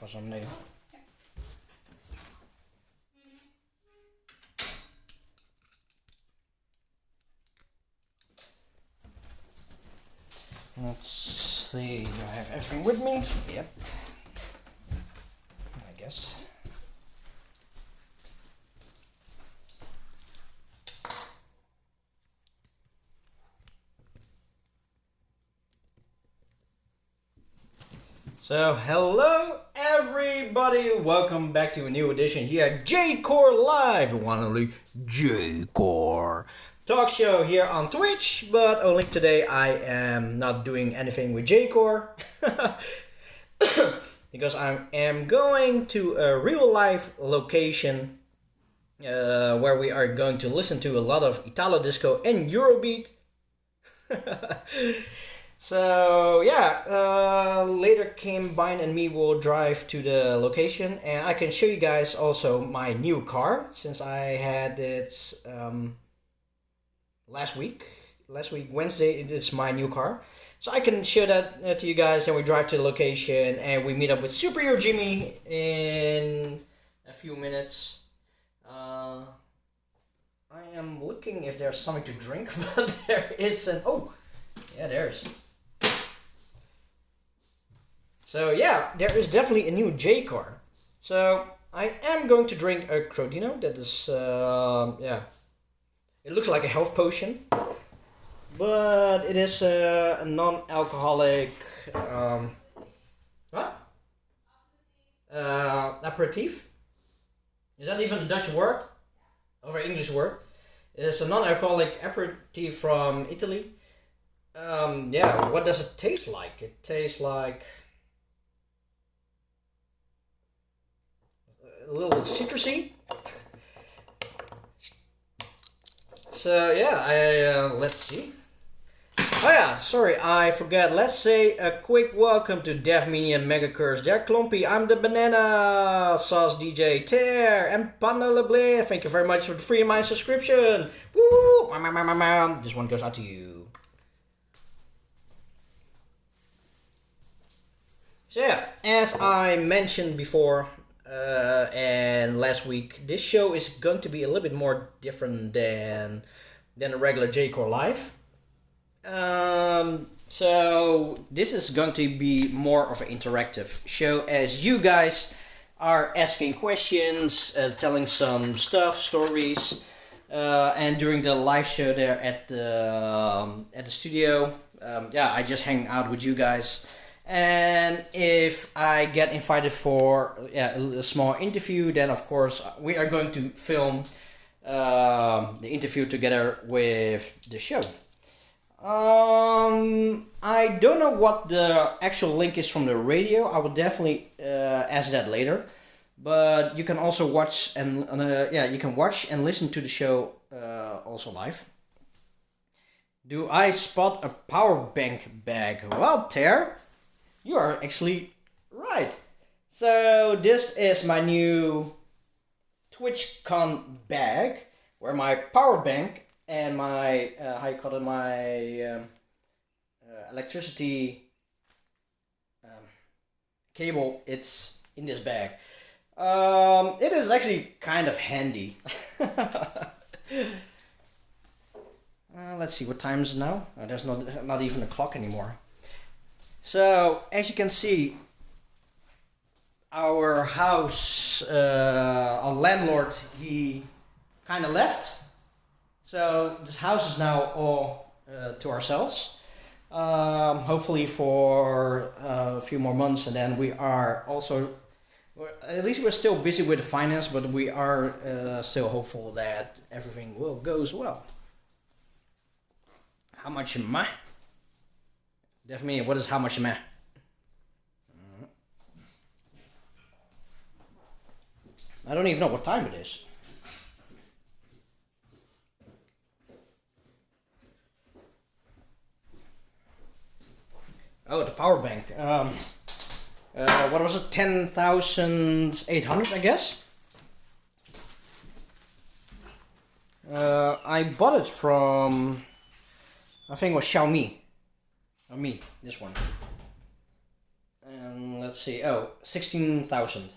for some new. Let's see, do I have everything with me? Yep. I guess. So, hello everybody, welcome back to a new edition here at J-Core Live, the one and only J-Core talk show here on Twitch, but only today I am not doing anything with J-Core because I am going to a real life location where we are going to listen to a lot of Italo disco and Eurobeat. So yeah, later Kim, Bine and me will drive to the location and I can show you guys also my new car since I had it last week Wednesday. It is my new car, so I can show that to you guys. And we drive to the location and we meet up with SuperEuroJimmy in a few minutes. I am looking if there's something to drink, but there isn't. Oh yeah, there's. So yeah, there is definitely a new J car. So I am going to drink a Crodino. That is yeah, it looks like a health potion, but it is a non-alcoholic aperitif. Is that even a Dutch word or an English word? It is a non-alcoholic aperitif from Italy. Yeah, what does it taste like? It tastes like a little citrusy. So yeah, let's see. Oh yeah, sorry, I forgot. Let's say a quick welcome to Dev Minion, Mega Curse, Jack Klompy, I'm the Banana Sauce DJ, Tear, and Panda Leblanc. Thank you very much for the free mind subscription. Woo! This one goes out to you. So yeah, as I mentioned before and last week, this show is going to be a little bit more different than a regular J-Core Live. So this is going to be more of an interactive show as you guys are asking questions, telling some stories, and during the live show there at the studio, yeah, I just hang out with you guys. And if I get invited for a small interview, then of course we are going to film the interview together with the show. I don't know what the actual link is from the radio. I will definitely ask that later. But you can also watch and you can watch and listen to the show also live. Do I spot a power bank bag? Well, Ter, you are actually right. So this is my new TwitchCon bag, where my power bank and my my electricity cable, it's in this bag. It is actually kind of handy. Let's see, what time is it now? There's not even a clock anymore. So as you can see, our house, our landlord, he kind of left. So this house is now all to ourselves. Hopefully for a few more months, and then we are also, at least we're still busy with the finance, but we are still hopeful that everything will goes well. How much am I? Definitely, what is how much am I? I don't even know what time it is. Oh, the power bank. What was it? 10,800, I guess. I bought it from, I think it was Xiaomi. Or me, this one. And let's see. Oh, 16,000.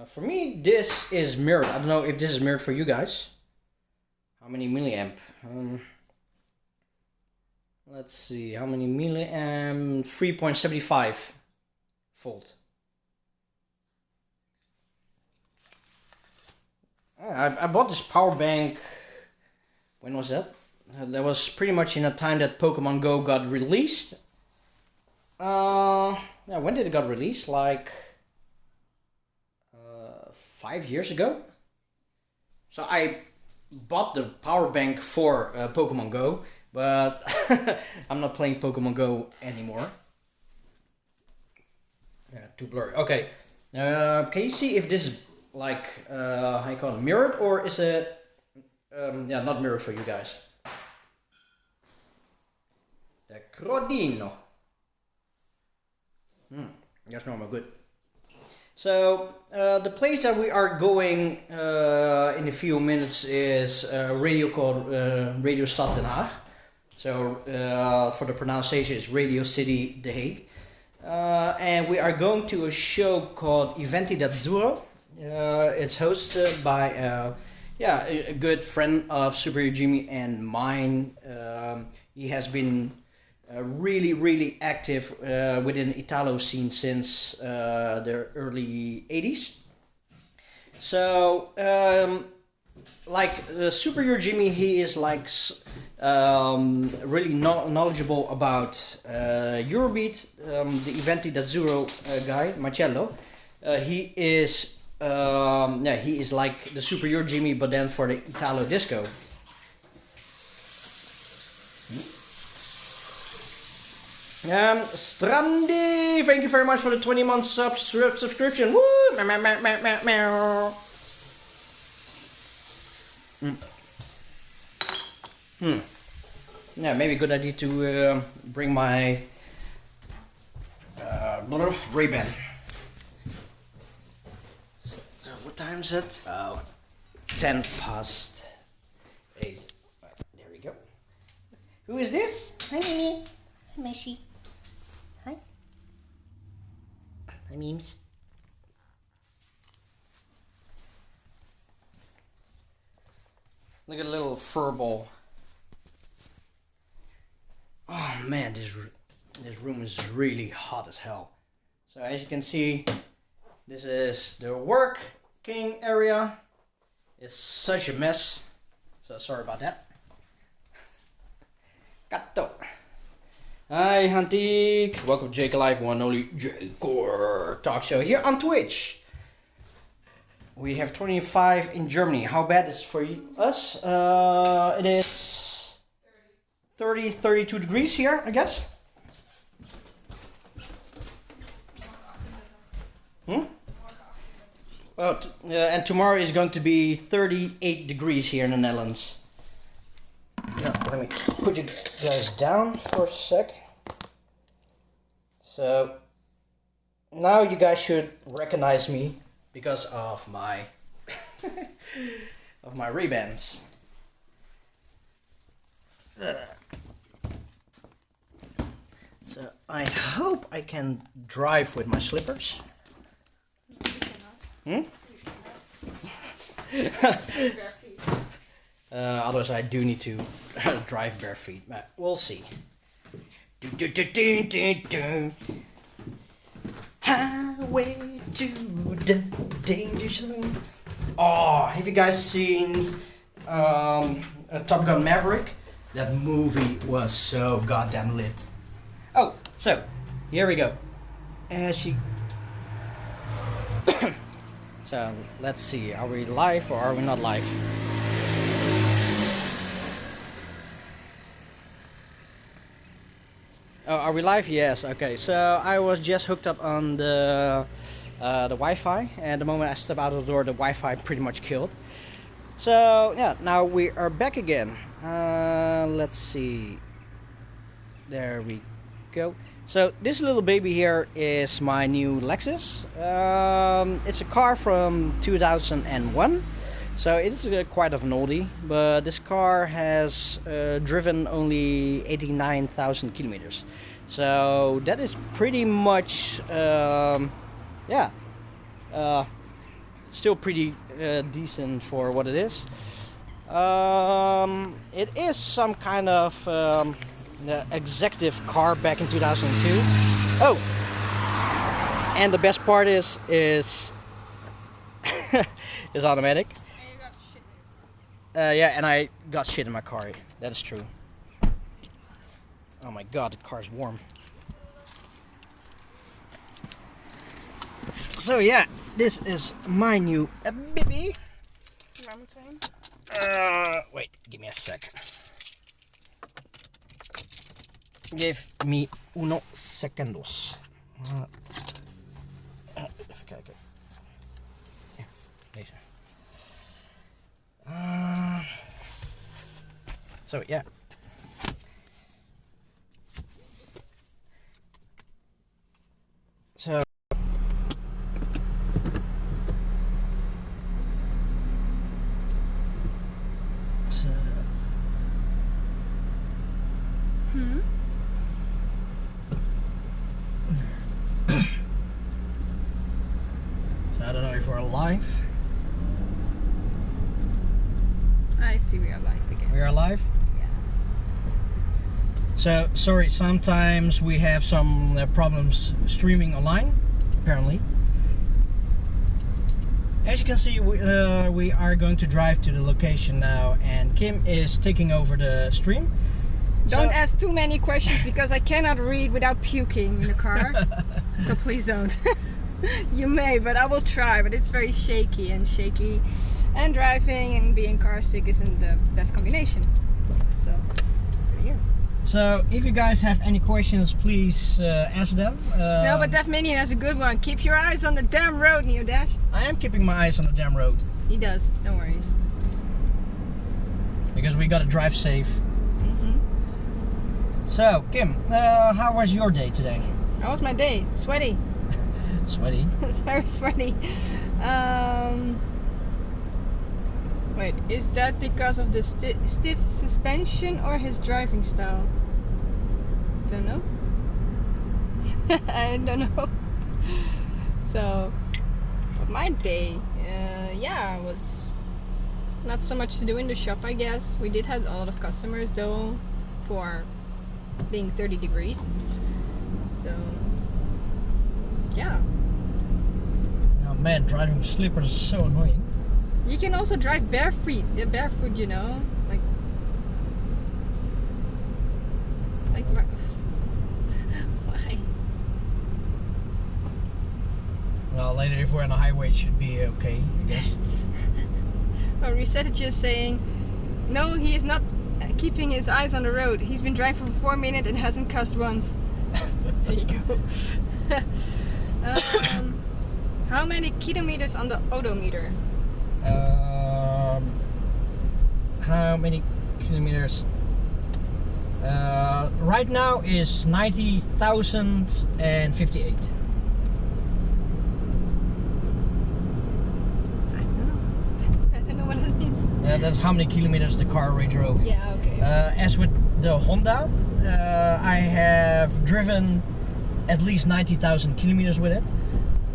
For me, this is mirrored. I don't know if this is mirrored for you guys. How many milliamp? Let's see. How many milliamp? 3.75 volt. I bought this power bank. When was that? That was pretty much in a time that Pokemon Go got released. Yeah, when did it got released? Like 5 years ago. So I bought the power bank for Pokemon Go, but I'm not playing Pokemon Go anymore. Yeah, too blurry. Okay, can you see if this is like how you call it, mirrored, or is it yeah, not mirrored for you guys? The Crodino. That's normal, good. So the place that we are going in a few minutes is a radio called Radio Stad Den Haag. So for the pronunciation is Radio City Den Haag. And we are going to a show called Untitled Chapter. It's hosted by yeah, a good friend of SuperEuroJimmy and mine. He has been really active within the italo scene since the early 80s. So like SuperEuroJimmy, he is like really knowledgeable about Eurobeat. The Untitled Chapter guy, Marcello, he is yeah, he is like the SuperEuroJimmy, but then for the Italo disco. Strandy, thank you very much for the 20-month subscription. Woo! Yeah, maybe a good idea to bring my Ray-Ban. So what time is it? Oh, 10 past 8. There we go. Who is this? Hi, Mimi. Hi, Meshi. Hi. Hi, Memes. Look at the little fur ball. Oh man, this room is really hot as hell. So as you can see, this is the working area. It's such a mess. So sorry about that. Kato. Hi Hantik. Welcome to Jake Alive, one only Jake talk show here on Twitch. We have 25 in Germany. How bad is it for us? It is 32 degrees here, I guess. Oh, and tomorrow is going to be 38 degrees here in the Netherlands. Now, let me put you guys down for a sec. So now you guys should recognize me because of my of my Ray-Bans. So I hope I can drive with my slippers. Otherwise I do need to drive bare feet, but we'll see. Highway to the danger zone. Oh, have you guys seen Top Gun Maverick? That movie was so goddamn lit. Oh, so here we go. So let's see, are we live or are we not live? Oh, are we live? Yes. Okay. So I was just hooked up on the Wi-Fi, and the moment I step out of the door, the Wi-Fi pretty much killed. So yeah, now we are back again. Let's see. There we go. So this little baby here is my new Lexus. It's a car from 2001. So it is quite of an oldie, but this car has driven only 89,000 kilometers. So that is pretty much, still pretty decent for what it is. It is some kind of the executive car back in 2002. Oh, and the best part is is automatic. And you got shit And I got shit in my car. That is true. Oh my god, the car's warm. So yeah, this is my new baby. Wait, give me a second. Give me unos segundos. Even kijken. Ja, deze. So yeah. So I don't know if we're live. I see we are live again. We are live? Yeah. So, sorry, sometimes we have some problems streaming online, apparently. As you can see, we are going to drive to the location now, and Kim is taking over the stream. Don't ask too many questions because I cannot read without puking in the car. So please don't. You may, but I will try. But it's very shaky, and driving and being car sick isn't the best combination. So, here. So, if you guys have any questions, please ask them. No, but Deaf Minion has a good one. Keep your eyes on the damn road, Neodash. I am keeping my eyes on the damn road. He does. No worries. Because we gotta drive safe. So, Kim, how was your day today? How was my day? Sweaty. Sweaty? It's very sweaty. Wait, is that because of the stiff suspension or his driving style? Don't know. I don't know. So, my day, was not so much to do in the shop, I guess. We did have a lot of customers though, for being 30 degrees. So, yeah. Oh man, driving slippers is so annoying. You can also drive barefoot, you know, like why? Well, later if we're on a highway, it should be okay, I guess. Well, Reset is just saying, no, he is not keeping his eyes on the road. He's been driving for 4 minutes and hasn't cussed once. There you go. How many kilometers on the odometer? How many kilometers? Right now is 90,058. I don't know what it means. That's how many kilometers the car already drove. Yeah, okay. As with the Honda, I have driven at least 90,000 kilometers with it.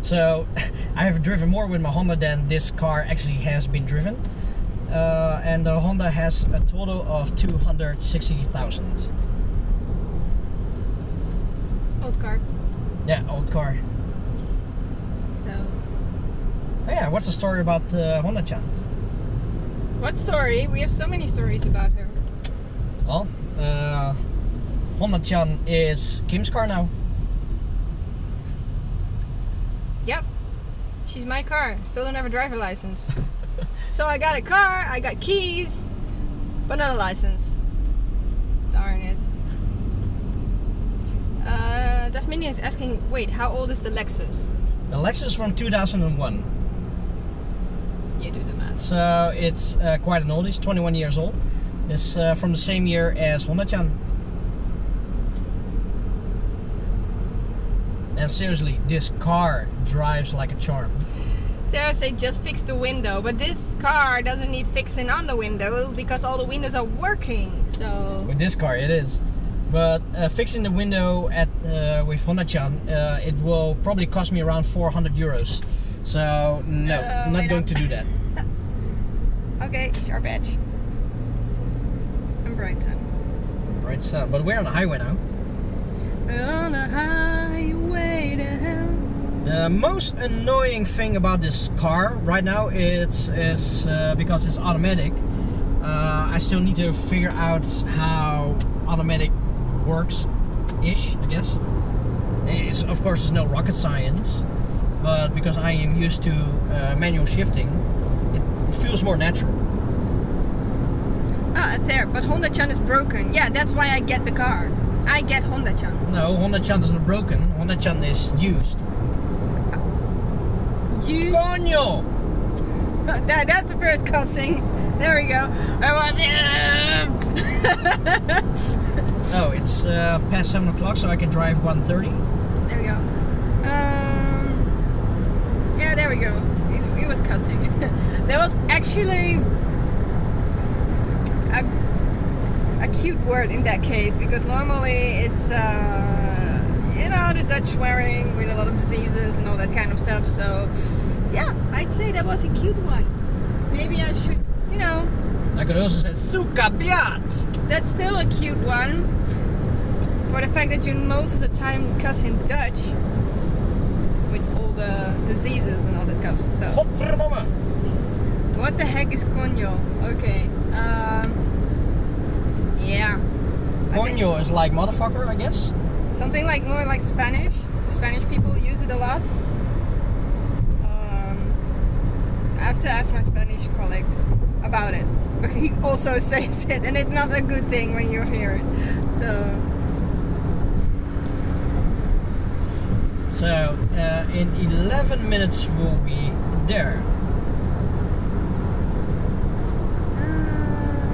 So I have driven more with my Honda than this car actually has been driven. And the Honda has a total of 260,000. Old car. Yeah, old car. So. Oh yeah, what's the story about Honda-chan? What story? We have so many stories about her. Well, Honda-chan is Kim's car now. Yep. She's my car. Still don't have a driver license. So I got a car, I got keys, but not a license. Darn it. Deaf Minion is asking, wait, how old is the Lexus? The Lexus from 2001. You do the math. So it's quite an oldie, it's 21 years old. It's from the same year as Honda-chan. And seriously, this car drives like a charm. Sarah said just fix the window, but this car doesn't need fixing on the window because all the windows are working. So with this car, it is. But fixing the window with Honda-chan, it will probably cost me around 400 euros. So no, I'm not going to do that. Okay, sharp edge. And bright sun. Bright sun, but we're on the highway now. On a highway to hell. The most annoying thing about this car right now is because it's automatic. I still need to figure out how automatic works-ish, I guess. Of course, it's no rocket science, but because I am used to manual shifting, it feels more natural. Ah, there, but Honda-chan is broken. Yeah, that's why I get the car. I get Honda-chan. No, Honda-chan is not broken. Honda-chan is used. Used? Coño! That's the first cussing. There we go. I was Oh, it's past 7 o'clock, so I can drive 1:30. There we go. Yeah, there we go. He was cussing. There was actually a cute word in that case, because normally it's the Dutch swearing with a lot of diseases and all that kind of stuff. So yeah, I'd say that was a cute one. Maybe I should, I could also say sukabiat. That's still a cute one. For the fact that you most of the time cuss in Dutch with all the diseases and all that kind of stuff. Godverdomme. What the heck is coño? Okay. Yeah. Coño is like motherfucker, I guess. Something like more like Spanish. The Spanish people use it a lot. I have to ask my Spanish colleague about it. But he also says it, and it's not a good thing when you hear it. So in 11 minutes we'll be there.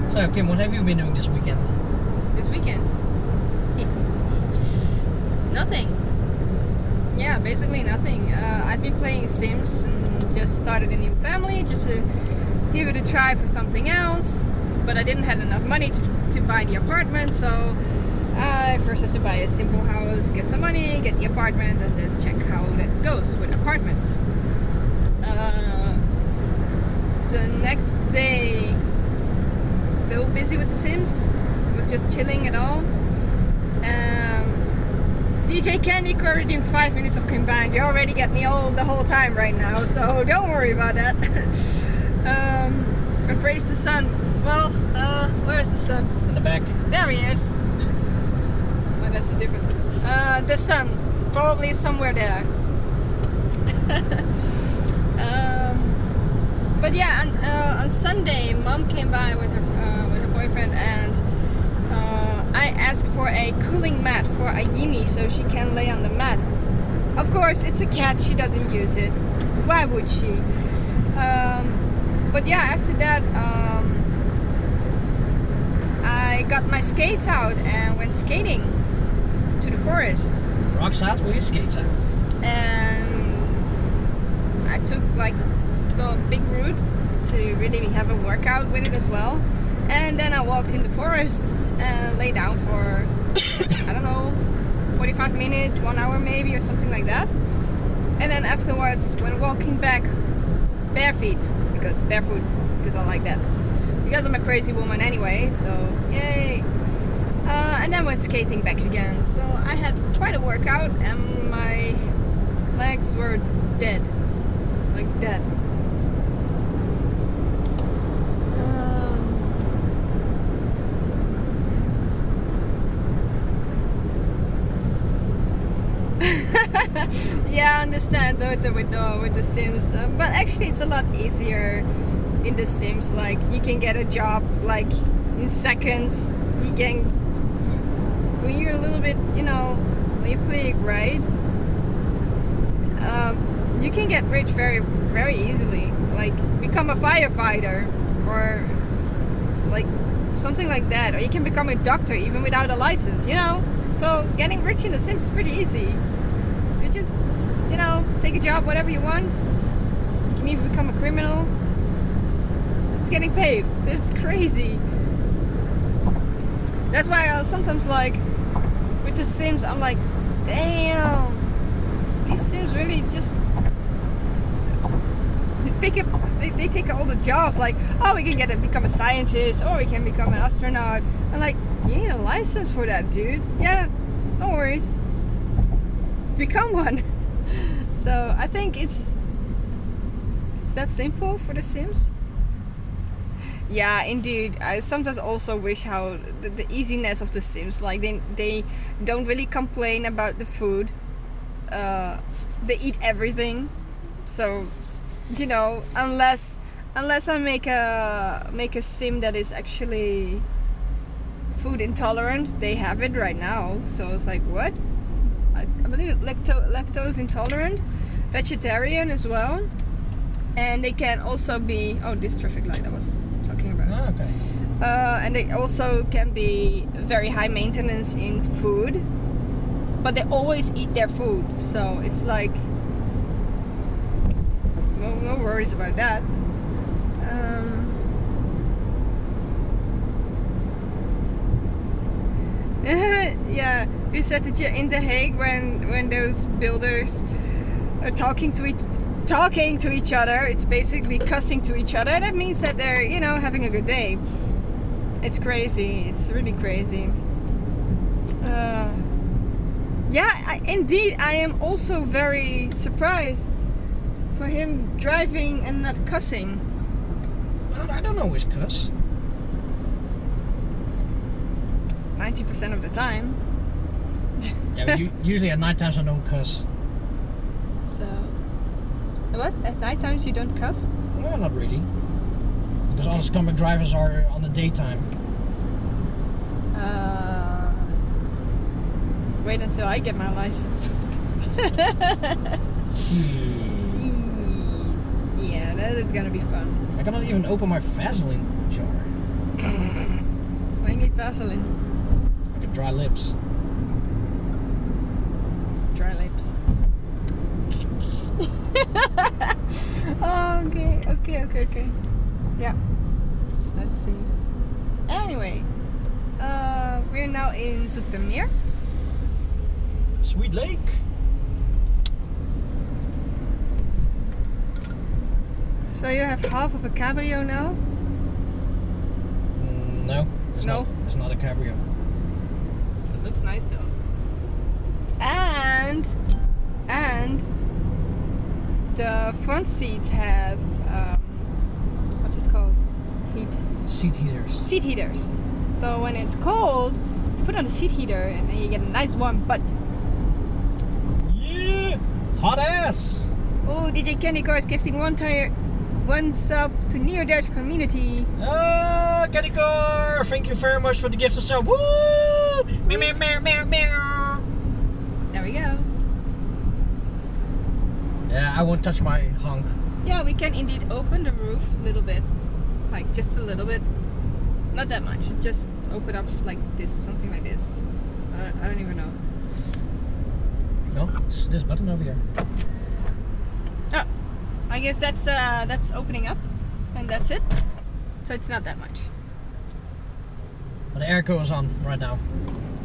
So Kim, what have you been doing this weekend? This weekend? Nothing. Yeah, basically nothing. I've been playing Sims and just started a new family just to give it a try for something else. But I didn't have enough money to buy the apartment, so I first have to buy a simple house, get some money, get the apartment, and then check how that goes with apartments. The next day, still busy with The Sims. Was just chilling at all. DJ Candy Core redeems 5 minutes of combined. You already get me all the whole time right now, so don't worry about that. And praise the sun. Well, where's the sun? In the back. There he is. Well, that's a different. The sun, probably somewhere there. But yeah, on Sunday, Mom came by with her boyfriend, and I asked for a cooling mat for Ayini so she can lay on the mat. Of course, it's a cat; she doesn't use it. Why would she? But yeah, after that, I got my skates out and went skating to the forest. Rocks out with your skates out. And I took like the big route to really have a workout with it as well. And then I walked in the forest and lay down for, I don't know, 45 minutes, 1 hour maybe, or something like that. And then afterwards, when walking back, barefoot, because I like that. Because I'm a crazy woman anyway, so yay. And then went skating back again. So I had quite a workout and my legs were dead. Like dead. Yeah, I understand with the Sims, but actually it's a lot easier in the Sims. Like you can get a job like in seconds. When you're a little bit, when you play it right, you can get rich very, very easily. Like become a firefighter or like something like that, or you can become a doctor even without a license. So getting rich in the Sims is pretty easy. You just take a job, whatever you want. You can even if you become a criminal, it's getting paid. It's crazy. That's why I sometimes like with the Sims, I'm like, damn, these Sims really just they take all the jobs. Like, oh, we can become a scientist, or we can become an astronaut. I'm like, you need a license for that, dude. Yeah, no worries. Become one. So I think it's that simple for the Sims. Yeah, indeed. I sometimes also wish how the easiness of the Sims. Like they don't really complain about the food. They eat everything. So, you know, unless I make a Sim that is actually food intolerant, they have it right now. So it's like, what? I believe lactose intolerant, vegetarian as well, and they can also be this traffic light I was talking about. Ah, okay. And they also can be very high maintenance in food, but they always eat their food, so it's like no worries about that. Yeah, you said that you're in The Hague when those builders are talking to each other. It's basically cussing to each other. That means that they're, you know, having a good day. It's crazy. It's really crazy. Indeed, I am also very surprised for him driving and not cussing. I don't always cuss. 90% of the time. Yeah, but usually at night times I don't cuss. So, what? At night times you don't cuss? Well, not really. Because all the scumbag drivers are on the daytime. Wait until I get my license. Yeah, that is gonna be fun. I cannot even open my Vaseline jar. I need Vaseline. I got dry lips. Dry lips. Oh, okay. Yeah. Let's see. Anyway, we're now in Zoetermeer. Sweet Lake. So you have half of a cabrio now? No. It's not a cabrio. It looks nice though. And the front seats have what's it called? Seat heaters. Seat heaters. So when it's cold, you put on the seat heater and then you get a nice warm butt. Yeah! Hot ass! Oh, DJ Candy Car is gifting one sub to Neodash community. Ah, Candy Car! Thank you very much for the gift of sub. Woo! Meow, meow, meow, meow, meow. There we go. Yeah, I won't touch my hunk. Yeah, we can indeed open the roof a little bit. Like, just a little bit. Not that much. Just open up like this, something like this. I don't even know. No, it's this button over here. Oh, I guess that's opening up, and that's it. So it's not that much. But the airco is on right now.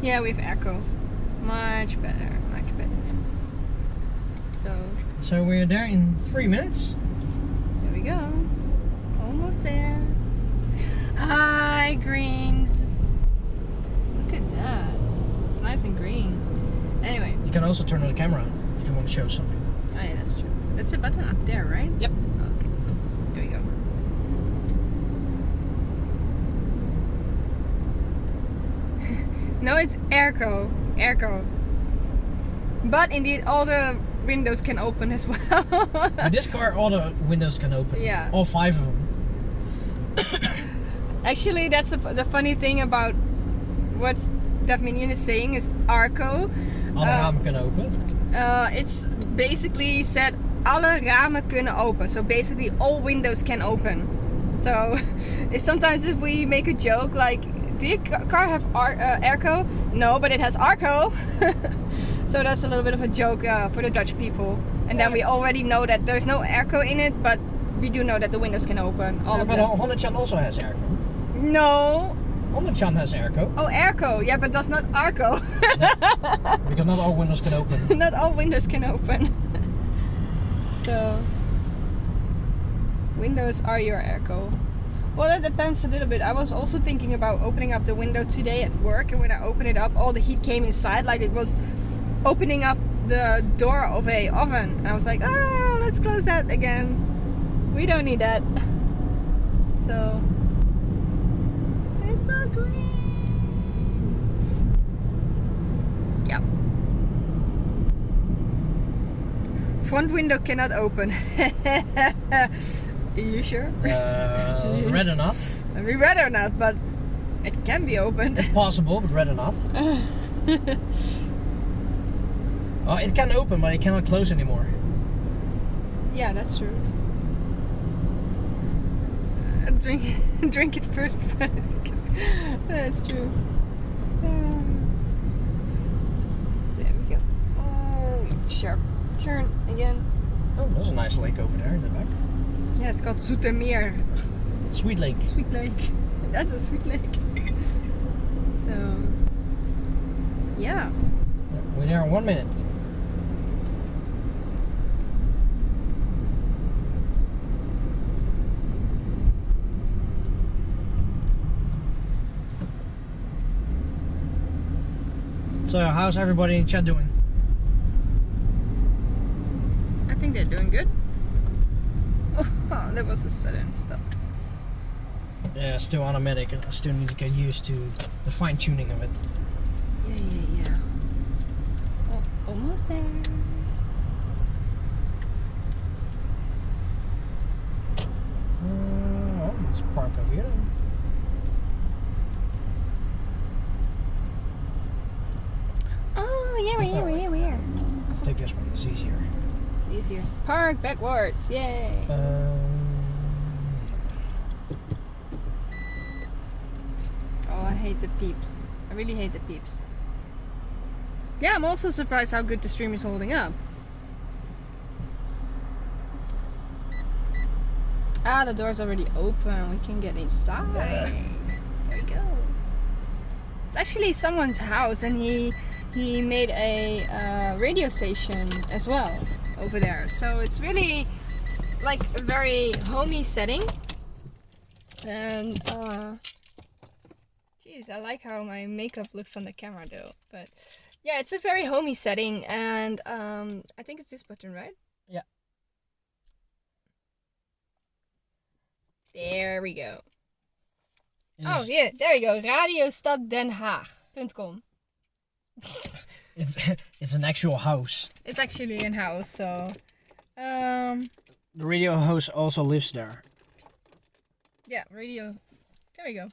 Yeah, we have airco. Much better. So we're there in 3 minutes. There we go. Almost there. Hi, greens. Look at that. It's nice and green. Anyway. You can also turn on the camera if you want to show something. Oh yeah, that's true. That's a button up there, right? Yep. Okay. There we go. No, it's airco. But indeed, all the windows can open as well. With this car, all the windows can open. Yeah. All 5 of them. Actually, that's the funny thing about what Davminion is saying is Arco. Alle ramen kunnen open. It's basically said alle ramen kunnen open. So basically all windows can open. So sometimes if we make a joke like, do your car have airco? No, but it has Arco. So that's a little bit of a joke for the Dutch people. And then we already know that there's no airco in it, but we do know that the windows can open. All of but them. Honnechan also has airco. No. Honnechan has airco. Oh, airco. Yeah, but that's not Arco. Because not all windows can open. Not all windows can open. So, windows are your airco. Well, that depends a little bit. I was also thinking about opening up the window today at work, and when I opened it up, all the heat came inside, like it was opening up the door of a oven. And I was like, oh, let's close that again. We don't need that. So, it's all green. Yeah. Front window cannot open. Are you sure? Rather not. We rather not, but it can be opened. It's possible, but rather not. Oh, it can open, but it cannot close anymore. Yeah, that's true. Drink it first. That's true. There we go. Oh, sharp turn again. Oh, there's a nice lake over there in the back. Yeah, it's called Zoetermeer. Sweet lake. Sweet lake. That's a sweet lake. So, yeah. We're there in 1 minute. So, how's everybody in chat doing? I think they're doing good. Oh, that was a sudden stop. Yeah, still automatic. I still need to get used to the fine tuning of it. Yeah. Oh, almost there. Oh, let's park over here. Oh, yeah, we're here. Take this one, it's easier. Easier. Park backwards, yay. Oh, I hate the peeps. I really hate the peeps. Yeah, I'm also surprised how good the stream is holding up. Ah, the door's already open. We can get inside. There we go. It's actually someone's house, and he made a radio station as well over there. So it's really like a very homey setting. And geez, I like how my makeup looks on the camera though. But yeah, it's a very homey setting, and I think it's this button, right? Yeah. There we go. Oh, yeah, there we go. Radio Stad Den Haag.com. It's an actual house. It's actually in house, so The radio host also lives there. yeah, radio. There we go.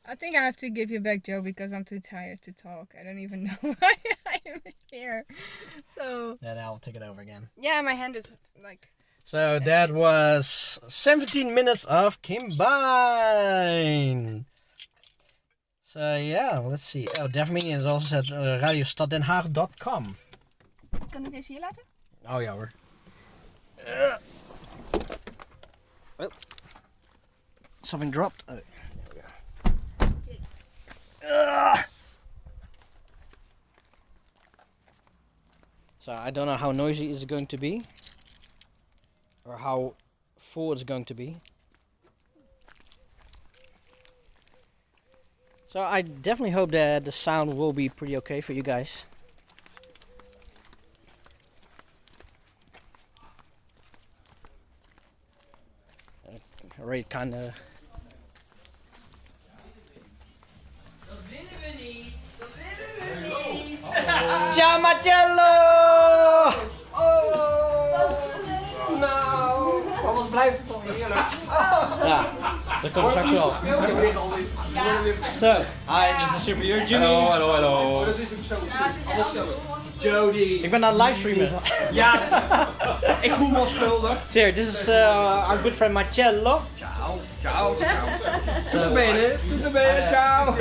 I think I have to give you back, Joe, because I'm too tired to talk. I don't even know why I'm here. So Then I'll take it over again. yeah, my hand is like. So that was 17 minutes of Combine. So yeah, let's see. Oh, Daphne is also at radiostaddenhaag.com. Kan ik deze hier laten? Oh ja hoor. Oh. Something dropped. Oh, there we go. So I don't know how noisy it's going to be. Or how full it's going to be. So I definitely hope that the sound will be pretty okay for you guys. Already kind of. Dat winnen we niet. Dat winnen we niet. Ciao Marcello! Oh. Nou. Maar wat blijft het toch heerlijk. Ja, dat komt straks wel. So, hi, this is SuperEuroJimmy. Hallo. Dat is natuurlijk zo. Jody. Ik ben aan het livestreamen. Ja. Ik voel me al schuldig. Here, this is our good friend Marcello. Ciao. Tutto bene. Ciao.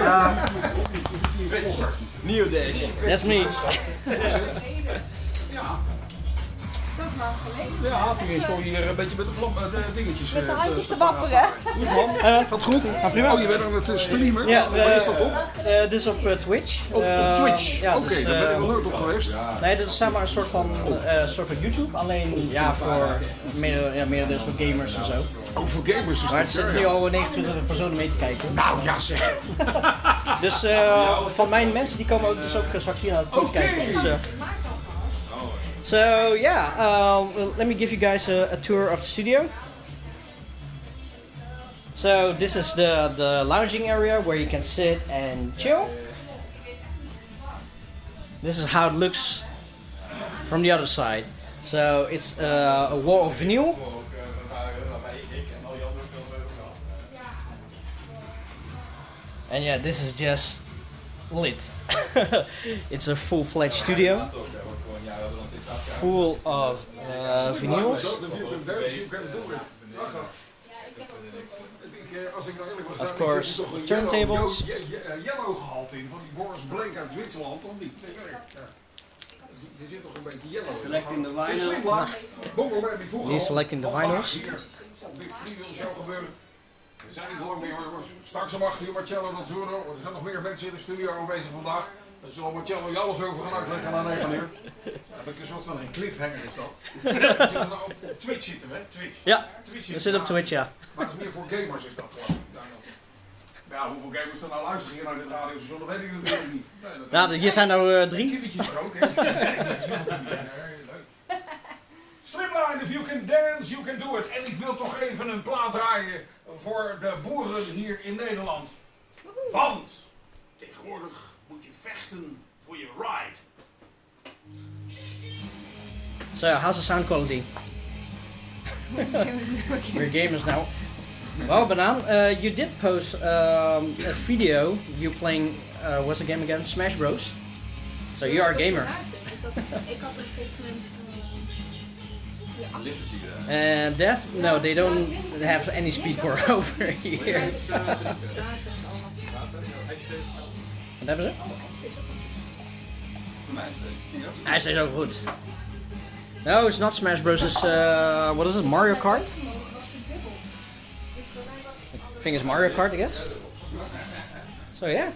Neodash. That's me. lang geleden. Ja, toen stond je hier een beetje met de vlam, de dingetjes. Met de handjes te wapperen. Hoe is het, man? Gaat goed? prima. Oh, je bent aan het streamen? Ja, Waar is dat op? dit is op Twitch. Op Twitch? Ja, Oké, dus, daar ben ik wel nooit op geweest. Nee, dit is zeg maar een soort van YouTube. Alleen ja, voor meer dus voor gamers en zo. Oh, voor gamers is Maar het dat, zitten nu al 29 personen mee te kijken. Nou ja, zeg. Dus van mijn mensen die komen ook dus ook straks hier naar het kijken. Dus, so yeah, let me give you guys a tour of the studio. So this is the lounging area where you can sit and chill. This is how it looks from the other side. So it's a wall of vinyl. And yeah, this is just lit. It's a full-fledged studio. Full of vinyls. Of course, turntables. Yellow gehaald in, van die Boris Blake uit Zwitserland, of niet? Nee, er zit toch een beetje yellow. Selecting the vinyl. He's selecting the vinyls. Hier zal dit freewheel show gebeuren. We zijn niet lang meer, hoor. Straks om 8 uur Marcello dat Zuro. Er zijn nog meer mensen in de studio aanwezig vandaag. Dan zal Marcello jou alles over gaan uitleggen na 9 uur. Dat is een soort van een cliffhanger is dat. We zitten nou op Twitch zitten, hè? Twitch. Ja, Twitch we zitten op Twitch, ja. Maar het is meer voor gamers is dat gewoon. Ja, hoeveel gamers er nou luisteren hier naar dit radiostation, dat weet ik natuurlijk niet. Nee, Nou, hier zijn er 3. kindertjes er ook, hè? Slimline, if you can dance, you can do it. En ik wil toch even een plaat draaien voor de boeren hier in Nederland. Want tegenwoordig moet je vechten voor je ride. So, how's the sound quality? We're gamers now. Well, Banaan, you did post a video of you playing, what's the game again? Smash Bros. So you are a gamer. And Def, no, they don't have any speedcore over here. Wat hebben ze? Hij is ook goed. No, it's not Smash Bros. It's, what is it, Mario Kart? I think it's Mario Kart, I guess. So yeah.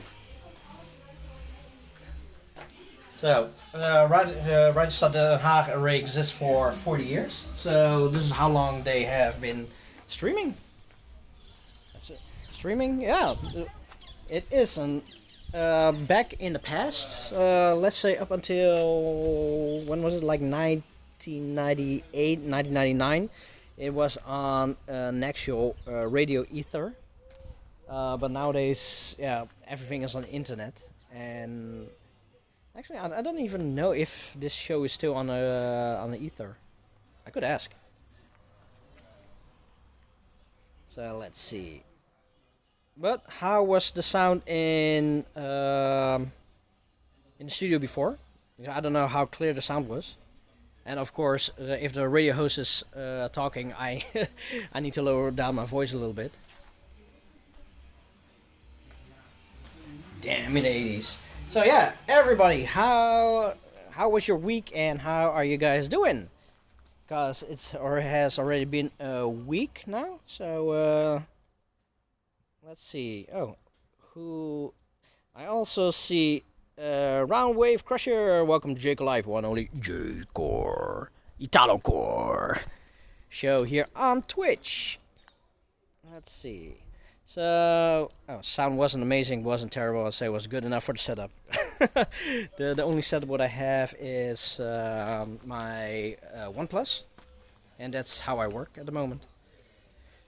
So, Radio Stad Den Haag array exists for 40 years. So this is how long they have been streaming. That's it. Streaming, yeah. It is an back in the past. Let's say up until when was it? Like 1998, 1999. It was on an actual radio ether. But nowadays, yeah, everything is on the internet. And actually, I don't even know if this show is still on the ether. I could ask. So let's see. But how was the sound in the studio before? I don't know how clear the sound was. And of course, if the radio host is talking, I I need to lower down my voice a little bit. Damn, in the 80s. So yeah, everybody, how was your week and how are you guys doing? Because has already been a week now. So let's see. Oh, who? I also see. Round Wave Crusher, welcome to Jake Live, one only Jake Core, Italo Core show here on Twitch. Let's see. So, sound wasn't amazing, wasn't terrible. I'd say it was good enough for the setup. the only setup what I have is my OnePlus, and that's how I work at the moment.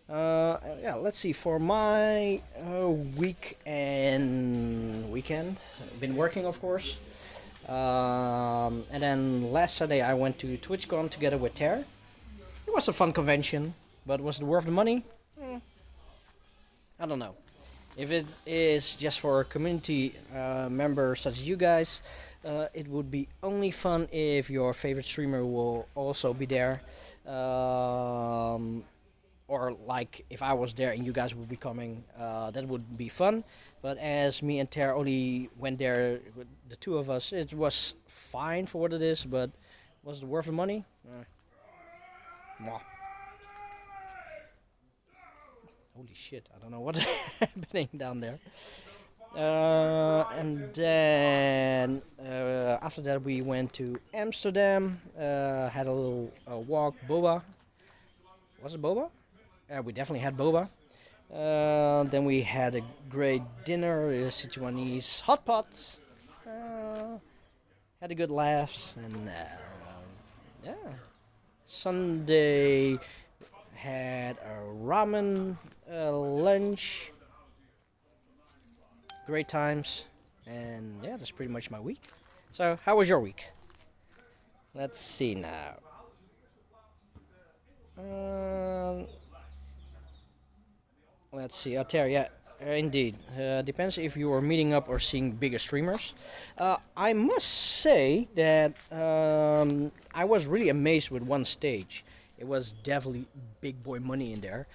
Yeah, let's see, for my week and weekend, I've been working, of course, and then last Saturday I went to TwitchCon together with Ter. It was a fun convention, but was it worth the money? I don't know. If it is just for a community members such as you guys, it would be only fun if your favorite streamer will also be there. Or like if I was there and you guys would be coming, that would be fun. But as me and Ter only went there, with the two of us, it was fine for what it is. But was it worth the money? Mwah. Holy shit, I don't know what's happening down there. And then after that we went to Amsterdam, had a little walk, boba. Was it boba? Yeah, we definitely had boba. Then we had a great dinner, Sichuanese hot pot. Had a good laughs, and yeah. Sunday had a ramen lunch. Great times, and yeah, that's pretty much my week. So, how was your week? Let's see now. Let's see. Terry, yeah, indeed. Depends if you are meeting up or seeing bigger streamers. I must say that I was really amazed with one stage. It was definitely big boy money in there.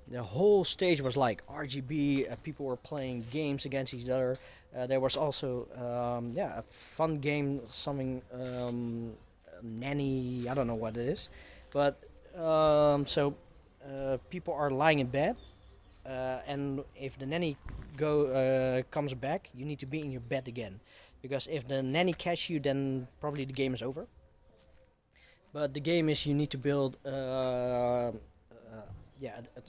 The whole stage was like RGB. People were playing games against each other. There was also a fun game, something nanny. I don't know what it is, but people are lying in bed. And if the nanny comes back, you need to be in your bed again, because if the nanny catches you, then probably the game is over. But the game is you need to build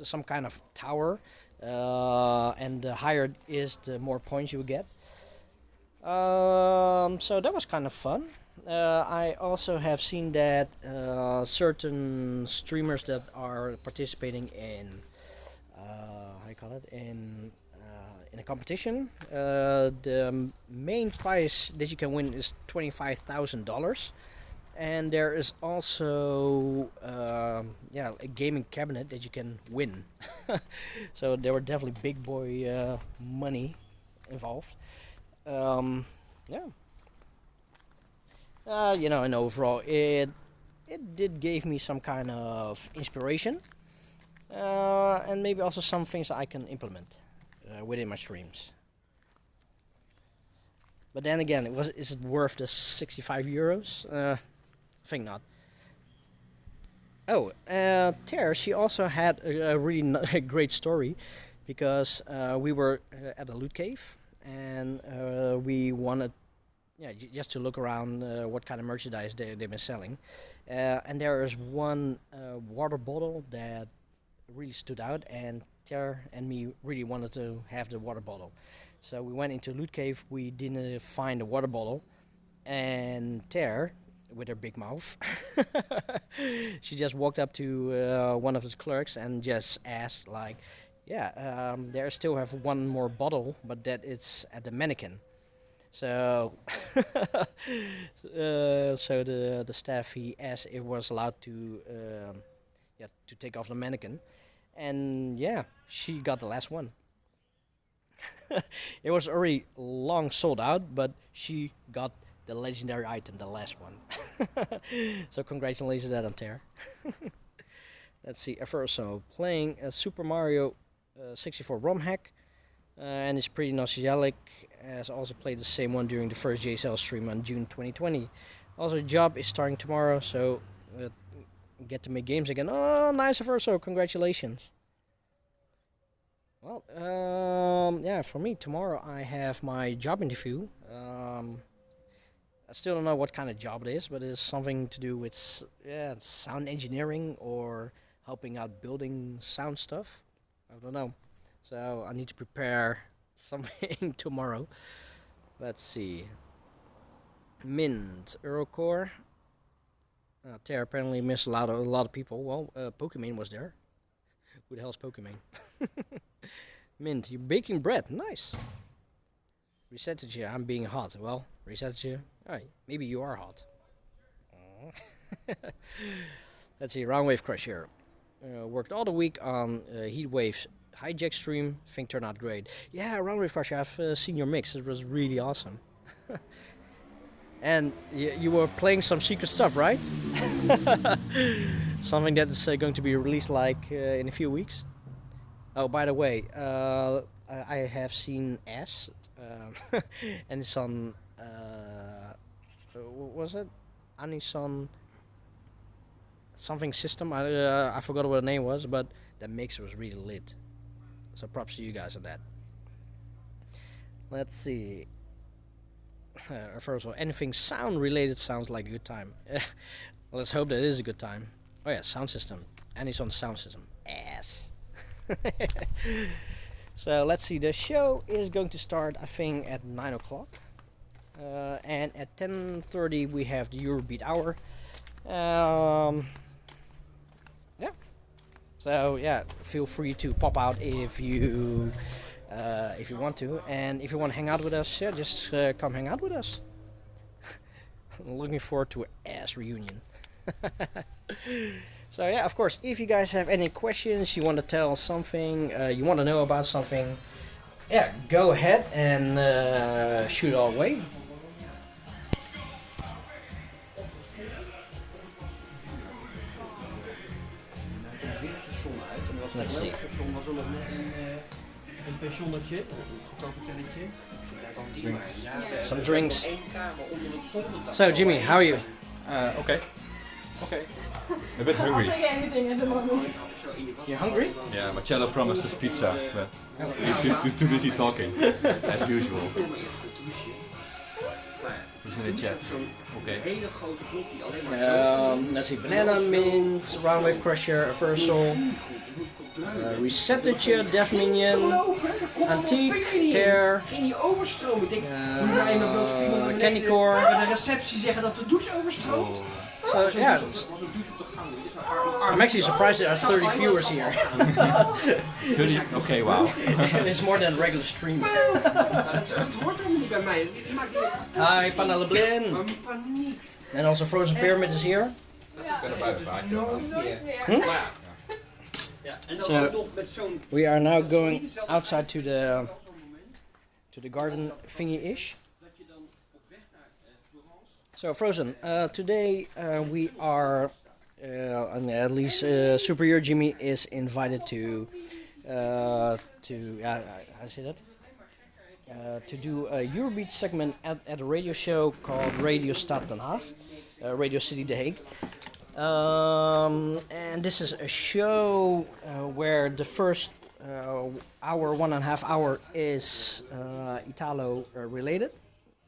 some kind of tower, and the higher it is, the more points you get. So that was kind of fun. I also have seen that certain streamers that are participating in in a competition. The main prize that you can win is $25,000, and there is also a gaming cabinet that you can win. So there were definitely big boy money involved. And overall, it did give me some kind of inspiration. And maybe also some things I can implement within my streams. But then again, is it worth the €65? I think not. Oh, Ter, she also had a really great story, because we were at a loot cave, and we wanted just to look around what kind of merchandise they've been selling. And there is one water bottle that really stood out, and Ter and me really wanted to have the water bottle. So we went into loot cave. We didn't find the water bottle, and Ter, with her big mouth, she just walked up to one of the clerks and just asked, like, there still have one more bottle, but that it's at the mannequin. So the staff, he asked if it was allowed to take off the mannequin. And she got the last one. It was already long sold out, but she got the legendary item, the last one. So congratulations on that, Ter. Let's see. First, so playing Super Mario 64 ROM hack, and it's pretty nostalgic. As I also played the same one during the first JSL stream on June 2020. Also, job is starting tomorrow, so get to make games again. Oh, nice, Verso, congratulations. Well, for me tomorrow I have my job interview. I still don't know what kind of job it is, but it's something to do with sound engineering or helping out building sound stuff. I don't know, so I need to prepare something tomorrow. Let's see. Mint Eurocore. Ter apparently missed a lot of people. Well, Pokemon was there. Who the hell's Pokemon? Mint, you're baking bread. Nice. Resetted you. I'm being hot. Well, resetted you. Alright, maybe you are hot. Let's see. Roundwave Crush here. Worked all the week on Heatwave's hijack stream. Think turned out great. Yeah, Roundwave Crush. I've seen your mix. It was really awesome. And you were playing some secret stuff, right? Something that is going to be released in a few weeks. Oh, by the way, I have seen S, and it's on, what was it? Anison something system. I forgot what the name was, but the mix was really lit. So props to you guys on that. Let's see. First of all, anything sound related sounds like a good time. Let's hope that it is a good time. Oh yeah, sound system. And it's on sound system. Ass. So let's see. The show is going to start, I think, at 9 o'clock. And at 10:30 we have the Eurobeat hour. Yeah. So yeah, feel free to pop out if you want to, and if you want to hang out with us, yeah, just come hang out with us. Looking forward to an ass reunion. So yeah, of course, if you guys have any questions, you want to tell something, you want to know about something, yeah, go ahead and shoot our way. Let's see. Some drinks. So Jimmy, how are you? Okay. A bit hungry. You hungry? Yeah, Marcello promised us pizza, but he's too busy talking, as usual. Who's in the chat? Okay. Let's see, banana, mint, round wave crusher, aversal, resettertje, def minion, antique, tear, candy core. De receptie zeggen dat de douche overstroomt. So yeah, I'm actually surprised there are 30 viewers here. Okay, wow. It's more than regular stream. Dat hoort helemaal niet bij mij. Hi, Panalablin. And also Frozen Pyramid is here. So we are now going outside to the garden thingy-ish. So Frozen, today we are, at least SuperEuroJimmy is invited to how say that? To do a Eurobeat segment at a radio show called Radio Stad Den Haag, Radio City Den Haag. And this is a show where the first hour, 1.5 hour is Italo related.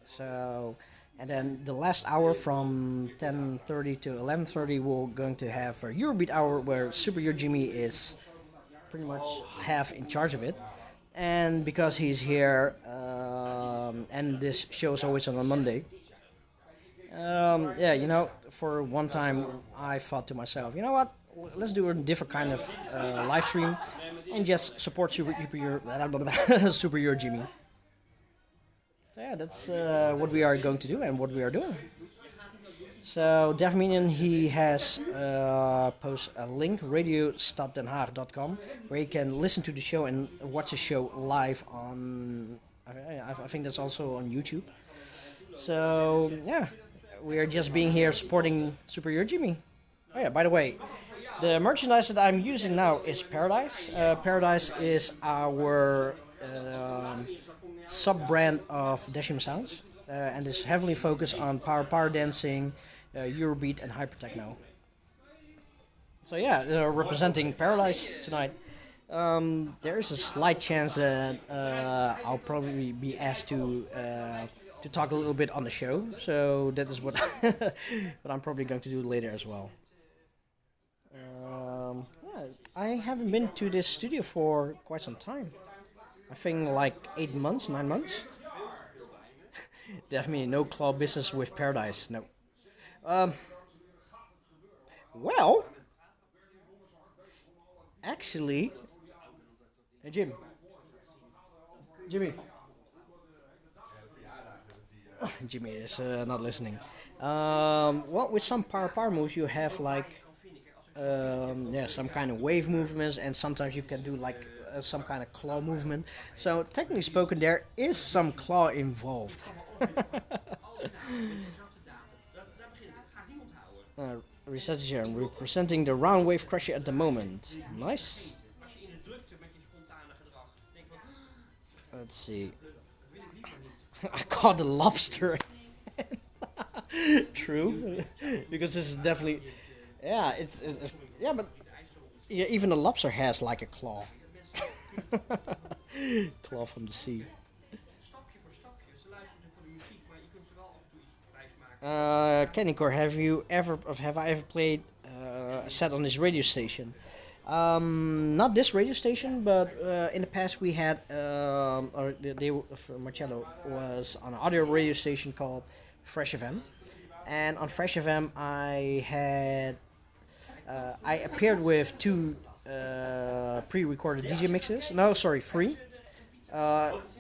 So, and then the last hour from 10:30 to 11:30 we're going to have a Eurobeat hour where SuperEuroJimmy is pretty much half in charge of it. And because he's here, and this show is always on a Monday, yeah, you know, for one time I thought to myself, you know what, let's do a different kind of live stream and just support SuperEuroJimmy. So yeah, that's what we are going to do and what we are doing. So Def Minion, he has posted a link, radiostaddenhaag.com, where you can listen to the show and watch the show live on, I think that's also on YouTube. So yeah, we are just being here supporting SuperEuroJimmy. Oh yeah, by the way, the merchandise that I'm using now is Paradise. Paradise is our sub-brand of Dashim Sounds, and is heavily focused on power dancing, Eurobeat and hypertechno. So yeah, representing Paradise tonight. There is a slight chance that I'll probably be asked to talk a little bit on the show. So that is what what I'm probably going to do later as well. Yeah, I haven't been to this studio for quite some time. I think like 8 months, 9 months. Definitely no club business with Paradise, no. Well, actually, hey Jimmy. Jimmy is not listening. Well, with some power moves, you have like, yeah, some kind of wave movements, and sometimes you can do like some kind of claw movement. So technically spoken, there is some claw involved. Researcher, I'm representing the round wave crusher at the moment. Nice. Let's see. I caught the lobster. True, because this is definitely Yeah, yeah, but yeah, even the lobster has like a claw. Claw from the sea. Stapje voor stapje. Ze luisteren voor de muziek, maar je kunt ze wel af en toe iets wijs maken. Kenny, have I ever played a set on this radio station? Not this radio station, but in the past we had, or Marcello was on an audio radio station called Fresh FM, and on Fresh FM I appeared with two pre-recorded DJ mixes. No, sorry, three,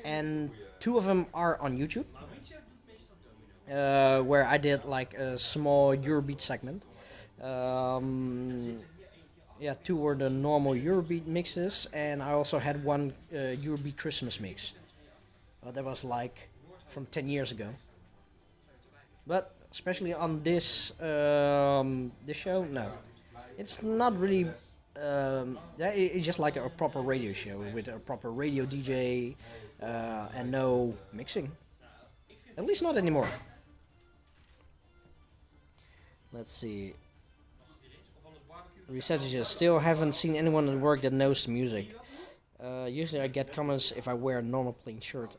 and two of them are on YouTube, where I did like a small Eurobeat segment. Yeah, two were the normal Eurobeat mixes, and I also had one Eurobeat Christmas mix. That was like from 10 years ago. But especially on this show, no, it's not really. Yeah, it's just like a proper radio show with a proper radio DJ and no mixing. At least not anymore. Let's see. Researchers still haven't seen anyone at work that knows the music. Usually I get comments if I wear a normal plain shirt.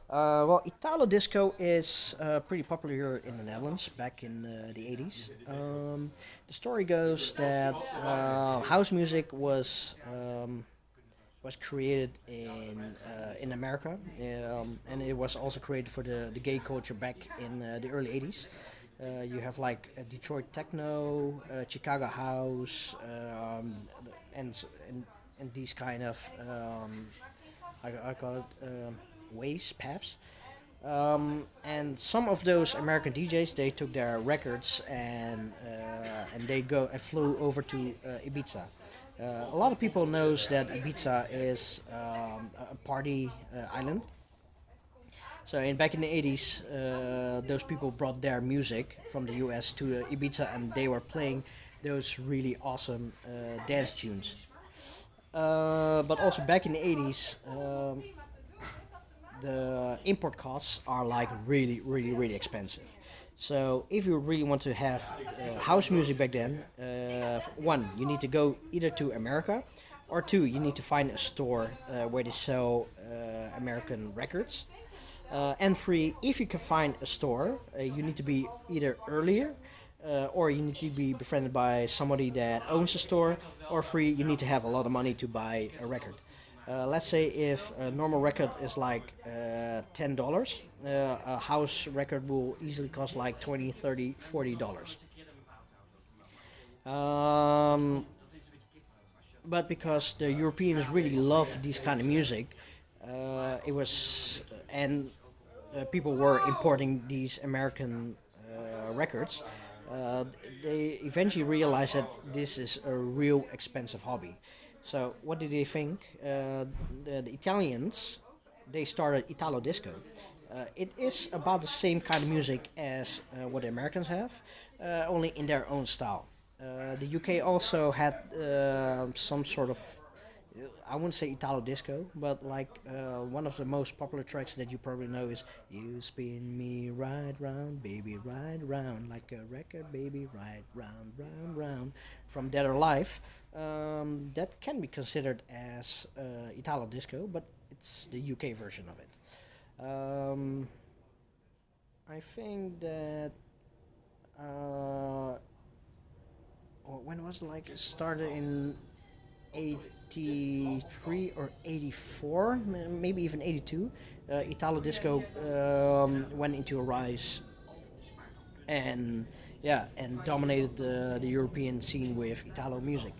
Well, Italo disco is pretty popular here in the Netherlands back in the 80s. The story goes that house music was created in America, and it was also created for the gay culture back in the early 80s. You have like Detroit techno, Chicago house, and these kind of I call it ways, paths. And some of those American DJs, they took their records and they flew over to Ibiza. A lot of people knows that Ibiza is a party island. So back in the 80s, those people brought their music from the US to Ibiza, and they were playing those really awesome dance tunes. But also back in the 80s, the import costs are like really expensive. So if you really want to have house music back then, one, you need to go either to America, or two, you need to find a store where they sell American records. And three, if you can find a store, you need to be either earlier, or you need to be befriended by somebody that owns a store, or three, you need to have a lot of money to buy a record. Let's say if a normal record is like $10, a house record will easily cost like $20, $30, $40. But because the Europeans really love this kind of music, it was and people were importing these American records. They eventually realized that this is a real expensive hobby. So what did they think? The Italians, they started Italo disco. It is about the same kind of music as what the Americans have, only in their own style. The UK also had some sort of, I wouldn't say Italo disco, but like one of the most popular tracks that you probably know is "You spin me right round, baby, right round, like a record, baby, right round, round, round," from Dead or Alive. That can be considered as Italo disco, but it's the UK version of it. I think that when was it, like, it started in 83 or 84, maybe even 82. Italo disco went into a rise, and dominated the European scene with Italo music.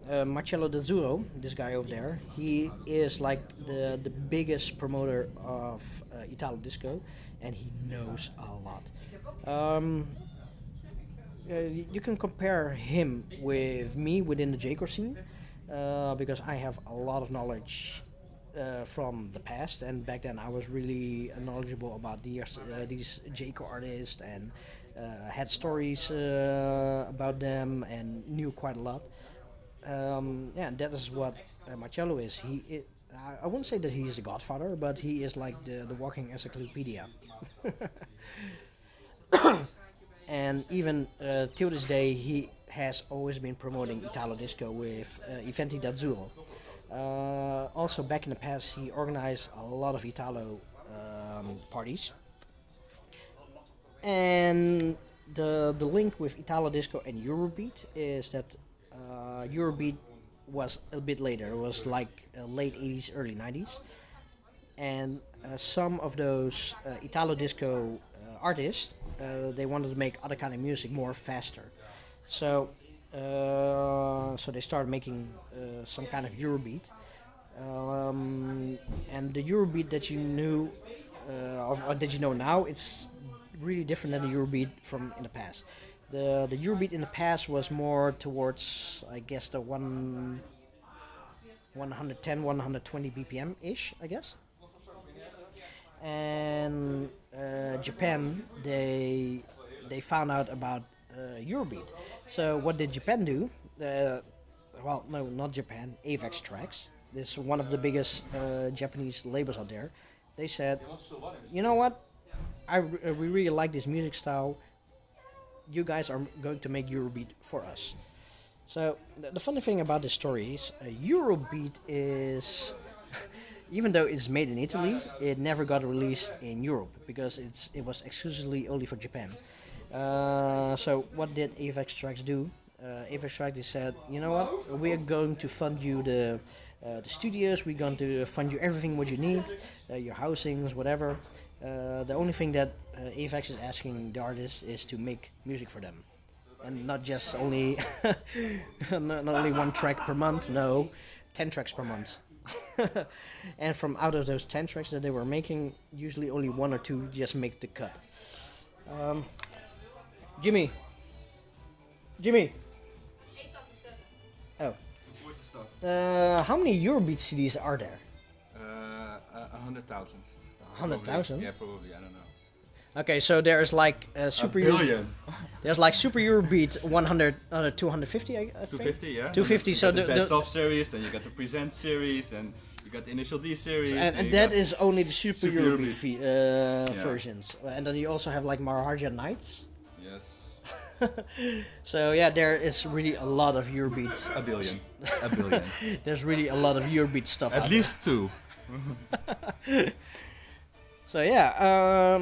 Marcello D'Azzurro, this guy over there, he is like the biggest promoter of Italo disco, and he knows a lot. You can compare him with me within the J-core scene, because I have a lot of knowledge from the past, and back then I was really knowledgeable about these J-core artists, and had stories about them, and knew quite a lot. That is what Marcello is. I wouldn't say that he is a godfather, but he is like the walking encyclopedia. And even till this day, he has always been promoting Italo disco with Eventi d'Azzurro. Also, back in the past, he organized a lot of Italo parties. And the link with Italo disco and Eurobeat is that Eurobeat was a bit later. It was like late 80s, early 90s. And some of those Italo disco artists, they wanted to make other kind of music more faster. So they started making some kind of Eurobeat. And the Eurobeat that you knew, or that you know now, it's really different than the Eurobeat from in the past. The Eurobeat in the past was more towards, I guess, the 110, 120 BPM ish, I guess. And Japan, they found out about Eurobeat. So what did Japan do? Well, no, not Japan. Avex Tracks. This is one of the biggest Japanese labels out there. They said, you know what? We really like this music style. You guys are going to make Eurobeat for us. So the funny thing about this story is Eurobeat is, even though it's made in Italy, it never got released in Europe because it was exclusively only for Japan. So what did Avex Tracks do? Avex Tracks, they said, you know what? We're going to fund you the studios. We're going to fund you everything what you need, your housings, whatever. The only thing that Avex is asking the artists is to make music for them, and not just only not only one track per month. No, 10 tracks per month. And from out of those 10 tracks that they were making, usually only 1 or 2 just make the cut. Jimmy. Oh. How many Eurobeat CDs are there? 100,000. 100,000? Yeah, probably. I don't know. Okay, so there's like Super billion. There's like Super Eurobeat 100, 250, I think. 250, yeah. 250. So the best of series, then you got the present series, and you got the initial D series. And that is only the Super Eurobeat Yeah. versions. And then you also have like Maharaja Nights. Yes. So yeah, there is really a lot of Eurobeat. A billion. A billion. There's really a lot of Eurobeat stuff. At least 2. So yeah,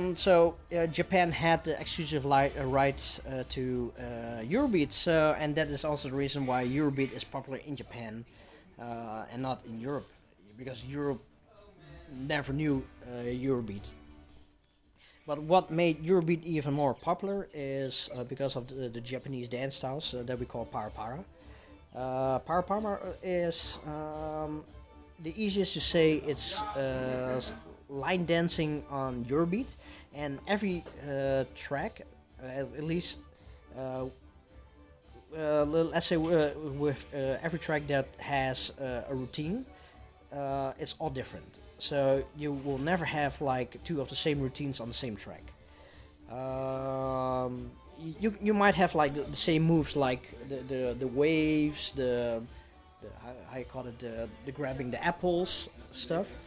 Japan had the exclusive rights to Eurobeat, and that is also the reason why Eurobeat is popular in Japan and not in Europe, because Europe never knew Eurobeat. But what made Eurobeat even more popular is because of the Japanese dance styles that we call para-para. Para-para is the easiest to say. It's line dancing on Eurobeat, and every track, at least let's say with every track that has a routine, it's all different. So you will never have like 2 of the same routines on the same track. You might have like the same moves, like the waves, the how you call it, the grabbing the apples stuff.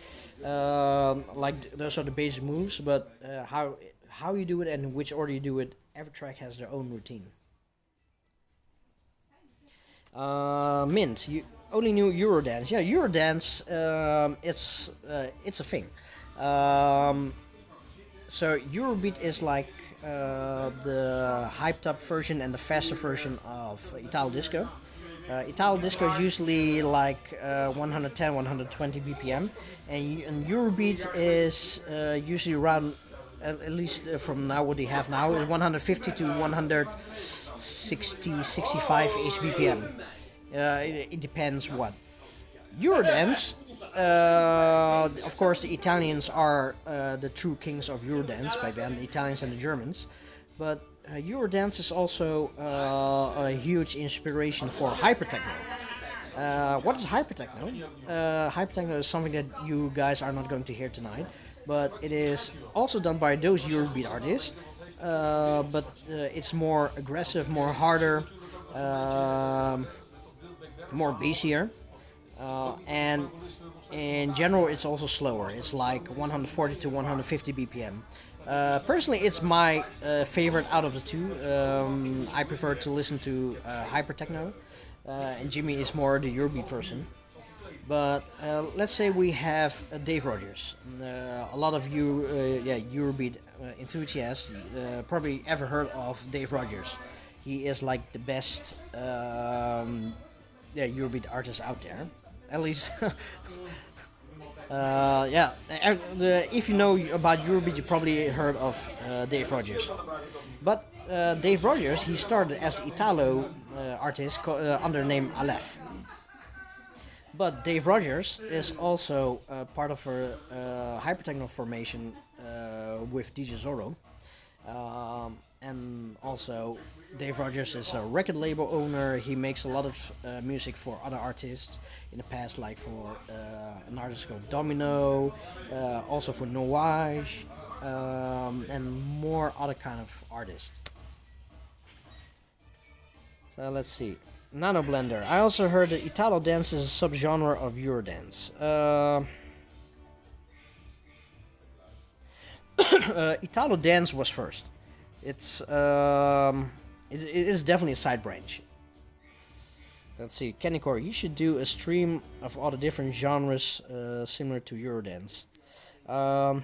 Like those are the basic moves, but how you do it and in which order you do it, every track has their own routine. Mint, you only knew Eurodance. Yeah, Eurodance, it's a thing. So Eurobeat is like the hyped up version and the faster version of Italo disco. Italo disco is usually like 110, 120 BPM, and Eurobeat is usually around, at least from now what they have now, is 150 to 160, 65 ish BPM. It depends what. Eurodance, of course, the Italians are the true kings of Eurodance back then, the Italians and the Germans, but Eurodance is also a huge inspiration for hypertechno. What is hypertechno? Hypertechno is something that you guys are not going to hear tonight, but it is also done by those Eurobeat artists, but it's more aggressive, more harder, more bassier, and in general it's also slower. It's like 140 to 150 BPM. Personally, it's my favorite out of the two. I prefer to listen to hyper techno, and Jimmy is more the Eurobeat person. But let's say we have Dave Rogers. A lot of you, Eurobeat enthusiasts, probably ever heard of Dave Rogers. He is like the best, Eurobeat artist out there. At least, if you know about Eurobeat, you probably heard of Dave Rogers. But Dave Rogers, he started as Italo artist under the name Aleph. But Dave Rogers is also part of a hypertechno formation with DJ Zorro. And also Dave Rogers is a record label owner. He makes a lot of music for other artists in the past, like for an artist called Domino, also for Neodash, and more other kind of artists. So let's see. Nano Blender. I also heard that Italo dance is a subgenre of Eurodance. Italo dance was first. It is definitely a side branch. Let's see, Kenny Core, you should do a stream of all the different genres similar to Eurodance. Oh,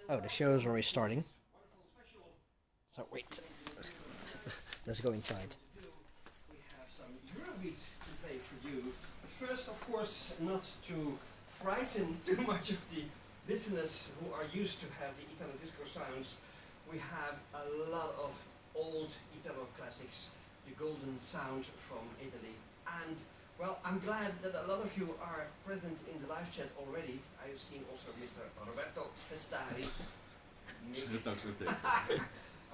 the show is already starting. So wait, let's go inside. We have some Eurobeat to play for you. But first, of course, not to frighten too much of the listeners who are used to have the Italo disco sounds, we have a lot of old Italo classics, the golden sound from Italy. And, well, I'm glad that a lot of you are present in the live chat already. I've seen also Mr. Roberto Festari, Nick.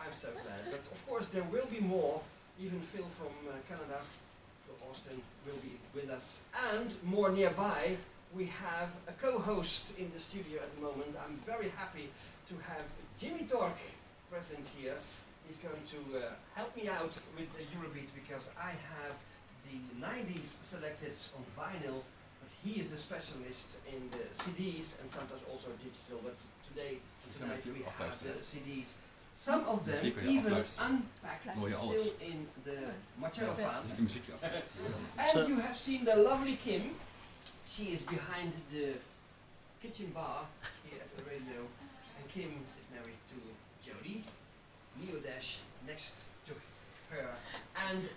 I'm so glad. But of course there will be more. Even Phil from Canada, Phil Austin, will be with us. And more nearby, we have a co-host in the studio at the moment. I'm very happy to have Jimmy Tork present here. He's going to help me out with the Eurobeat because I have the 90s selected on vinyl, but he is the specialist in the CDs and sometimes also digital. But tonight we have the CDs. Some of them even unpacked, still in the Marcello fan. And you have seen the lovely Kim. She is behind the kitchen bar here at the radio. And Kim is married to Jody. Neodash next to her. And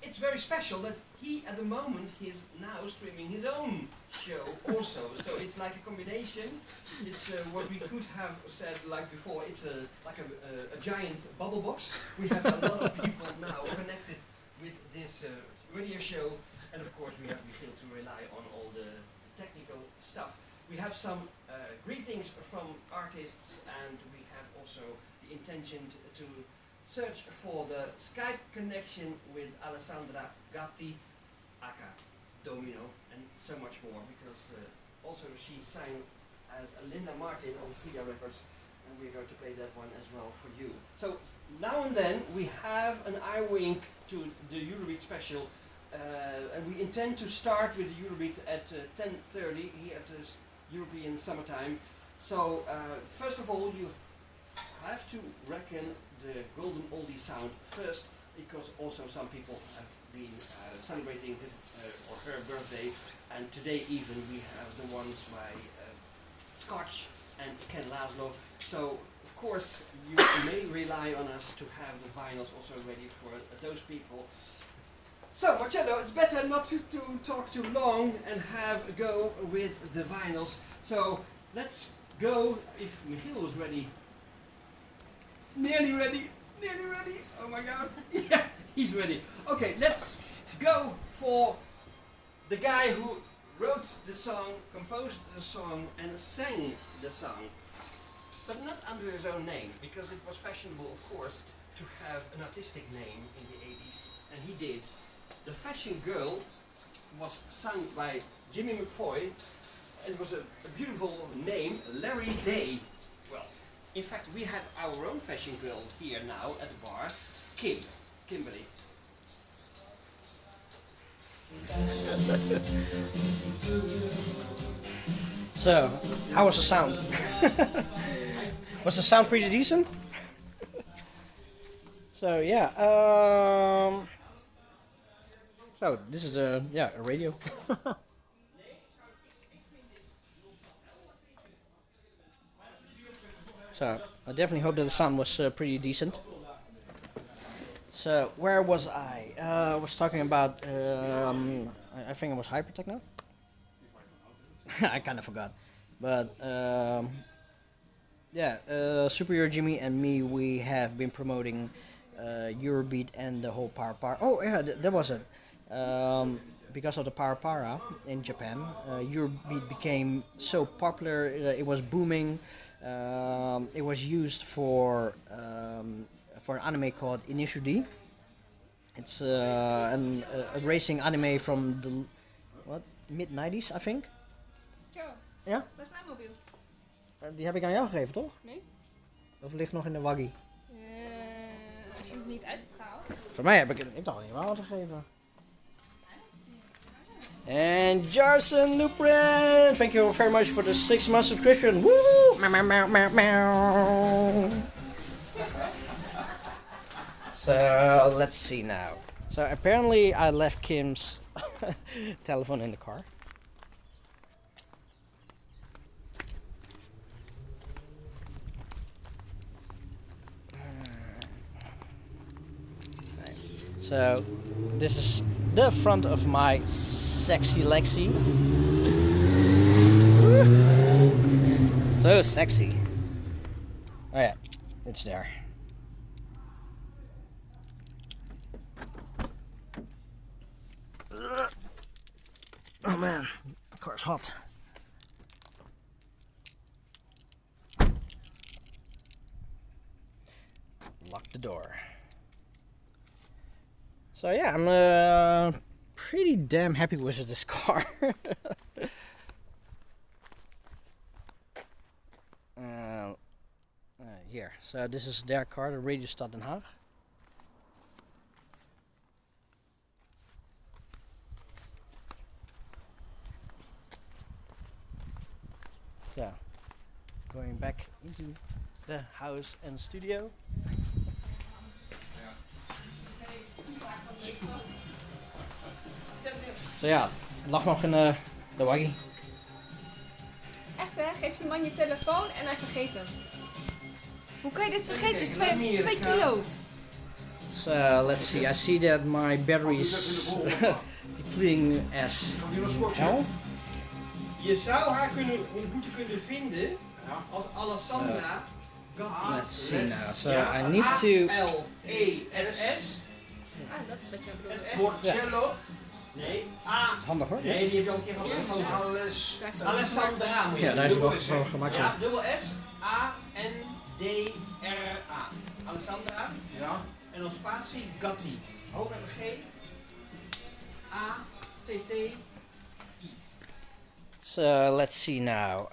it's very special that he, at the moment, he is now streaming his own show also. So it's like a combination. It's what we could have said like before. It's like a giant bubble box. We have a lot of people now connected with this radio show. And of course we have Michiel to rely on all the technical stuff. We have some greetings from artists, and we have also the intention to search for the Skype connection with Alessandra Gatti, aka Domino, and so much more, because also she sang as Linda Martin on Via Records, and we're going to play that one as well for you. So now and then we have an eye wink to the Eurobeat special, and we intend to start with the Eurobeat at 10:30 here at the European summertime. So first of all, you have to reckon the golden oldie sound first, because also some people have been celebrating his or her birthday, and today even we have the ones by Scotch and Ken Laszlo. So of course you may rely on us to have the vinyls also ready for those people. So Marcello, it's better not to talk too long and have a go with the vinyls. So let's go, if Michiel is ready. Nearly ready, oh my god. Yeah, he's ready. Okay, let's go for the guy who wrote the song, composed the song and sang the song. But not under his own name, because it was fashionable, of course, to have an artistic name in the 80s, and he did. The Fashion Girl was sung by Jimmy McFoy. It was a beautiful name, Larry Day. Well, in fact, we have our own fashion girl here now at the bar, Kimberly. So, how was the sound? Was the sound pretty decent? So yeah, so this is a radio. So I definitely hope that the sound was pretty decent. So where was I? I was talking about I think it was hyper techno. I kind of forgot, but SuperEuroJimmy and me, we have been promoting Eurobeat and the whole Para. Oh yeah, that was it. Because of the Para in Japan, Eurobeat became so popular. It was booming. It was used for an anime called Initial D. It's a racing anime from the mid 90s, I think. Ja? Dat is mijn mobiel. Die heb ik aan jou gegeven, toch? Nee? Of ligt nog in de waggie? Als je het niet uit hebt gehaald. Voor mij heb ik toch niet aan gegeven. And Jarson Lupren, thank you very much for the 6-month subscription. Woo! Meow, meow, meow, meow, meow. So let's see now. So apparently I left Kim's telephone in the car. So this is the front of my sexy Lexi. So sexy. Oh yeah, it's there. Oh man, the car's hot. Lock the door. So yeah, I'm pretty damn happy with this car. Here, so this is their car, the Radio Stad Den Haag. So, going back into the house and studio. Zo ja, lag nog in de waggie. Echt hè? Geef die man je telefoon en hij vergeet hem. Hoe kan je dit vergeten? Het is 2 kilo. So let's see, I see that my battery is depleting as hell. Je zou haar moeten kunnen vinden als Alessandra. Let's see now. So I need to. L-E-S-S. Dat is wat jij bedoelt. Porcello. Nee. A. Handig hoor. Nee, die heb je al een keer gehad. Alessandra moet je. Ja, daar is het wel gewoon gemakkelijk. Ja, dubbel S. A-N-D-R-A. Alessandra. Ja. En dan spatie Gatti. Hoog even G. A-T-T. So let's see now.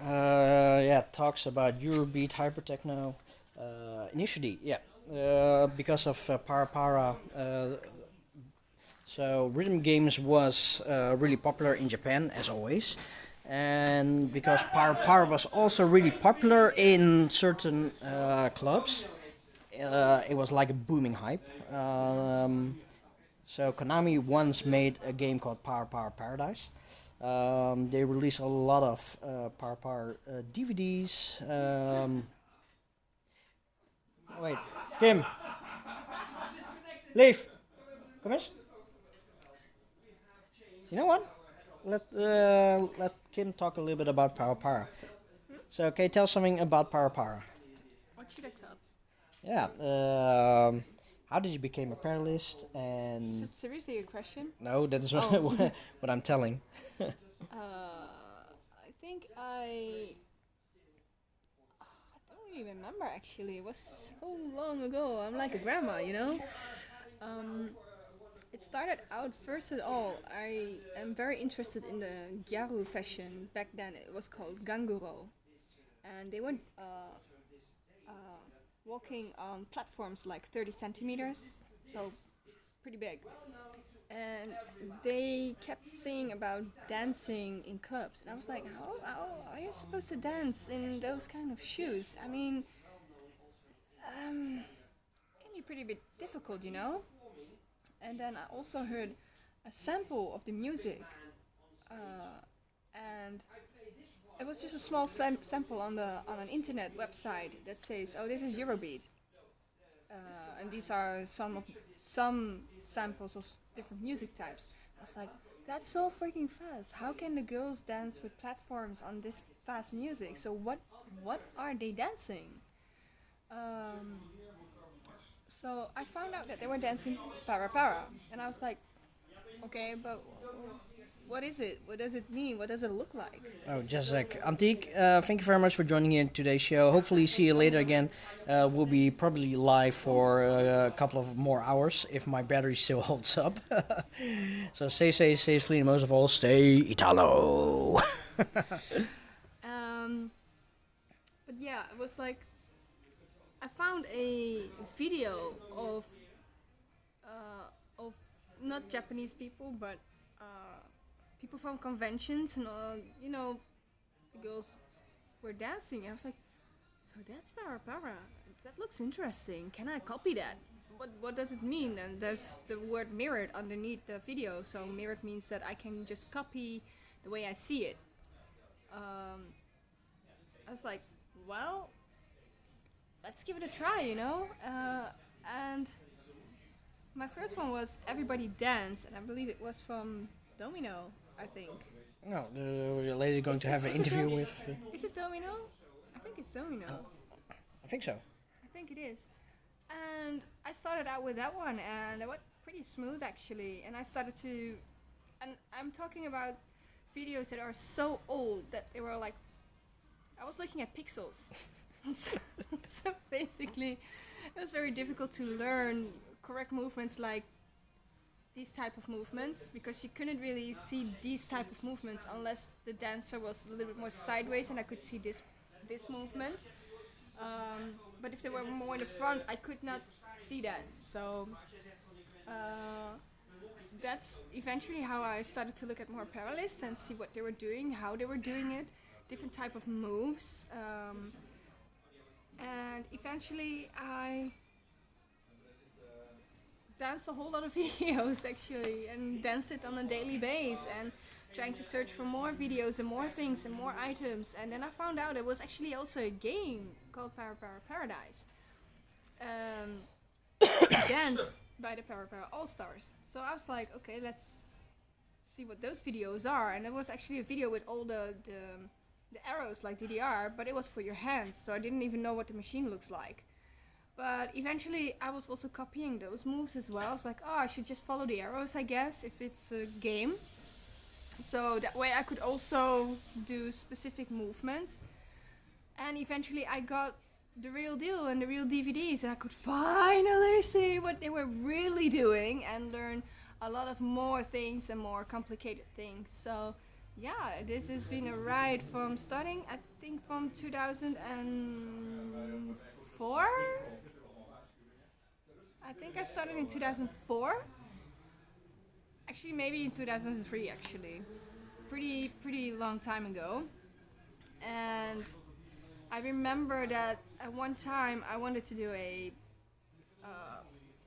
Talks about Eurobeat, hypertechno, initially, because of Para. So rhythm games was really popular in Japan as always, and because Para was also really popular in certain clubs, it was like a booming hype. So Konami once made a game called Para Paradise. They released a lot of Para DVDs. Wait, Kim, leave. Come eens. You know what? Let Kim talk a little bit about Para. So, can you tell something about Para? What should I tell? Yeah. How did you become a paralist? And Is it seriously a question? no, that is what I'm telling. I think I don't really remember actually. It was so long ago. I'm like a grandma, you know. It started out first of all. I am very interested in the gyaru fashion. Back then it was called ganguro, and they went walking on platforms like 30 centimeters, so pretty big. and they kept saying about dancing in clubs, and I was like, how are you supposed to dance in those kind of shoes? I mean, can be pretty bit difficult, you know. And then I also heard a sample of the music, and it was just a small sample on an internet website that says, "Oh, this is Eurobeat," and these are some samples of different music types. I was like, "That's so freaking fast! How can the girls dance with platforms on this fast music? So what are they dancing?" So I found out that they were dancing para para, and I was like, "Okay, but what is it? What does it mean? What does it look like?" Oh, just a sec. Antique, thank you very much for joining in today's show. Hopefully see you later again. We'll be probably live for a couple of more hours if my battery still holds up. So stay safe, stay clean, and most of all, stay Italo. But yeah, it was like I found a video of not Japanese people, but people from conventions, and you know, the girls were dancing. I was like, so that's para para. That looks interesting. Can I copy that? What does it mean? And there's the word mirrored underneath the video. So mirrored means that I can just copy the way I see it. I was like, well, let's give it a try, you know. And my first one was Everybody Dance, and I believe it was from Domino, I think. No, the lady going to have an interview with... Is it Domino? I think it's Domino. I think so. I think it is. And I started out with that one, and it went pretty smooth actually. And I started to... And I'm talking about videos that are so old that they were like... I was looking at pixels. So basically, it was very difficult to learn correct movements like these type of movements, because you couldn't really see these type of movements unless the dancer was a little bit more sideways and I could see this movement. But if they were more in the front, I could not see that. So that's eventually how I started to look at more parallists and see what they were doing, how they were doing it, different type of moves. And eventually I danced a whole lot of videos actually, and danced it on a daily basis, and trying to search for more videos and more things and more items. And then I found out there was actually also a game called Para Para Paradise, danced by the Para Para All Stars. So I was like, okay, let's see what those videos are. And there was actually a video with all the arrows like DDR, but it was for your hands, so I didn't even know what the machine looks like. But eventually I was also copying those moves as well. I was like, oh, I should just follow the arrows, I guess, if it's a game. So that way I could also do specific movements. And eventually I got the real deal and the real DVDs, and I could finally see what they were really doing and learn a lot of more things and more complicated things. So yeah, this has been a ride from starting, I think, from 2004. I think I started in 2004. Actually, maybe in 2003, actually. Pretty long time ago. And I remember that at one time I wanted to do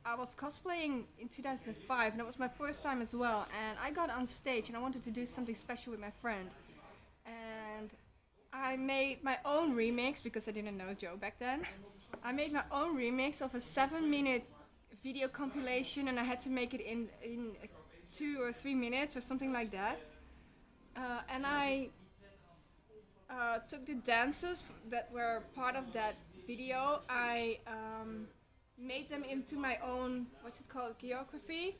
I was cosplaying in 2005, and it was my first time as well, and I got on stage and I wanted to do something special with my friend. And I made my own remix, because I didn't know Joe back then. I made my own remix of a 7-minute video compilation, and I had to make it in 2 or 3 minutes or something like that. And I took the dances that were part of that video. I made them into my own, what's it called, choreography.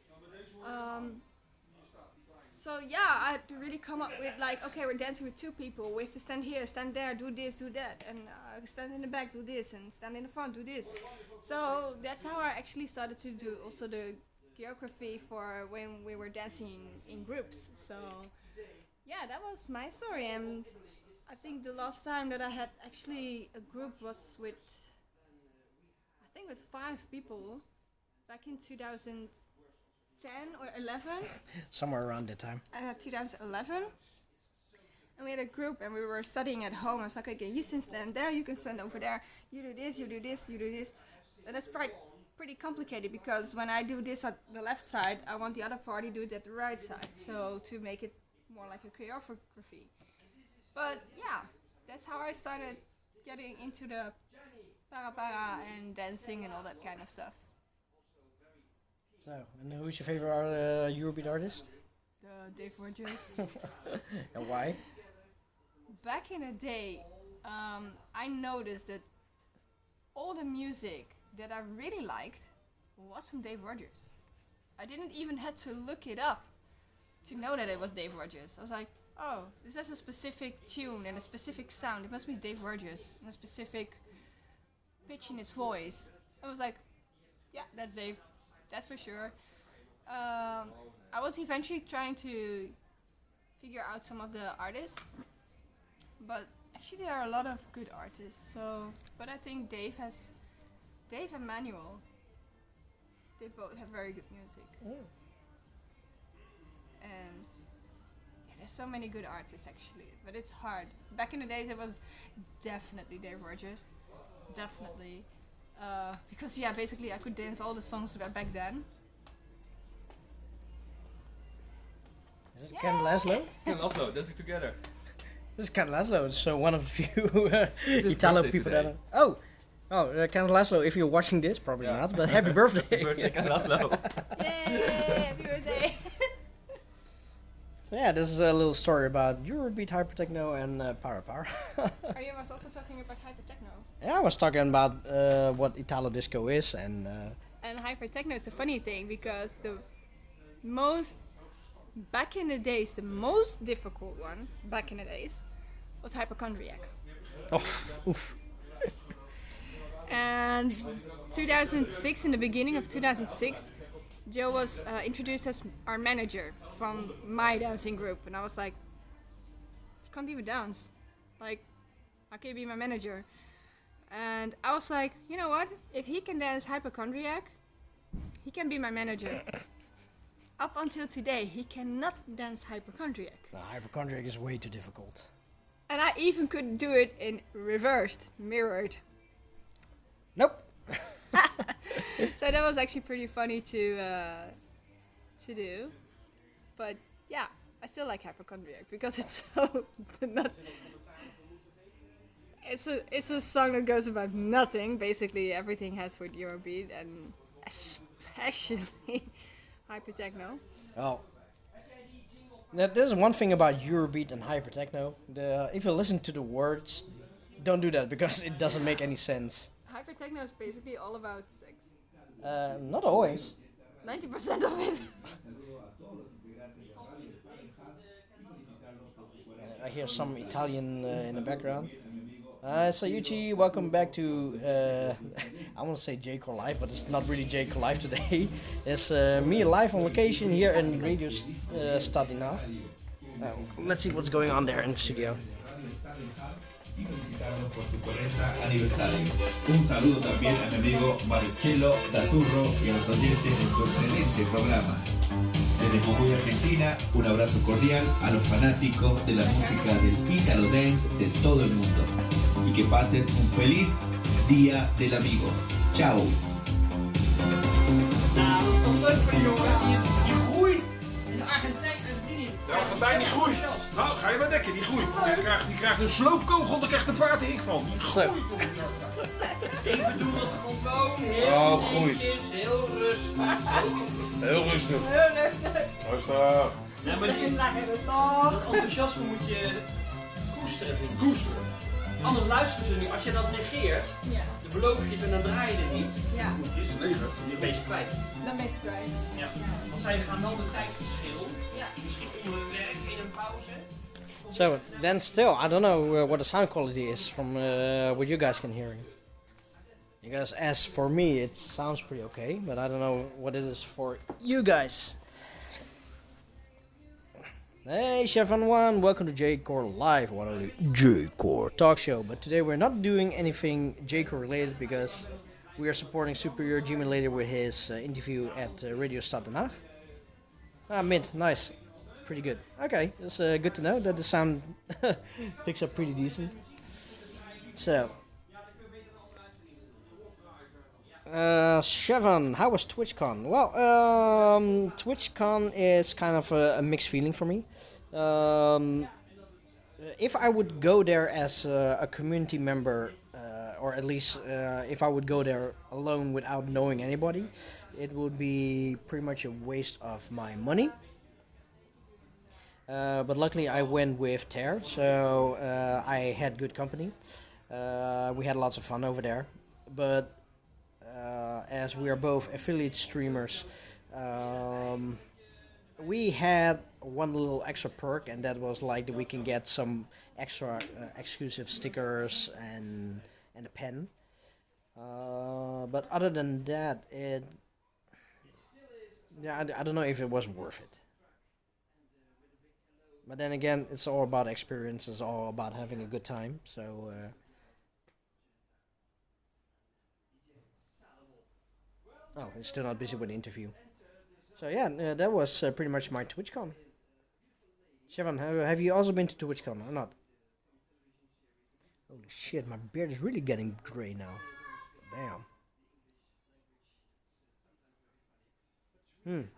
So yeah, I had to really come up with like, okay, we're dancing with 2 people. We have to stand here, stand there, do this, do that, and stand in the back, do this, and stand in the front, do this. So that's how I actually started to do also the choreography for when we were dancing in groups. So yeah, that was my story. And I think the last time that I had actually a group was with, I think with 5 people, back in 2008 2010 or 11. Somewhere around that time. 2011. And we had a group and we were studying at home. I was like, okay, you can stand there, you can stand over there. You do this, you do this, you do this. And that's pretty complicated because when I do this at the left side, I want the other party to do it at the right side. So to make it more like a choreography. But yeah, that's how I started getting into the para and dancing and all that kind of stuff. So, and who's your favorite Eurobeat artist? The Dave Rogers. And why? Back in the day, I noticed that all the music that I really liked was from Dave Rogers. I didn't even have to look it up to know that it was Dave Rogers. I was like, oh, this has a specific tune and a specific sound. It must be Dave Rogers and a specific pitch in his voice. I was like, yeah, that's Dave. That's for sure. I was eventually trying to figure out some of the artists, but actually there are a lot of good artists. So, but I think Dave and Manuel, they both have very good music. And yeah, there's so many good artists actually, but it's hard. Back in the days it was definitely Dave Rogers, definitely. Because yeah, basically I could dance all the songs back then. Is this Ken Laszlo? And Laszlo, dancing together. This is Ken Laszlo. It's one of the few Italo people today. that Ken Laszlo, if you're watching this, probably not, but happy birthday. Happy birthday, Ken Laszlo. Yay! Happy birthday! So yeah, this is a little story about Eurobeat, hypertechno, and para. Are you also talking about hypertechno? Yeah, I was talking about what Italo disco is and. And hypertechno is the funny thing because back in the days, the most difficult one back in the days was hypochondriac. Oof. And 2006, in the beginning of 2006, Joe was introduced as our manager from my dancing group, and I was like, "You can't even dance. Like, how can you be my manager?" And I was like, you know what? If he can dance hypochondriac, he can be my manager. Up until today, he cannot dance hypochondriac. No, hypochondriac is way too difficult. And I even could do it in reversed, mirrored. Nope. So that was actually pretty funny to do. But yeah, I still like hypochondriac because it's so not. It's a song that goes about nothing. Basically, everything has with Eurobeat and especially hypertechno. Well, there's one thing about Eurobeat and hypertechno. If you listen to the words, don't do that because it doesn't make any sense. Hypertechno is basically all about sex. Not always. 90% of it. I hear some Italian in the background. Sayuchi, welcome back to, I want to say J-Core Live, but it's not really J-Core Live today. It's me live on location here in Radio Stad Den Haag. Let's see what's going on there in the studio. Y felicitarlos por su 40 aniversario. Un saludo también a mi amigo Marcelo Dazurro y a los oyentes de su excelente programa. Desde Jujuy, Argentina, un abrazo cordial a los fanáticos de la música del Italo Dance de todo el mundo. Y que pasen un feliz Día del Amigo. Chao. De Argentijn die groeit. Nou, ga je maar dekken, die groeit. Die krijgt een sloopkogel, daar krijgt de paard hik van. Die groeit. Ik bedoel het gewoon heel netjes, heel rustig. Heel rustig. Heel rustig. Rustig. Ja, maar dat enthousiasme moet je koesteren. Koesteren. Anders luisteren ze niet. Als je dat negeert, Ja. dan beloof je het en dan draai je het niet. Ja, Goedjes, dan ben je kwijt. dan ben je kwijt. Ja. Want zij gaan wel de tijdverschil. Ja. Misschien onder hun werk in een pauze. So then still, I don't know what the sound quality is from what you guys can hear. Because as for me, it sounds pretty okay, but I don't know what it is for you guys. Hey Chef on One, welcome to J-Core Live, one only J-Core talk show. But today we're not doing anything J-Core related because we are supporting SuperEuroJimmy later with his interview at Radio Stad Den Haag. Mid, nice. Pretty good. Okay, it's good to know that the sound picks up pretty decent. So, Chevron, how was TwitchCon? Well, TwitchCon is kind of a mixed feeling for me. Um, if I would go there as a community member, or at least if I would go there alone without knowing anybody, it would be pretty much a waste of my money. But luckily, I went with Ter, so I had good company. We had lots of fun over there. But as we are both affiliate streamers, we had one little extra perk, and that was like that we can get some extra exclusive stickers and a pen. But other than that, I don't know if it was worth it. But then again, it's all about experience. It's all about having a good time. So. Oh, he's still not busy with the interview. So yeah, that was pretty much my TwitchCon. Chevron, have you also been to TwitchCon or not? Holy shit, my beard is really getting grey now. Damn.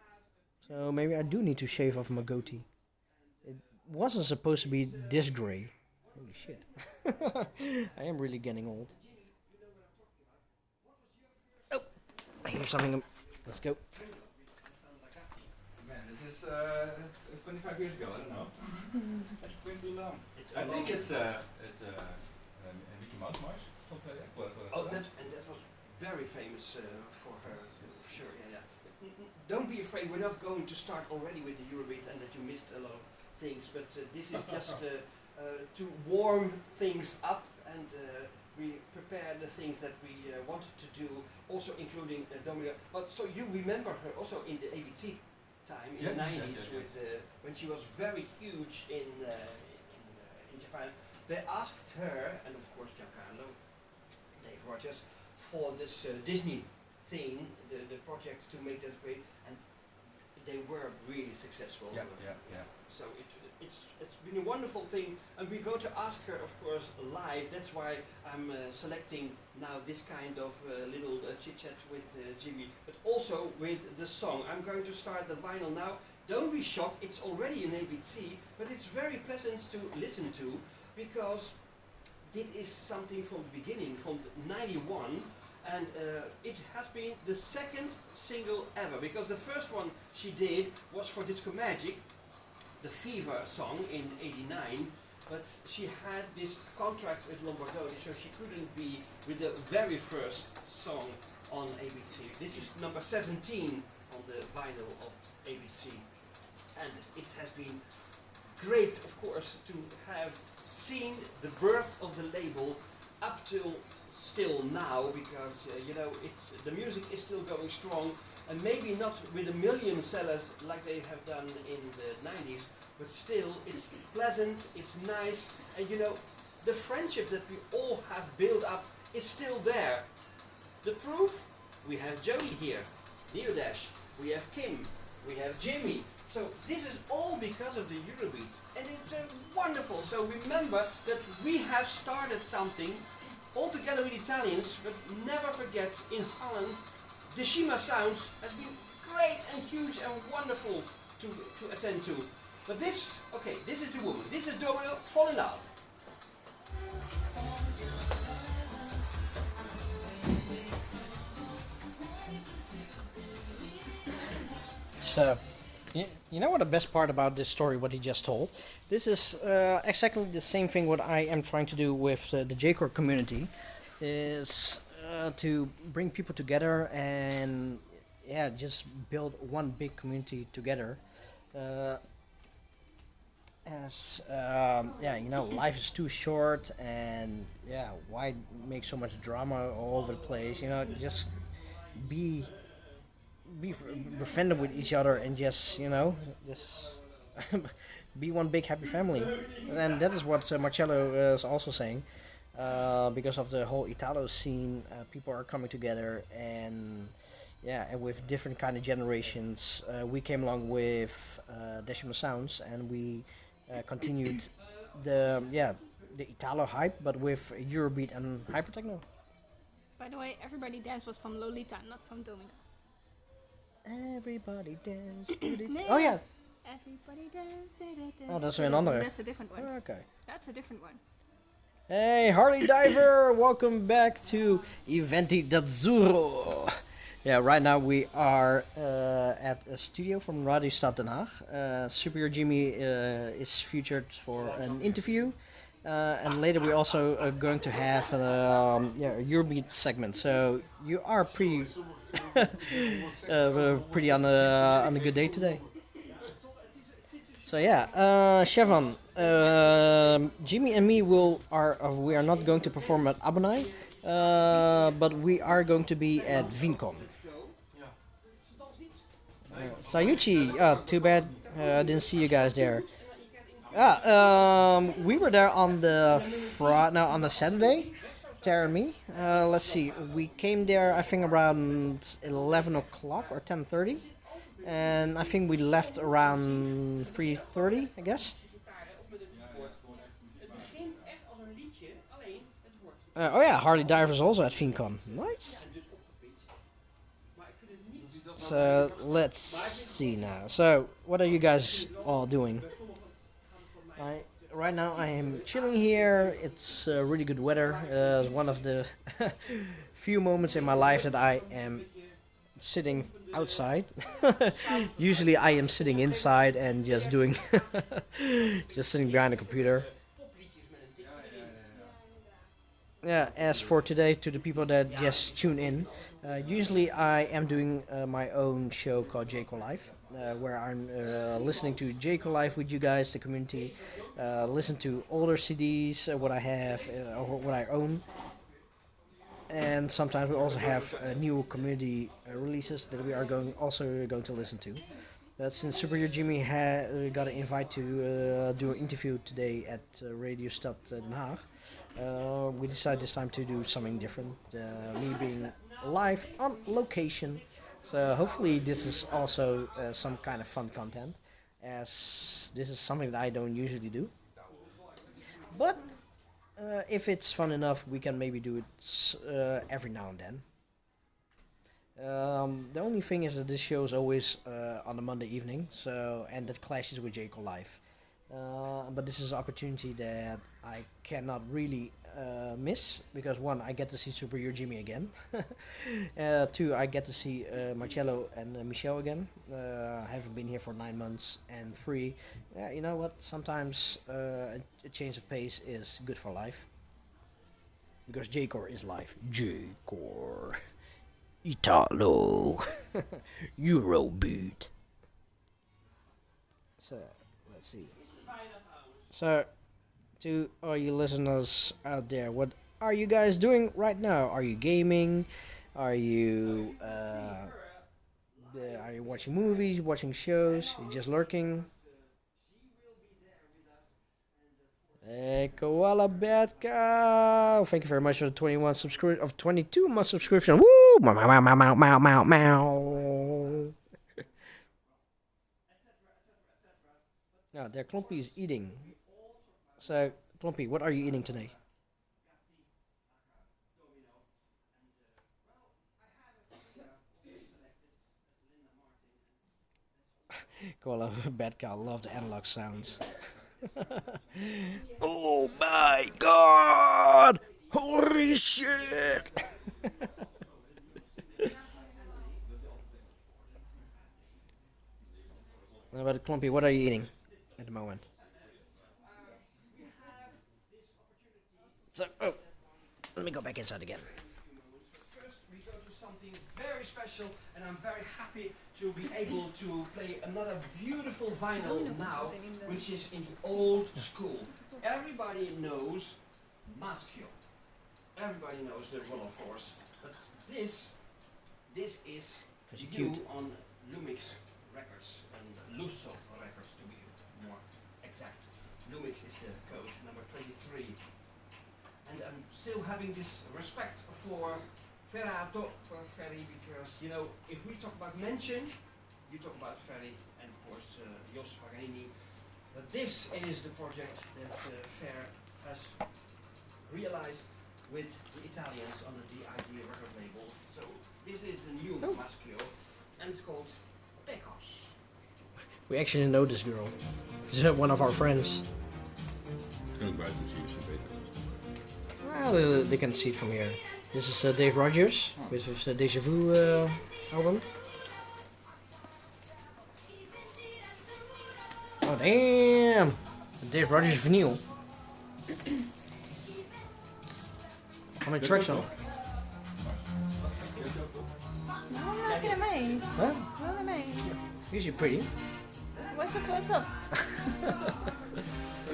So maybe I do need to shave off my goatee. It wasn't supposed to be this grey. Holy shit. I am really getting old. Oh, I hear something. Let's go. Man, this is 25 years ago. I don't know. It's been too long. I think it's Mickey Mouse Mars. Oh, that was very famous for her. Sure, yeah. Don't be afraid. We're not going to start already with the Eurobeat and that you missed a lot of things. But this is just to warm things up and we prepare the things that we wanted to do. Also including Domino. But so you remember her also in the ABC time in the 90s with when she was very huge in Japan. They asked her, and of course Giancarlo, Dave Rogers, for this Disney thing, the project to make that great, and they were really successful. So it's been a wonderful thing, and we're going to ask her, of course, live. That's why I'm selecting now this kind of little chit chat with Jimmy, but also with the song. I'm going to start the vinyl now. Don't be shocked, it's already an ABC, but it's very pleasant to listen to because this is something from the beginning, from 91, and it has been the second single ever, because the first one she did was for Disco Magic, the Fever song in 89, but she had this contract with Lombardoni, so she couldn't be with the very first song on ABC. This is number 17 on the vinyl of ABC. And it has been great, of course, to have seen the birth of the label up till still now, because it's the music is still going strong, and maybe not with a million sellers like they have done in the 90s, but still it's pleasant, it's nice, and the friendship that we all have built up is still there. The proof? We have Jody here, Neodash, we have Kim, we have Jimmy. So this is all because of the Eurobeat, and it's wonderful. So remember that we have started something all together with Italians, but never forget, in Holland, the Shima sound has been great and huge and wonderful to attend to. But this is the woman. This is Domino, Fall in Love. So, you know what the best part about this story, what he just told? This is exactly the same thing what I am trying to do with the J-Core community, is to bring people together and just build one big community together. Life is too short, and why make so much drama all over the place? Just be befriended with each other and just be one big happy family. And that is what Marcello is also saying, because of the whole Italo scene. People are coming together, and yeah, and with different kind of generations, we came along with Decimal Sounds, and we continued the Italo hype, but with Eurobeat and hypertechno. By the way, Everybody Dance was from Lolita, not from Domino. Everybody dance. Oh yeah. Everybody Dance. Da, da, da. Oh, dat is weer een andere. That's a different one. Okay. That's a different one. Hey, Harley Diver, welcome back to Eventi d'Azzurro. Yeah, right now we are at a studio from Radio Stad Den Haag. SuperEuroJimmy is featured for an interview. And later we're also going to have a Eurobeat segment. So you are pretty pretty on a good day today. So yeah, Chevon, Jimmy and me we are not going to perform at Abonai, but we are going to be at Vincom. Sayuchi, too bad I didn't see you guys there. We were there on the on the Saturday, Tara and me. Let's see, we came there I think around 11 o'clock or 10:30, and I think we left around 3:30, I guess. Oh yeah, Harley Divers also at FinCon. Nice. So let's see now. So what are you guys all doing? Right now I am chilling here. It's really good weather. One of the few moments in my life that I am sitting outside. Usually I am sitting inside and just doing just sitting behind a computer. Yeah, as for today, to the people that just tune in, usually I am doing my own show called Jayco Live, where I'm listening to Jayco Live with you guys, the community, listen to older CDs, what I have, or what I own, and sometimes we also have new community releases that we are going to listen to. But since SuperEuroJimmy got an invite to do an interview today at Radio Stad Den Haag, we decided this time to do something different, me being live on location. So hopefully this is also some kind of fun content, as this is something that I don't usually do. But if it's fun enough, we can maybe do it every now and then. The only thing is that this show is always on a Monday evening, and that clashes with Jayco Live. But this is an opportunity that I cannot really miss, because one, I get to see SuperEuroJimmy again. Two, I get to see Marcello and Michelle again. I haven't been here for 9 months. And three, you know what? Sometimes a change of pace is good for life, because J-Core is life. J-Core. Italo. Eurobeat. So, let's see. So, to all you listeners out there, what are you guys doing right now? Are you gaming? Are you watching movies, watching shows? Are you just lurking? Hey, Koala Bad Cow! Thank you very much for the 22-month subscription. Woo! Meow, meow, meow, meow, meow, meow, meow. Now, there Klompy is eating. So, Klompy, what are you eating today? Koala Bad Cow love the analog sounds. Oh my god! Holy shit! But Klompy, what are you eating at the moment? So, let me go back inside again. First, we go to something very special, and I'm very happy to be able to play another beautiful vinyl now, which is in the old school. Everybody knows Maschio. Everybody knows the one, of course. But this is new on Lumix Records, and Lusso Records to be more exact. Lumix is the code, number 23. And I'm still having this respect for Ferrato for Ferry, because you know if we talk about mention, you talk about Ferry and of course Jos Farini. But this is the project that Fer has realized with the Italians under the Idea record label. So this is the new Maschio and it's called Pecos. We actually know this girl. She's one of our friends. Kan ook buiten zien als je het beter is. Well, they can see it from here. This is Dave Rogers with his Deja Vu album. Oh damn! Dave Rogers vinyl. How many tracks on? No, I'm not mee. Huh? Wel mee. Usually pretty. What's so close up?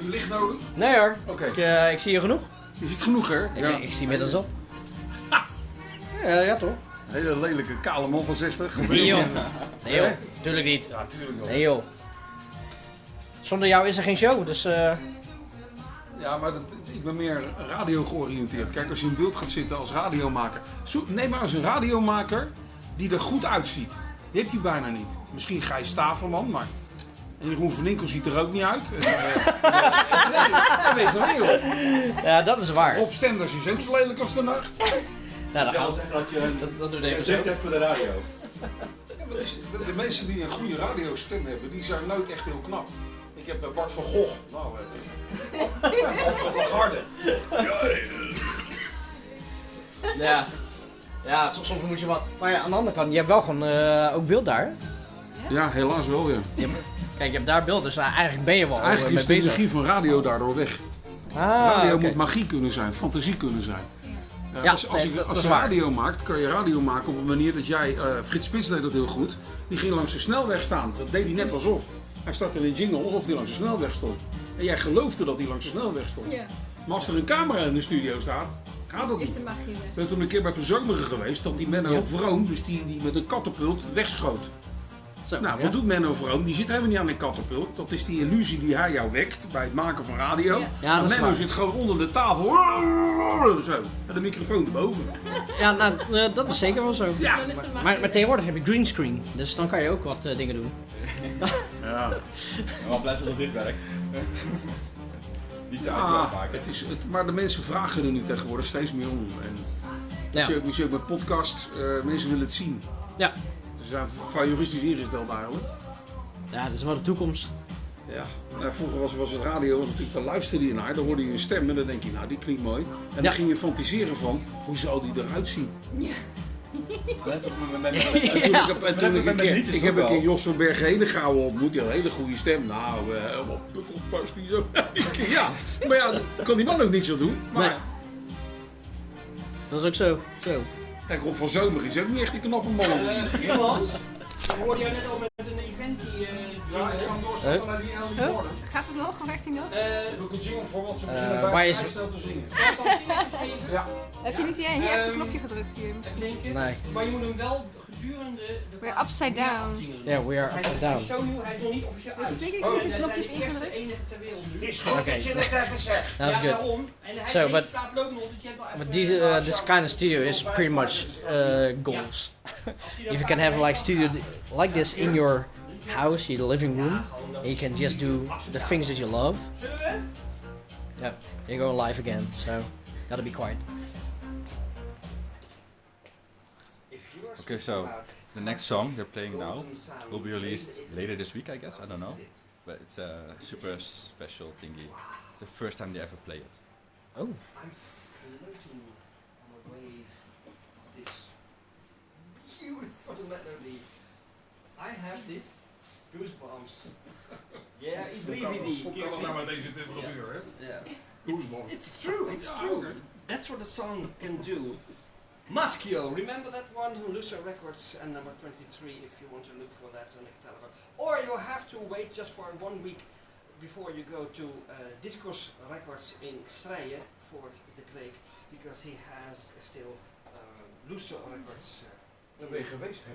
Een licht nodig? Nee hoor. Oké. Ik zie je genoeg. Je ziet genoeg, hè? Ik zie inmiddels op. Ja toch? Een hele lelijke kale man van 60. Nee joh. Nee joh. Tuurlijk niet. Ja, tuurlijk wel. Nee joh. Zonder jou is er geen show, dus Ja, maar ik ben meer radio georiënteerd. Kijk, als je in beeld gaat zitten als radiomaker. Neem maar eens een radiomaker die er goed uitziet. Die heb je bijna niet. Misschien Gijs Staverman, maar... En Jeroen van Inkel ziet er ook niet uit. Wees nou eerlijk. ja, dat is waar. Rob Stenders is ook zo lelijk als de nacht. Nou, dat Zelfs zeggen dat je dat doet even gezegd zo. hebt voor de radio. De mensen die een goede radiostem hebben, die zijn nooit echt heel knap. Ik heb Bart van Gogh. Nou, van Garde. Ja, soms moet je wat. Maar ja, aan de andere kant, je hebt wel gewoon ook beeld daar. Ja, helaas wel weer. Kijk, je hebt daar beeld, dus eigenlijk ben je wel Eigenlijk mee is de bezig. magie van radio daardoor weg. Radio moet magie kunnen zijn, fantasie kunnen zijn. Ja, als nee, dat als is je waar. radio maakt, kan je radio maken op een manier dat jij... Frits Spits deed dat heel goed. Die ging langs de snelweg staan. Dat deed hij net alsof. Hij startte een jingle alsof hij langs de snelweg stond. En jij geloofde dat hij langs de snelweg stond. Ja. Maar als er een camera in de studio staat, gaat dat Is niet. de magie weg. Ik ben toen een keer bij Verzomeren geweest dat die Menno Vroom, dus die met een katapult wegschoot. Zo, Nou, ja. wat doet Menno Vroom? Die zit helemaal niet aan een katapult. Dat is die illusie die hij jou wekt bij het maken van radio. Ja. Ja, dat is Menno waar. zit gewoon onder de tafel. Zo. En de microfoon erboven. Ja, nou, dat is zeker wel zo. Ja. Dan is de magie Maar tegenwoordig heb je greenscreen, dus dan kan je ook wat dingen doen. Ja. Wel blij dat dit werkt. Niet te Ja, uitmaken. maar de mensen vragen er nu tegenwoordig steeds meer om. En Ja. je ziet ook met podcasts, mensen willen het zien. Ja. Ze zijn voyeuristisch ingesteld eigenlijk. Ja, dat is wel de toekomst. Ja. Vroeger was het radio, natuurlijk, daar luisterde je naar, dan hoorde je een stem en dan denk je, nou die klinkt mooi. En dan ging je fantaseren van, hoe zou die eruit zien? Ik heb een keer Jos van Bergen-Henegouwen ontmoet, die had een hele goede stem. Nou, helemaal pukkelpas die zo. Ja, maar ja, daar kan die man ook niks aan doen. Maar Nee. Dat is ook zo. kijk, Rob van Zomer is ook niet echt een knappe man. Nederlands. We hoorden jou net al met een event die... Ja, ik ga hem doorstappen naar die hele woorden. Gaat het nog? Werkt hij nog? Doe ik een jingle voor, want ze waar beginnen is bij het? snel te zingen. Heb je niet hier echt zo'n knopje gedrukt hier? denken. Nee. Maar je moet hem wel gedurende de... We're upside down. Ja, we are upside down. Hij is zo nieuw, hij is nog niet officieel Weet je uit. zeker Oh, dat je en het hij knopje zijn hebt de eerste ingedrukt? enige ter wereld nu. Het is goed dat je dat even zegt. That's Ja, good. daarom. En hij So, deze but- plaat loopt nog, dus je hebt wel even... But this kind of studio is pretty much goals. If you can have like studio like this in your house, your living room, and you can just do the things that you love. Yeah, you're going live again, so gotta be quiet. Okay, so the next song they're playing now will be released later this week, I guess. I don't know, but it's a super special thingy. It's the first time they ever play it. Oh, I'm floating on a wave of this beautiful melody. I have this goosebumps. Yeah, believe me. met deze temperatuur, hè? Yeah. It's true, it's true. That's what the song can do. Maschio, remember that one? Lucer Records and number 23 if you want to look for that on the catalog. Or you have to wait just for 1 week before you go to Discos Records in Strijen, Fort de Kreek, because he has still Lucer Records Daar ben je geweest, hè?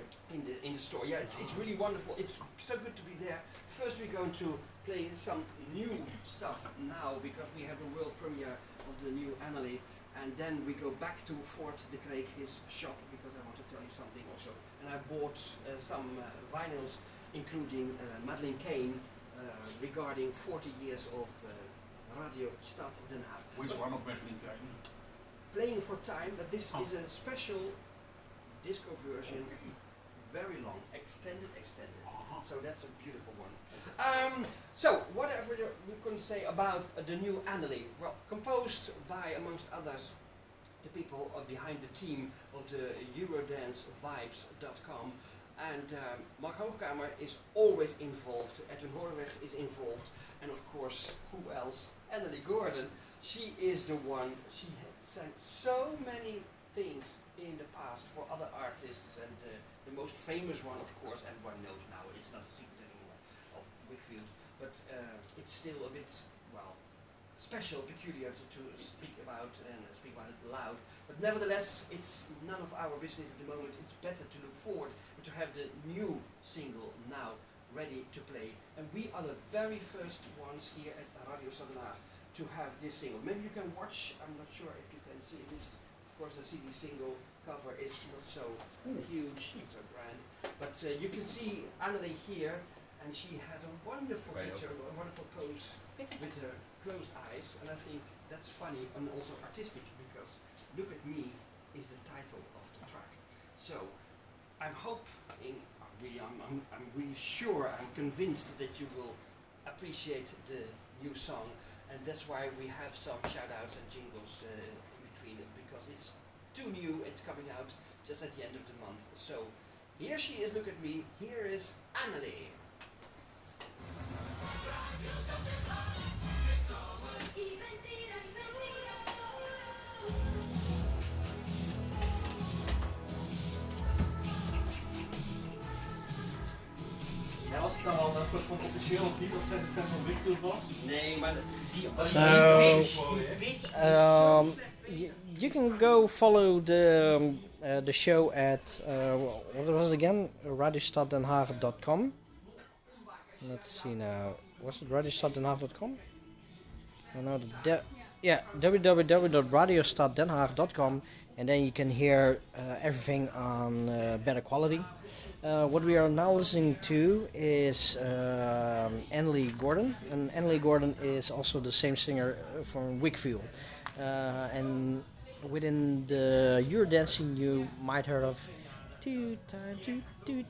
in the store. Yeah, it's really wonderful. It's so good to be there. First we're going to play some new stuff now because we have a world premiere of the new Annalie And then we go back to Fort de Kreek, his shop, because I want to tell you something also. And I bought some vinyls, including Madeleine Kane, regarding 40 years of Radio Stad Den Haag. Which one of Madeleine Kane? Playing for Time, but this is a special disco version, very long, extended. So that's a beautiful one. So whatever we can say about the new Annelie, well, composed by, amongst others, the people behind the team of the eurodancevibes.com, and Mark Hoogkamer is always involved, Edwin Horweg is involved, and of course, who else? Annelie Gordon. She is the one, she had sang so many things in the past for other artists, and the most famous one, of course, everyone knows now, it's not a secret anymore, of Wickfield, but it's still a bit, well, special, peculiar to speak about it loud. But nevertheless, it's none of our business at the moment. It's better to look forward and to have the new single now ready to play. And we are the very first ones here at Radio Stad Den Haag to have this single. Maybe you can watch, I'm not sure if you can see it. Of course the CD single cover is not so huge, so grand. But you can see Annelie here, and she has a wonderful picture, a wonderful pose with her closed eyes, and I think that's funny and also artistic, because Look at Me is the title of the track. So I'm really sure, I'm convinced that you will appreciate the new song, and that's why we have some shout outs and jingles in between it, because it's too new, it's coming out just at the end of the month. So here she is, Look at Me, here is Annelie. Ja, was het nou al een soort van officieel of niet, of zijn de stem van Wickfield was? Nee, maar you can go follow the show at what was it again? RadioStadDenHaag.com. Let's see now. Was it RadioStadDenHaag.com? No, www.radiostaddenhaag.com, and then you can hear everything on better quality. What we are now listening to is Annelie Gordon, and Annelie Gordon is also the same singer from Wickfield. And within the Eurodancing, you might heard of 2 times 2 3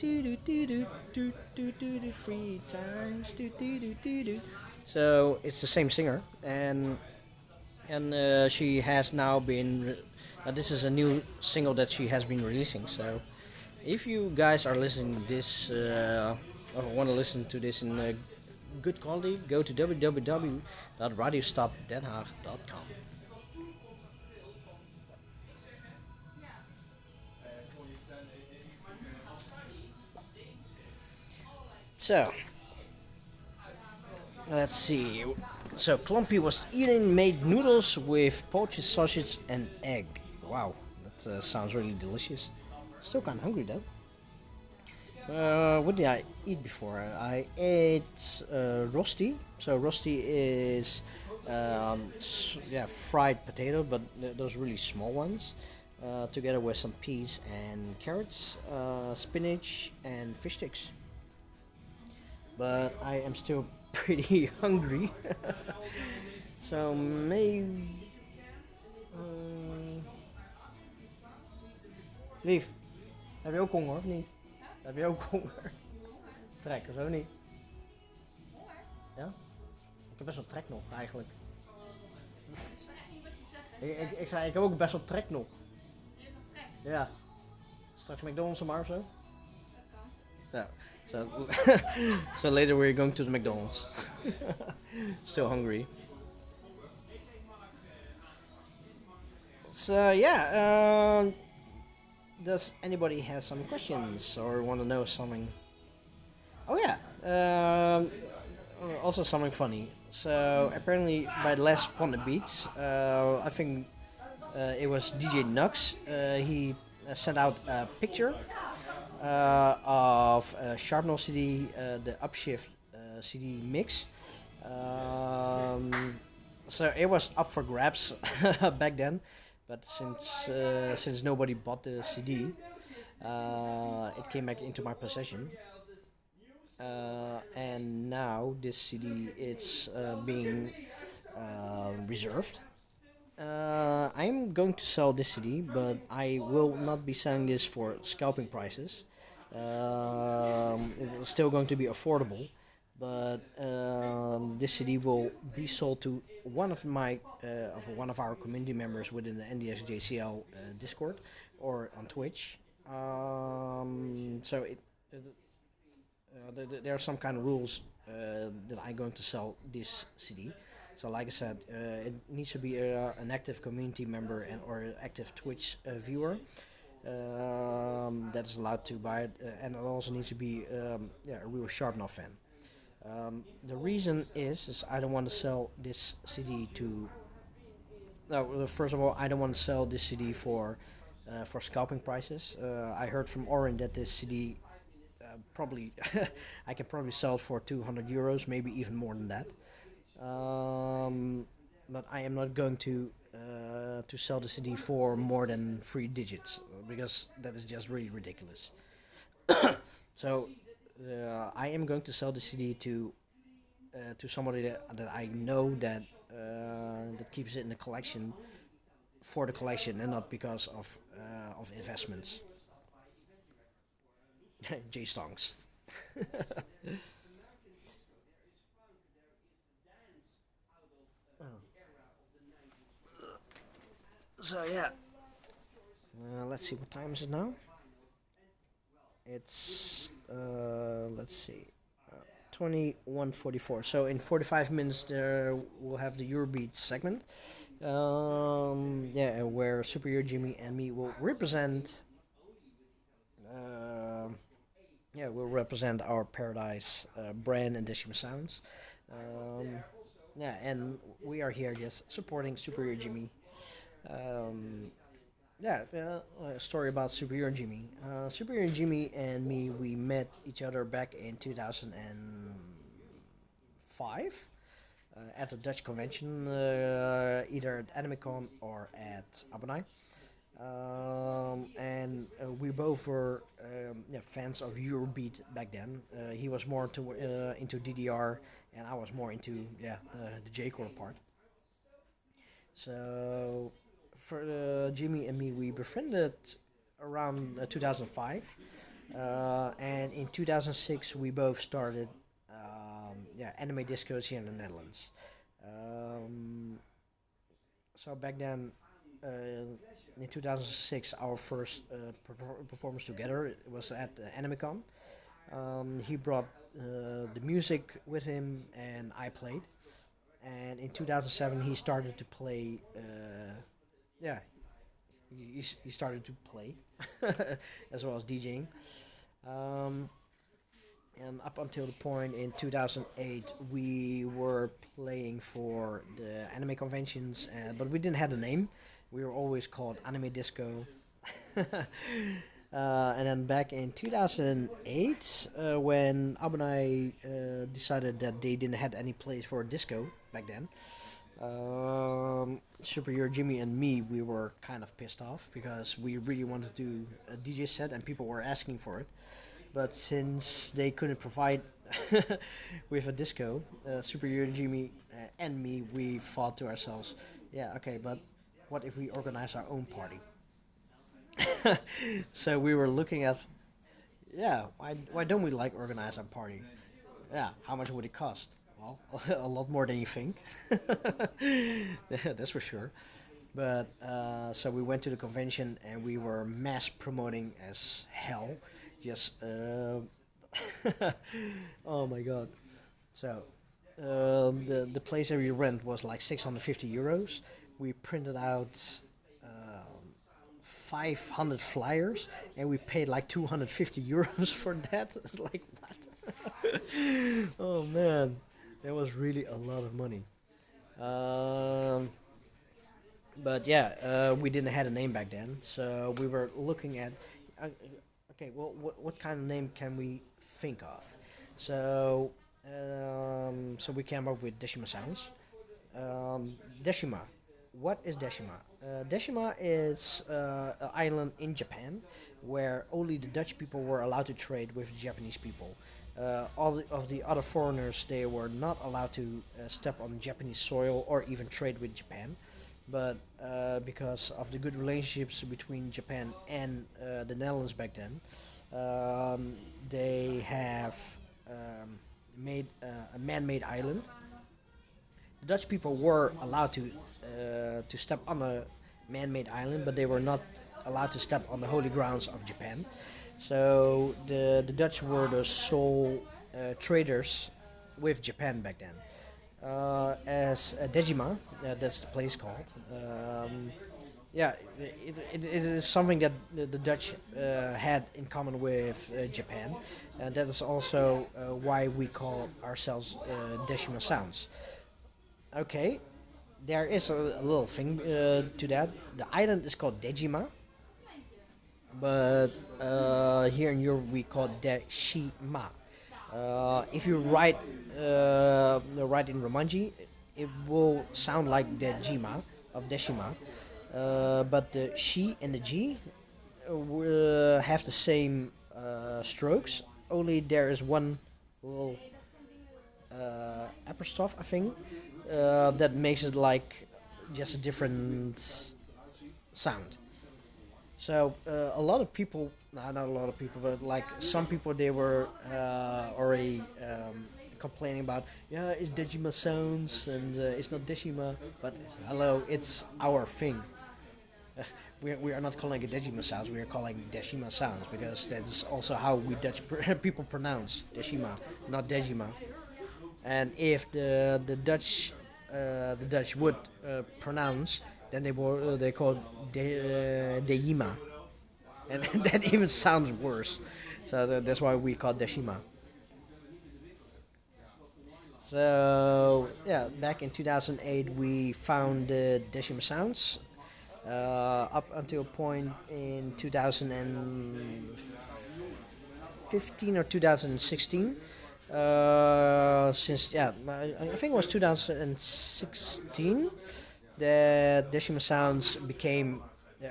times 2. So it's the same singer, and she has now been. This is a new single that she has been releasing. So if you guys are listening to this or want to listen to this in good quality, go to www.radiostaddenhaag.com. So let's see. So Klumpy was made noodles with poached sausage and egg. Wow, that sounds really delicious. Still kind of hungry though. What did I eat before? I ate rosti. So rosti is fried potato, but those really small ones, together with some peas and carrots, spinach and fish sticks. But I am still pretty hungry. So maybe Lief, heb je ook honger of niet? Heb je ook honger? Trek of zo niet? Ja? Ik heb best wel trek nog eigenlijk. Ik zei, ik heb ook best wel trek nog. Je hebt nog trek? Ja. Straks McDonald's maar of zo? Dat kan. Ja. So later we're going to the McDonald's. Still hungry. So yeah, does anybody have some questions or want to know something? Oh yeah, also something funny. So apparently by the last Pond Beats, I think it was DJ Nux. He sent out a picture of Sharpnel CD, the Upshift CD mix. So it was up for grabs back then, but since nobody bought the CD, it came back into my possession. And now this CD it's being reserved. I'm going to sell this CD, but I will not be selling this for scalping prices. It's still going to be affordable, but this CD will be sold to one of our community members within the NDSJCL Discord or on Twitch. There are some kind of rules that I'm going to sell this CD. So, like I said, it needs to be an active community member and or an active Twitch viewer that is allowed to buy it, and it also needs to be a real Sharpknob fan. The reason is I don't want to sell this CD to. No, first of all, I don't want to sell this CD for scalping prices. I heard from Oren that this CD probably I can probably sell it for €200, maybe even more than that. But I am not going to sell the CD for more than 3 digits because that is just really ridiculous. So I am going to sell the CD to somebody that I know that keeps it in the collection for the collection and not because of investments. J Stonks. So yeah, let's see, what time is it now? It's let's see, 21:44. So in 45 minutes there we'll have the Eurobeat segment. Where SuperEuroJimmy and me will represent. We'll represent our Paradise brand and Decima Sounds. And we are here just supporting SuperEuroJimmy. A story about SuperEuroJimmy. SuperEuroJimmy and me, we met each other back in 2005 at the Dutch convention, either at AnimeCon or at Abonai. We both were fans of Eurobeat back then. He was more into DDR, and I was more into the J-core part. So for Jimmy and me, we befriended around 2005, and in 2006 we both started anime discos here in the Netherlands. So back then, in 2006, our first performance together was at AnimeCon. He brought the music with him, and I played. And in 2007, he started to play. He started to play as well as DJing. And up until the point in 2008, we were playing for the anime conventions, but we didn't have a name. We were always called Anime Disco. And then back in 2008, when Abonai decided that they didn't have any place for a disco back then, SuperEuroJimmy and me, we were kind of pissed off because we really wanted to do a DJ set and people were asking for it. But since they couldn't provide with a disco, SuperEuroJimmy and me, we thought to ourselves, but what if we organize our own party? So we were looking at, why don't we organize our party? How much would it cost? Well, a lot more than you think. That's for sure. But so we went to the convention and we were mass promoting as hell. Just oh my god. So the place that we rent was like €650. We printed out 500 flyers and we paid like €250 for that. It's like, what? Oh man, that was really a lot of money. But we didn't have a name back then, so we were looking at what kind of name can we think of? So we came up with Decima Sounds. Decima, what is Decima? Deshima is an island in Japan where only the Dutch people were allowed to trade with Japanese people. Of the other foreigners, they were not allowed to step on Japanese soil or even trade with Japan. But because of the good relationships between Japan and the Netherlands back then, they have made a man-made island. The Dutch people were allowed to step on a man-made island, but they were not allowed to step on the holy grounds of Japan. So the Dutch were the sole traders with Japan back then. As Dejima, that's the place called. It is something that the Dutch had in common with Japan. That is also why we call ourselves Deshima Sounds. Okay, there is a little thing to that. The island is called Dejima, but here in Europe we call it Deshima. If you write in Romanji, it will sound like Dejima of Deshima, but the she and the G have the same strokes. Only there is one little apostrophe, I think, that makes it like just a different sound. So a lot of people, not a lot of people, but like some people, they were already complaining about, it's Dejima Sounds and it's not Deshima, but hello, it's our thing. We are not calling it Dejima Sounds, we are calling Deshima Sounds because that's also how we Dutch people pronounce Deshima, not Dejima. And if the Dutch would pronounce, then they call Dejima, and that even sounds worse. So that's why we call Deshima. So yeah, back in 2008 we founded Deshima Sounds. Up until a point in 2015 or 2016. Since I think it was 2016 that Deshima Sounds became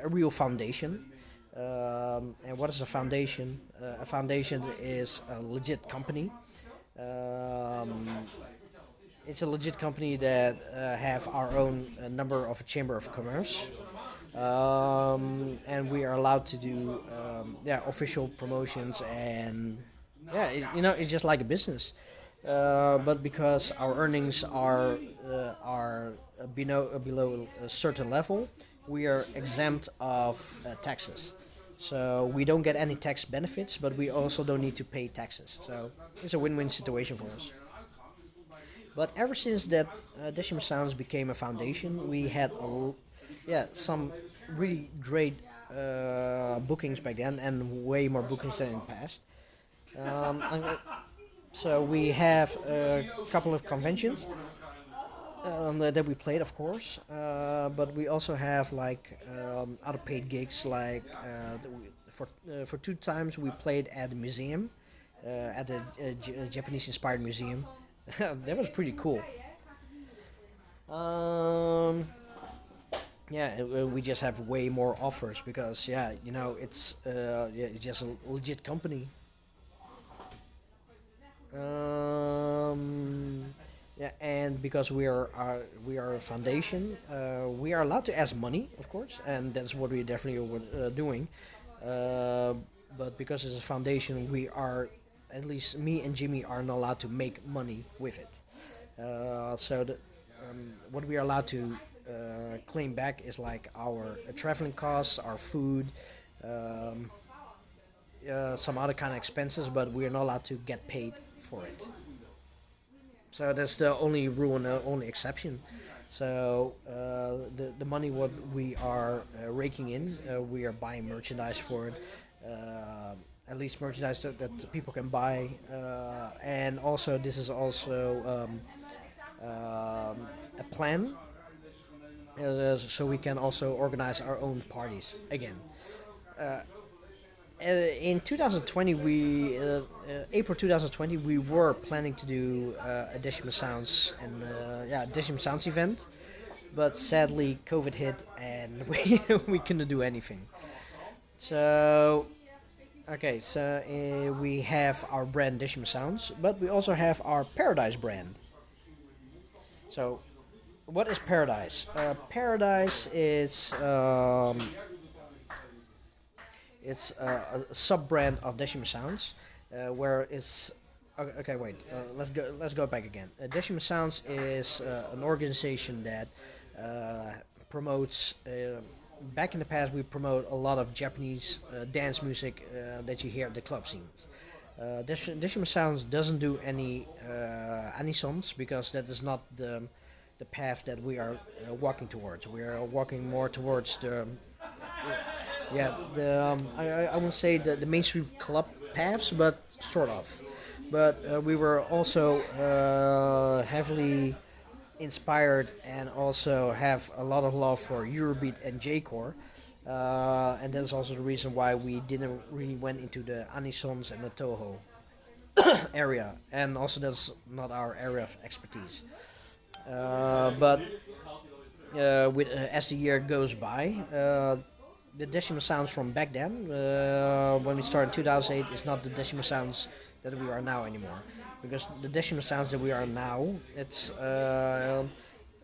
a real foundation. And what is a foundation? A foundation is a legit company. It's a legit company that have our own number of a chamber of commerce. And we are allowed to do official promotions and it's just like a business. But because our earnings are below a certain level, we are exempt of taxes. So we don't get any tax benefits, but we also don't need to pay taxes. So it's a win-win situation for us. But ever since that Deshima Sounds became a foundation, we had some really great bookings back then, and way more bookings than in the past. So we have a couple of conventions that we played, of course, but we also have like other paid gigs. Like for 2 times we played at the museum, at the Japanese-inspired museum. That was pretty cool. We just have way more offers because it's just a legit company. And because we are a foundation, we are allowed to ask money, of course, and that's what we definitely were doing. But because it's a foundation, we are, at least me and Jimmy, are not allowed to make money with it. What we are allowed to claim back is like our traveling costs, our food, some other kind of expenses, but we are not allowed to get paid for it. So that's the only rule and the only exception. So the money what we are raking in, we are buying merchandise for it. At least merchandise that people can buy, and also this is also a plan, so we can also organize our own parties again. In 2020, April 2020, we were planning to do a Deshima Sounds and Deshima Sounds event, but sadly COVID hit and we couldn't do anything. So okay, so we have our brand Decimal Sounds, but we also have our Paradise brand. So what is Paradise? Paradise is it's a sub brand of Decimal Sounds, where it's okay. Wait, let's go back again. Decimal Sounds is an organization that promotes. Back in the past, we promote a lot of Japanese dance music that you hear at the club scenes. Decimal Sounds doesn't do any anisons because that is not the path that we are walking towards. We are walking more towards the I won't say the mainstream club paths, but sort of. But we were also heavily inspired and also have a lot of love for Eurobeat and J-core, and that's also the reason why we didn't really went into the anisons and the Toho area, and also that's not our area of expertise. But as the year goes by, the Decimal Sounds from back then, when we started in 2008, is not the Decimal Sounds that we are now anymore. Because the Decimal Sounds that we are now, it's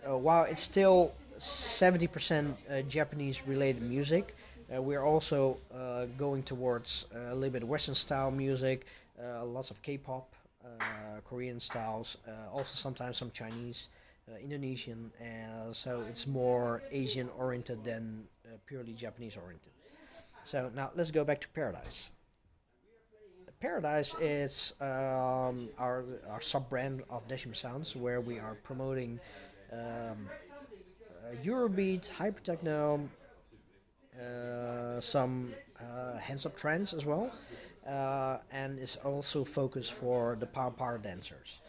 while it's still 70% Japanese related music, we're also going towards a little bit of Western style music, lots of K-pop, Korean styles, also sometimes some Chinese, Indonesian, so it's more Asian oriented than purely Japanese oriented. So now let's go back to Paradise. Paradise is our sub brand of Decimal Sounds, where we are promoting Eurobeat, hypertechno, some hands up trance as well, and is also focused for the power dancers.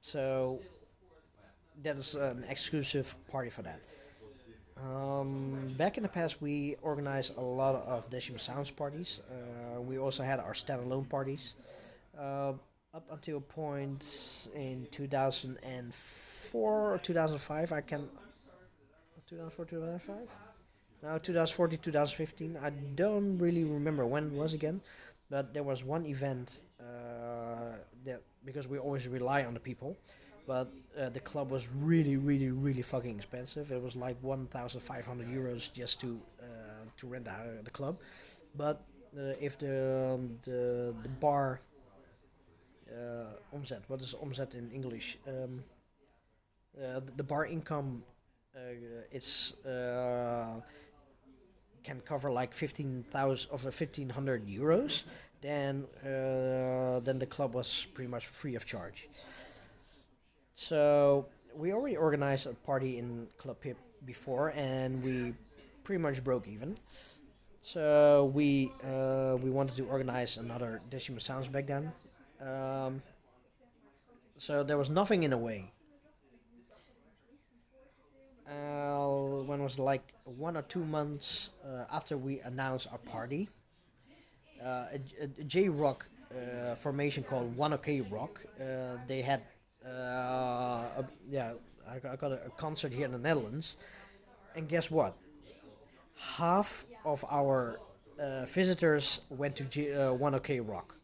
So that is an exclusive party for that. Back in the past, we organized a lot of Decimal Sounds parties. We also had our standalone parties. Up until a point in 2004 or 2005, 2004, 2005? No, 2014, 2015. I don't really remember when it was again. But there was one event that, because we always rely on the people, but the club was really fucking expensive. It was like 1,500 euros just to rent out the club. But if the bar omzet, what is omzet in English? The bar income it's can cover like 15,000 of 1,500 euros, then the club was pretty much free of charge. So we already organized a party in Club Hip before, and we pretty much broke even. So we wanted to organize another Decimal Sounds back then. So there was nothing in the way. When it was like 1 or 2 months after we announced our party, a J-rock formation called 1OK Rock, they had I got a concert here in the Netherlands, and guess what? Half of our visitors went to 1OK Rock.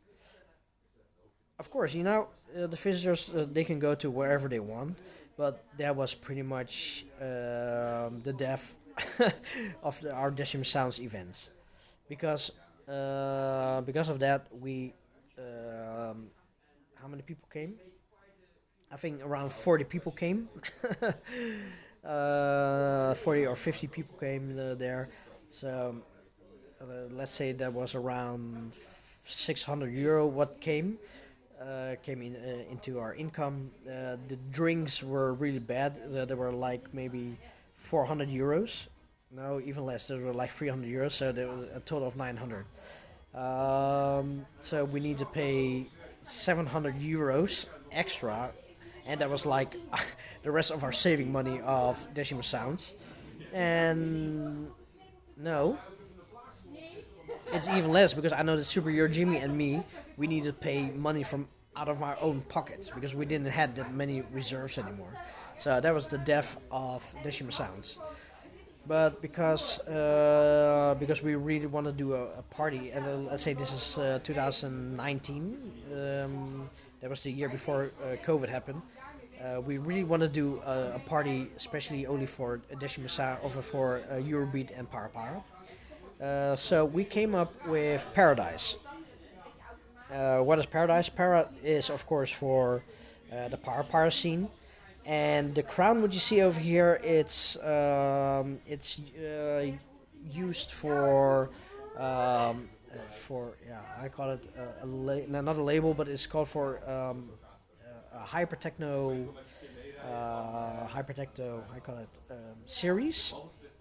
Of course, the visitors, they can go to wherever they want, but that was pretty much the death of our Decimal Sounds events, because of that we how many people came? I think around 40 people came. 40 or 50 people came there. So let's say that was around 600 euro what came into our income. The drinks were really bad. They were like maybe 400 euros. No, even less. They were like 300 euros. So there was a total of 900. So we need to pay 700 euros extra, and that was like the rest of our saving money of Decimal Sounds. And no, it's even less, because I know that SuperEuroJimmy and me, we need to pay money from out of our own pockets, because we didn't have that many reserves anymore. So that was the death of Decimal Sounds. But because we really want to do a party, and let's say this is 2019, that was the year before COVID happened. We really want to do a party, especially only for Decimal Sound, over for Eurobeat and Para. So we came up with Paradise. What is Paradise? Para is of course for the Para scene. And the crown, what you see over here, it's used for I call it not a label, but it's called for a hypertechno, I call it series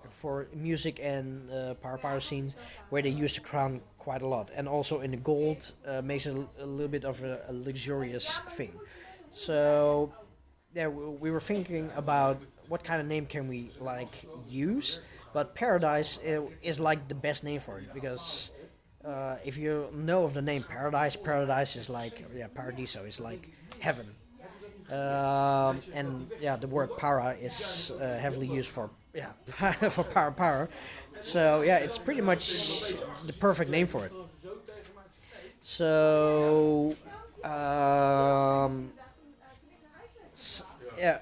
for music and Para scenes, where they use the crown quite a lot, and also in the gold makes it a little bit of a luxurious thing. So. Yeah, we were thinking about what kind of name can we use, but Paradise is like the best name for it, because if you know of the name Paradise is paradiso is like heaven, and the word para is heavily used for for para, so it's pretty much the perfect name for it. So.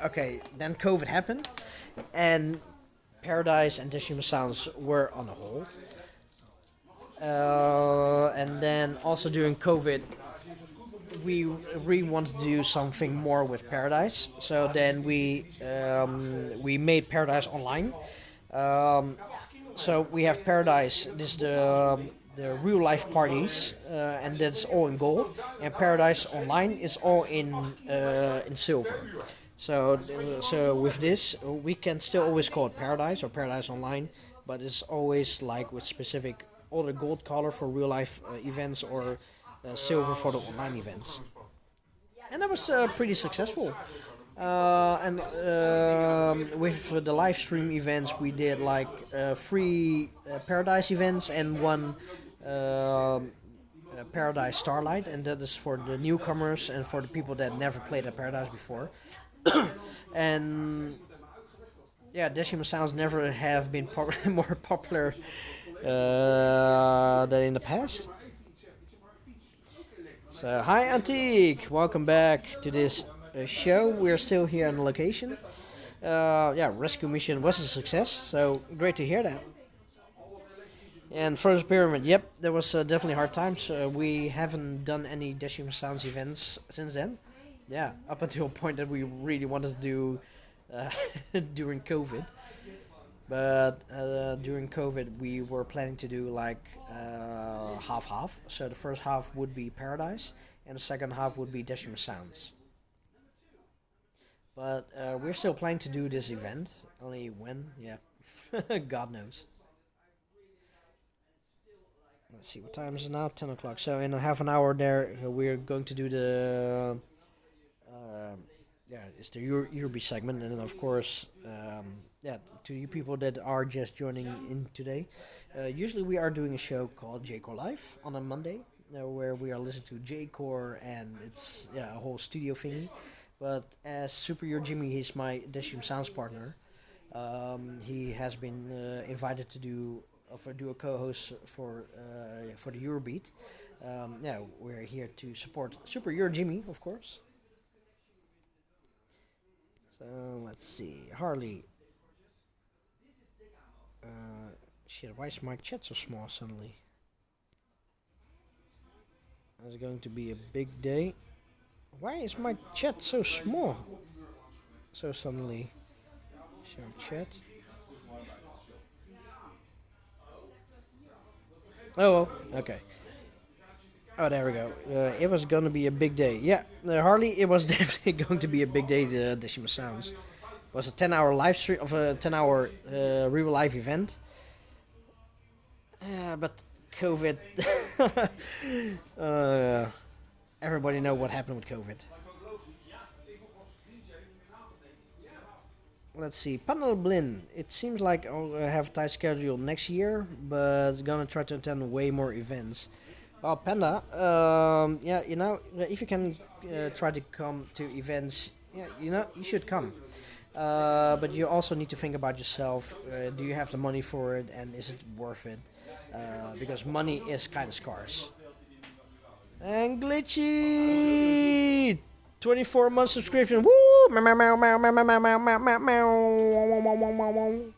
Okay. Then COVID happened, and Paradise and Decimal Sounds were on hold. And then also during COVID, we really wanted to do something more with Paradise. So then we made Paradise online. So we have Paradise. This is the real life parties, and that's all in gold. And Paradise Online is all in silver. So with this, we can still always call it Paradise or Paradise Online, but it's always with specific all the gold color for real life events, or silver for the online events. And that was pretty successful. And with the live stream events, we did 3 Paradise events and 1 Paradise Starlight, and that is for the newcomers and for the people that never played at Paradise before. And Decimal Sounds never have been more popular than in the past. So hi Antique, welcome back to this show. We're still here on the location. Rescue mission was a success, so great to hear that. And Frozen Pyramid, yep, there was definitely hard times. We haven't done any Decimal Sounds events since then. Yeah, up until a point that we really wanted to do during COVID. But during COVID, we were planning to do half-half. So the first half would be Paradise, and the second half would be Decimal Sounds. But we're still planning to do this event. Only when? Yeah, God knows. Let's see, what time is it now? 10 o'clock. So in a half an hour there, we're going to do the it's the Eurobeat segment, and then of course, to you people that are just joining in today, usually we are doing a show called J-Core Live on a Monday, where we are listening to J-Core, and it's a whole studio thingy. But as SuperEuroJimmy, he's my Decimal Sounds partner. He has been invited to do a co-host for the Eurobeat. We're here to support SuperEuroJimmy, of course. So let's see, Harley. Shit, why is my chat so small suddenly? It's going to be a big day. Why is my chat so small? So suddenly. Show chat. Oh, okay. Oh, there we go. It was gonna be a big day. Yeah, Harley, it was definitely going to be a big day, the Decimal Sounds. It was a 10-hour live stream of a 10-hour real live event. But COVID. Everybody know what happened with COVID. Let's see, Panel Blin. It seems like I'll have a tight schedule next year, but gonna try to attend way more events. Well, Panda, if you can try to come to events, you should come. But you also need to think about yourself. Do you have the money for it, and is it worth it? Because money is kind of scarce. And Glitchy, 24-month subscription. Woo! Meow, meow, meow, meow, meow, meow, meow, meow, meow.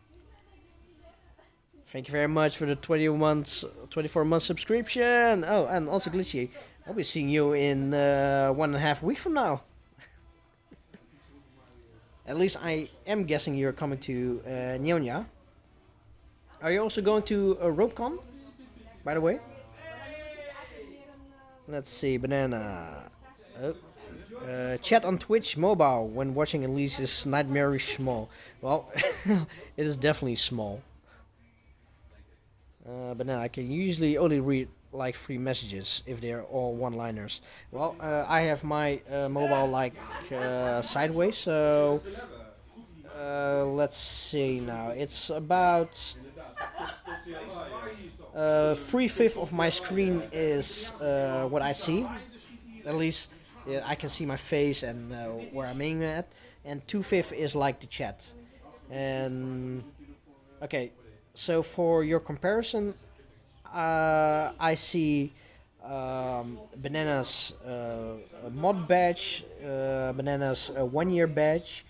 Thank you very much for the 24-month subscription. Oh, and also Glitchy, I'll be seeing you in 1.5 weeks from now. At least I am guessing you're coming to Nyonya. Are you also going to RopeCon, by the way? Let's see, Banana. Chat on Twitch mobile when watching Elise is nightmarish small. Well, it is definitely small. Banana, I can usually only read like 3 messages if they're all one-liners. Well, I have my mobile like sideways, so let's see now. It's about 3/5 of my screen is what I see. At least I can see my face and where I'm aiming at, and 2/5 is like the chat. And okay, so for your comparison, I see Banana's mod badge, Banana's 1-year badge.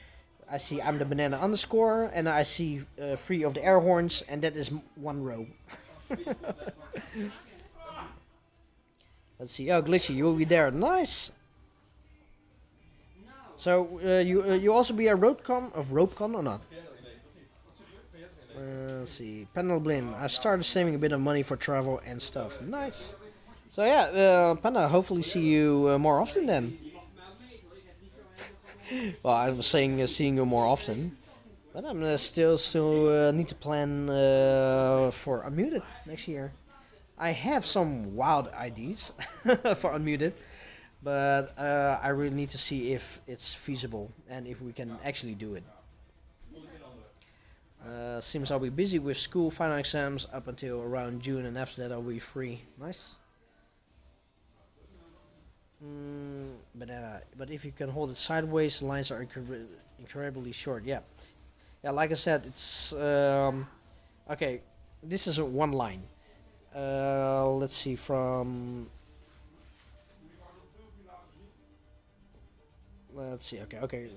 I see I'm the banana underscore, and I see 3 of the air horns, and that is 1 row. Let's see. Oh, Glitchy, you will be there. Nice. So you also be a RopeCon or not? Let's see. Panel Blin. I started saving a bit of money for travel and stuff. Nice. So yeah, Panda. Hopefully see you more often then. Well, I was saying seeing you more often, but I'm still need to plan for Unmuted next year. I have some wild ideas for Unmuted, but I really need to see if it's feasible and if we can actually do it. Seems I'll be busy with school final exams up until around June, and after that I'll be free. Nice. But if you can hold it sideways, the lines are incredibly short. Yeah, like I said, it's okay. This is 1 line. Let's see from. Let's see. Okay.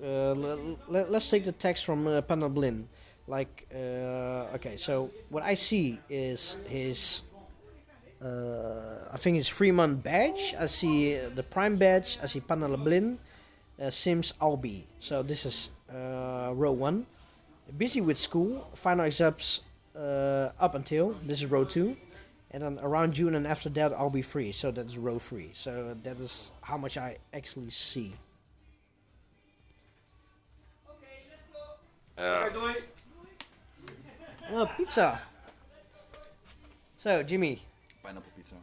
Let's take the text from Panda Blin. Like, okay. So what I see is his. I think it's 3-month badge. I see the Prime badge. I see Panel Blin, Sims Albi. So this is row 1. Busy with school, final exams up until. This is row 2. And then around June and after that I'll be free. So that's row 3. So that is how much I actually see. Oh, pizza. So, Jimmy. Pineapple pizza.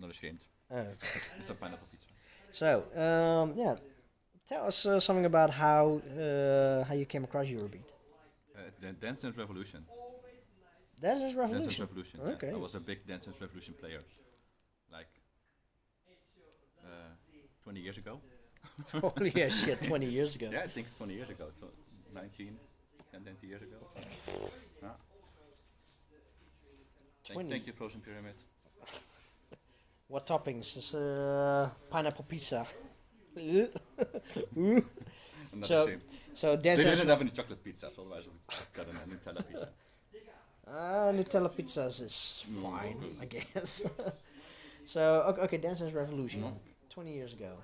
Not ashamed. It's a pineapple pizza. So, yeah, tell us something about how you came across Eurobeat. The Dance Dance Revolution. Dance Dance Revolution? Dance Dance Revolution. Okay. Yeah. I was a big Dance Dance Revolution player. Like 20 years ago. Holy shit, 20 years ago. Yeah, I think it's 20 years ago. 19 and 20 years ago. Yeah. Thank you, Frozen Pyramid. What toppings? Is pineapple pizza. I'm not ashamed. So they didn't have any chocolate pizzas, otherwise we got a Nutella pizza. Nutella pizzas is fine, I guess. So okay, Dance Dance Revolution, 20 years ago.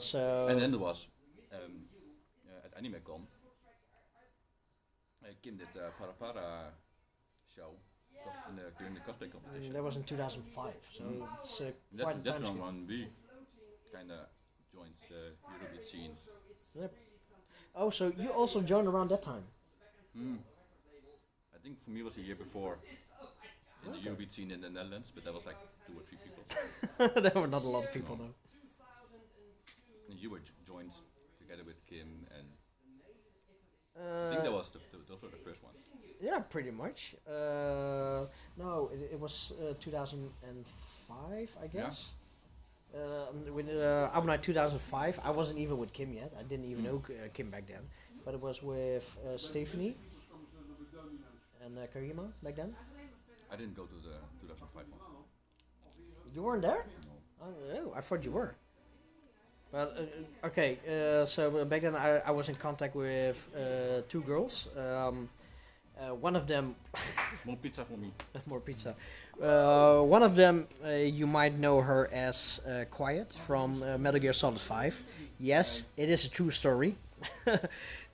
So. And then there was at AnimeCon. Kim did Para Para show during the cosplay competition. That was in 2005, so it's quite a time that's ago. when we kind of joined the Eurobeat scene. Yep. Oh, so you also joined around that time? I think for me it was a year before in the Eurobeat scene in the Netherlands, but that was like 2 or 3 people. There were not a lot of people though. And you were joined together with Kim and I think that was those were the first ones. Yeah, pretty much. No, it was 2005, I guess. With Album Night 2005, I wasn't even with Kim yet. I didn't even know Kim back then. But it was with Stephanie and Karima back then. I didn't go to the 2005 one. You weren't there? Oh, I thought you were. But okay, so back then I was in contact with two girls. One of them. More pizza for me. More pizza. One of them, you might know her as Quiet from Metal Gear Solid 5. Yes, it is a true story.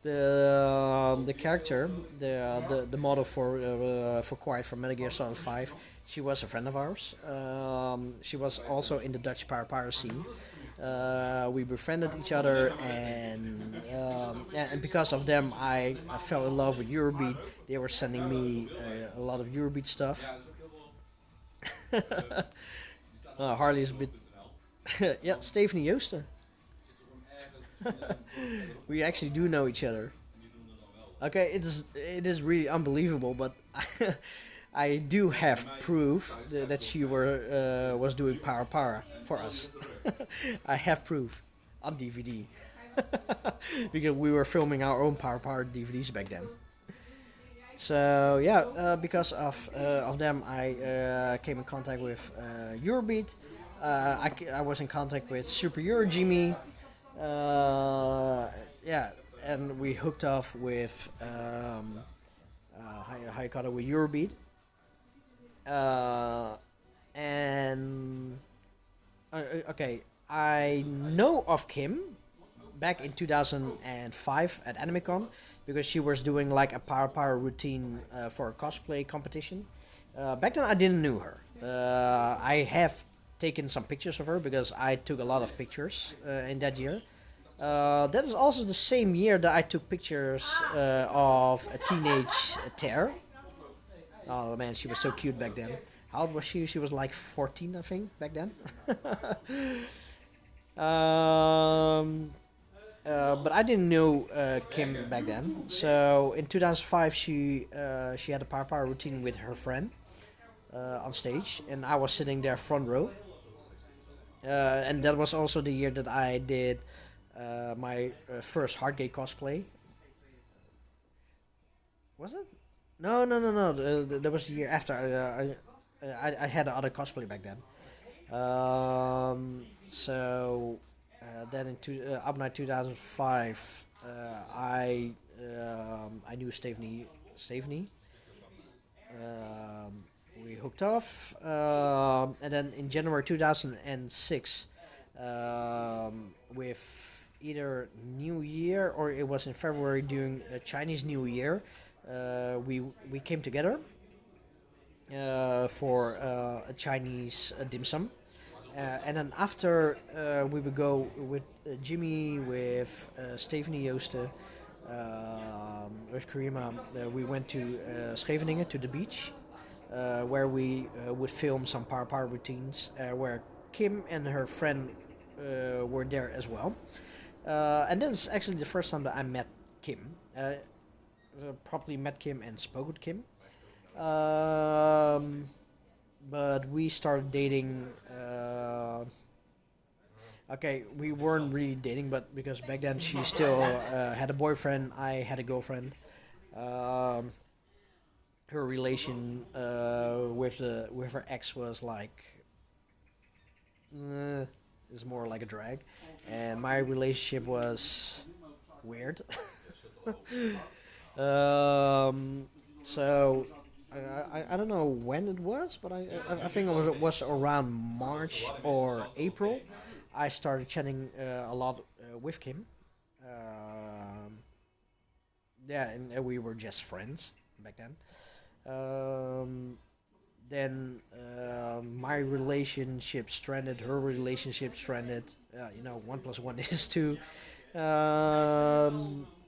The character, the model for Quiet from Metal Gear Solid 5, she was a friend of ours. She was also in the Dutch Para scene. We befriended each other, and because of them, I fell in love with Eurobeat. They were sending me a lot of Eurobeat stuff. Harley is a bit. Yeah, Stephanie Joosten. We actually do know each other. Okay, it is really unbelievable, but I do have proof that she was doing Para for us. I have proof on DVD because we were filming our own Para DVDs back then. So yeah, because of them, I came in contact with Eurobeat. I was in contact with SuperEuroJimmy. Yeah, and we hooked off with how you call it, with Eurobeat. And okay, I know of Kim back in 2005 at AnimeCon because she was doing like a Para routine for a cosplay competition. Back then I didn't know her. I have taken some pictures of her because I took a lot of pictures in that year. That is also the same year that I took pictures of a teenage Tear. Oh man, she was so cute back then. How old was she? She was like 14, I think, back then. But I didn't know Kim back then. So in 2005, she had a Para routine with her friend on stage, and I was sitting there front row. And that was also the year that I did my first Hardgate cosplay. Was it? No. That was the year after. I had other cosplay back then. So then in up night 2005, I knew Stephanie. We hooked off, and then in January 2006, with either New Year or it was in February during Chinese New Year, we came together for a Chinese dim sum. And then after we would go with Jimmy, with Stephanie Joosten, with Karima, we went to Scheveningen, to the beach, where we would film some Para routines, where Kim and her friend were there as well. And that's actually the first time that I met Kim. Properly met Kim and spoke with Kim. But we started dating. Okay, we weren't really dating, but because back then she still had a boyfriend, I had a girlfriend. Her relation with her ex was like is more like a drag, and my relationship was weird. So I don't know when it was, but I think it was around March or April. I started chatting a lot with Kim. Yeah, and we were just friends back then. Then my relationship stranded, her relationship stranded. 1 + 1 is 2.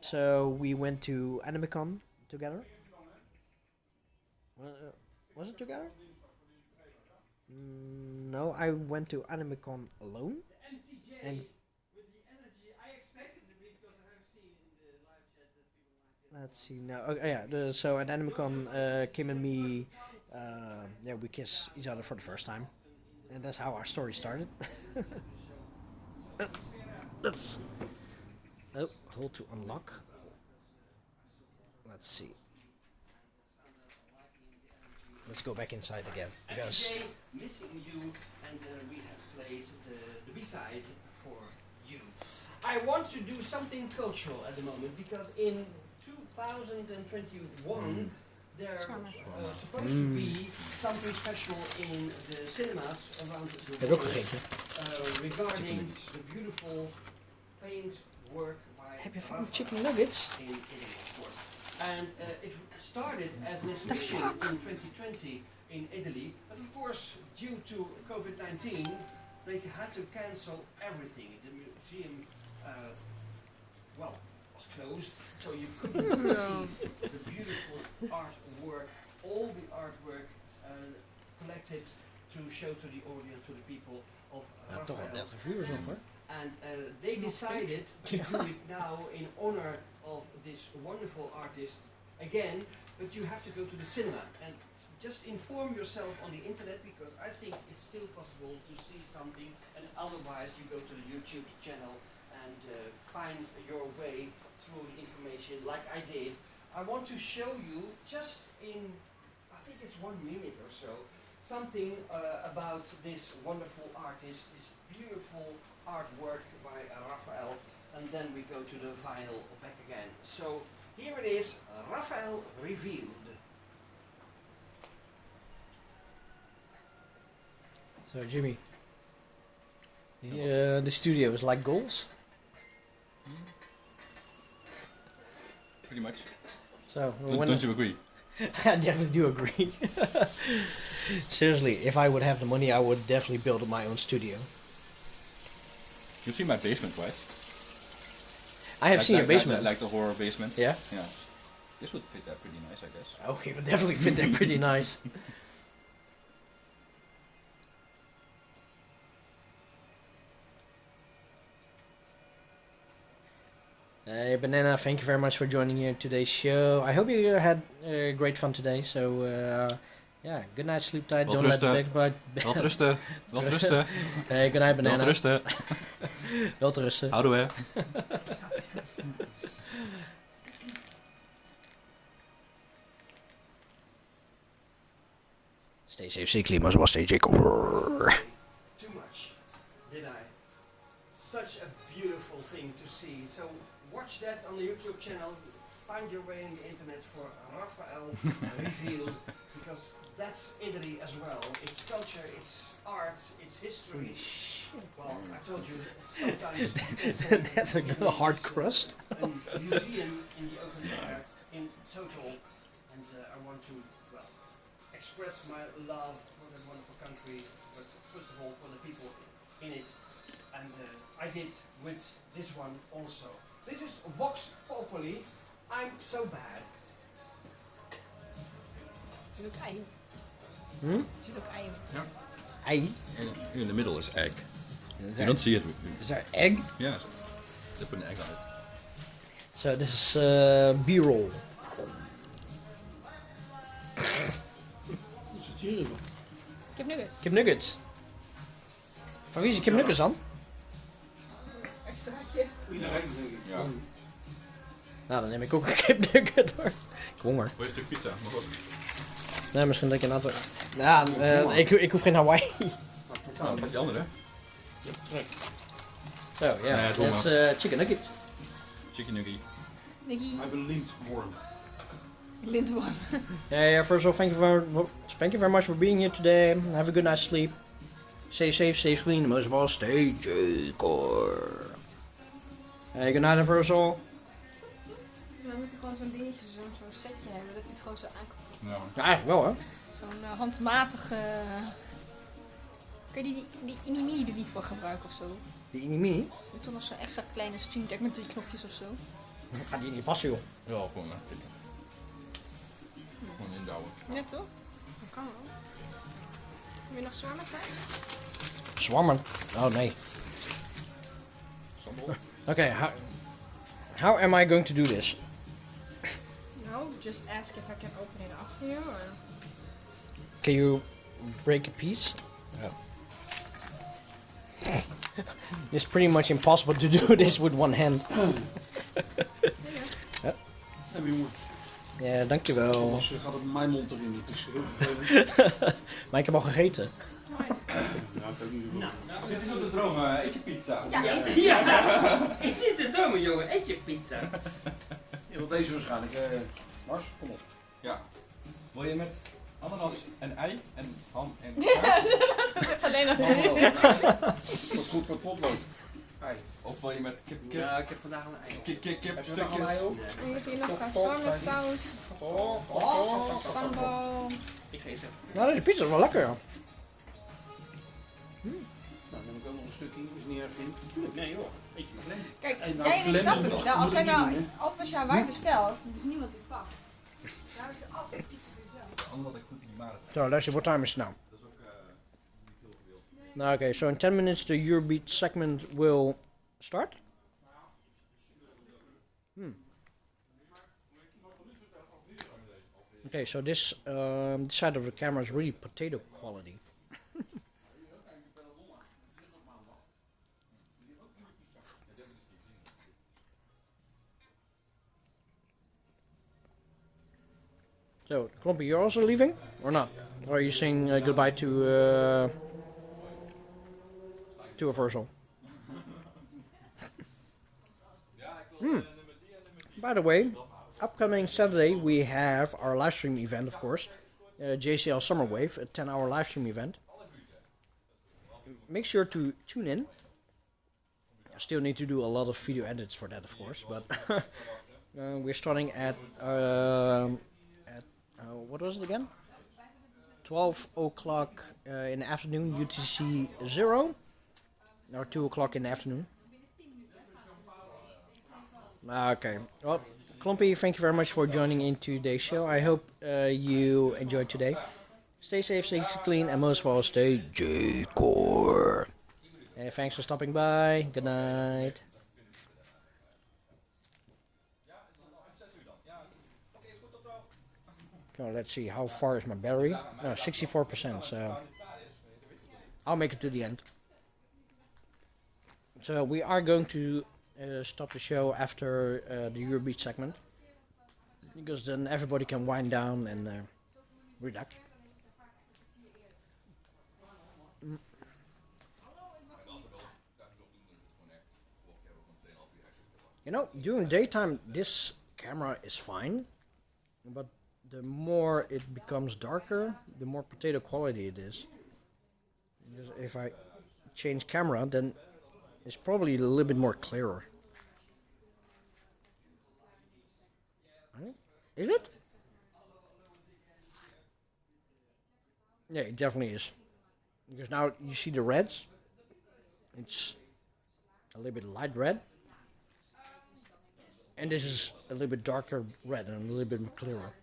So we went to AnimeCon together. Was it together? No, I went to AnimeCon alone. And let's see now. Okay, yeah. So at AnimeCon, Kim and me, we kissed each other for the first time. And that's how our story started. Let's... Oh, hold to unlock. Let's see. Let's go back inside again. Because today, Missing You, and we have played the B-side for you. I want to do something cultural at the moment because in 2021 there's supposed to be something special in the cinemas around the world regarding the beautiful paint work by Heb je van chicken nuggets? in Italy, of course. And it started as an exhibition in 2020 in Italy, but of course, due to COVID-19, they had to cancel everything. The museum, was closed, so you couldn't see the beautiful artwork, all the artwork collected to show to the audience, to the people of Raphael. And they decided to do it now in honor of this wonderful artist again, but you have to go to the cinema and just inform yourself on the internet because I think it's still possible to see something, and otherwise you go to the YouTube channel and find your way through the information like I did. I want to show you just in, I think it's 1 minute or so, something about this wonderful artist, this beautiful artwork by Raphael, and then we go to the vinyl back again. So here it is, Raphael Revealed. So Jimmy, the studio is like goals? Pretty much. So Don't you agree? I definitely do agree. Seriously, if I would have the money, I would definitely build my own studio. You've seen my basement, right? I have seen your basement. Like the horror basement. Yeah? Yeah. This would fit that pretty nice, I guess. Oh, it would definitely fit that pretty nice. Hey Banana, thank you very much for joining here in today's show. I hope you had great fun today. So yeah, good night, sleep tight. Don't let the backbite. Welterusten. Welterusten. Hey, good night, Banana. Welterusten. Welterusten. Houdoe hè. Stay safe, stay clean, maar zoals stay Jacob. Too much, did I? Such a beautiful thing to see. So watch that on the YouTube channel. Find your way in the internet for Raphael Revealed, because that's Italy as well. It's culture, it's art, it's history. Well, I told you, sometimes that's a hard crust. A museum in the open air in total, and I want to, express my love for that wonderful country, but first of all for the people in it, and I did with this one also. This is Vox Populi, I'm So Bad. Er zit ook ei. Er zit ook ei. Ja. Ei? In the middle is egg. You don't see it. Is there egg? Yeah. They put an egg on it. So this is B-roll. Kipnuggets. Kipnuggets. Van wie is die kipnuggets dan? Extraatje. Ja. Nou, dan neem ik ook een kipnugget hoor. Ik honger. Wil je een stuk pizza? Mag ook. Nee, misschien dat ik een aantal... Ja, ik hoef geen Hawaii. Nou, met die andere. So, yeah, that's chicken nuggets. Chicken nugget. Nicky. I have a lintworm. Lintworm. Yeah, first of all, thank you very much for being here today. Have a good night's sleep. Stay safe, stay clean, most of all, stay Jacob. Hey, good night and first of all. We moeten gewoon zo'n dingetje, zo'n setje hebben, dat hij het gewoon zo aankomt. Ja, eigenlijk wel hè. Zo'n handmatige... Kun je die Inimini er niet voor gebruiken of zo? Die Inimini? Je hebt toch nog zo'n extra kleine Stream Deck met 3 knopjes of zo? Gaat die niet passen joh. Ja, gewoon tikken. Gewoon indouwen. Ja toch? Dat kan wel. Wil je nog zwarmen zijn? Zwammen? Oh nee. Okay, how am I going to do this? No, just ask if I can open it up for you or... Can you break a piece? Oh. It's pretty much impossible to do this with one hand. Heb je jongen. Ja, dankjewel. Anders gaat het mijn mond erin. Het is heel vervelend. Maar ik heb al gegeten. Ja, dat is niet zo goed. Nou, zit eens op de droom. Eet je pizza. Ja, eet je Ja, ik zit te dromen, jongen. Eet je pizza. Je wilt deze waarschijnlijk. Mars, kom op. Ja. Wil je met ananas en ei en ham en Dat is alleen nog Dat is goed voor het potlood. Ei. Of wil je met kip? Ja, ik heb vandaag een ei. Kip Heb je nog een stukjes. ei op? En je hebt hier nog saus, sambal. Ik geef het. Nou, deze pizza is wel lekker. Ja. Nou, dan heb ik ook nog een stukje. Is niet erg in. Nee joh, eet je maar Kijk, En nou, jij en ik snap blenden het nog. niet. Als wij Moet ik nou, niet doen, altijd als jij waar bestelt, er is niemand die pakt. Dan heb je altijd iets voor jezelf. Anders had ik goed in die maat. So, Leslie, what time is it now? Okay, so in 10 minutes the Eurobeat segment will start. Okay, so this side of the camera is really potato quality. So, Klompy, you're also leaving or not? Or are you saying goodbye to Aversal? By the way, upcoming Saturday we have our live stream event, of course, JCL Summer Wave, a 10-hour live stream event. Make sure to tune in. I still need to do a lot of video edits for that, of course, but we're starting at what was it again? 12 o'clock in the afternoon, UTC 0, or 2 o'clock in the afternoon. Okay, well, Klompy, thank you very much for joining in today's show. I hope you enjoyed today. Stay safe, stay clean, and most of all, stay J-Core. And thanks for stopping by. Good night. So let's see, how far is my battery? 64%, so I'll make it to the end. So we are going to stop the show after the Eurobeat segment, because then everybody can wind down and relax. You know, during daytime this camera is fine, but the more it becomes darker, the more potato quality it is. Because if I change camera, then it's probably a little bit more clearer. Right? Is it? Yeah, it definitely is. Because now you see the reds. It's a little bit light red. And this is a little bit darker red and a little bit more clearer.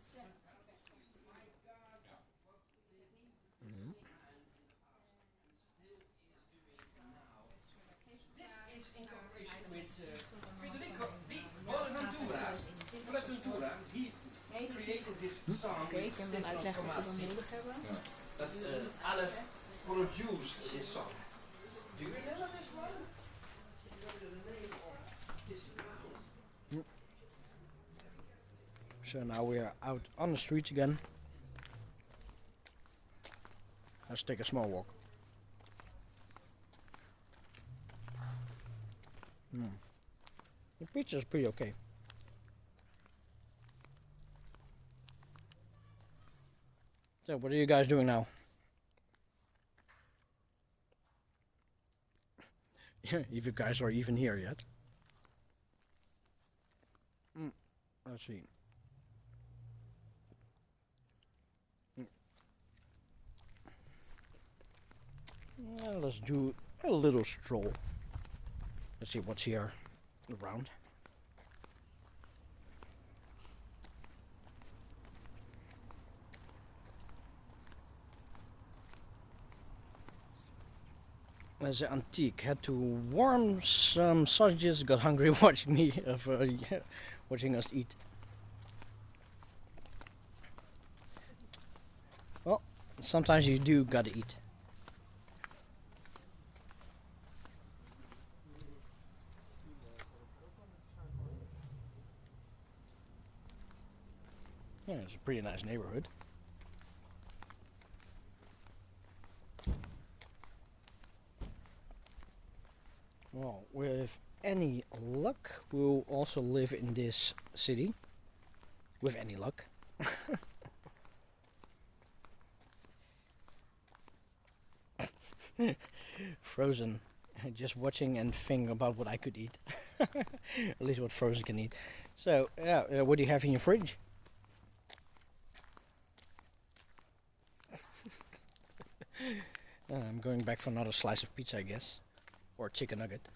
Oké, ik kan hem uitleggen wat we dan nodig hebben. Dat Aleph produced this song. Do you remember this one? So now we are out on the streets again. Let's take a small walk. The pizza is pretty okay. So what are you guys doing now? If you guys are even here yet. Let's see. Let's do a little stroll. Let's see what's here around. As antique, had to warm some sausages. Got hungry watching me watching us eat. Well, sometimes you do gotta eat. It's a pretty nice neighborhood. Well, with any luck, we'll also live in this city. With any luck. Frozen. Just watching and thinking about what I could eat. At least what Frozen can eat. So, yeah, what do you have in your fridge? I'm going back for another slice of pizza, I guess. Or chicken nugget.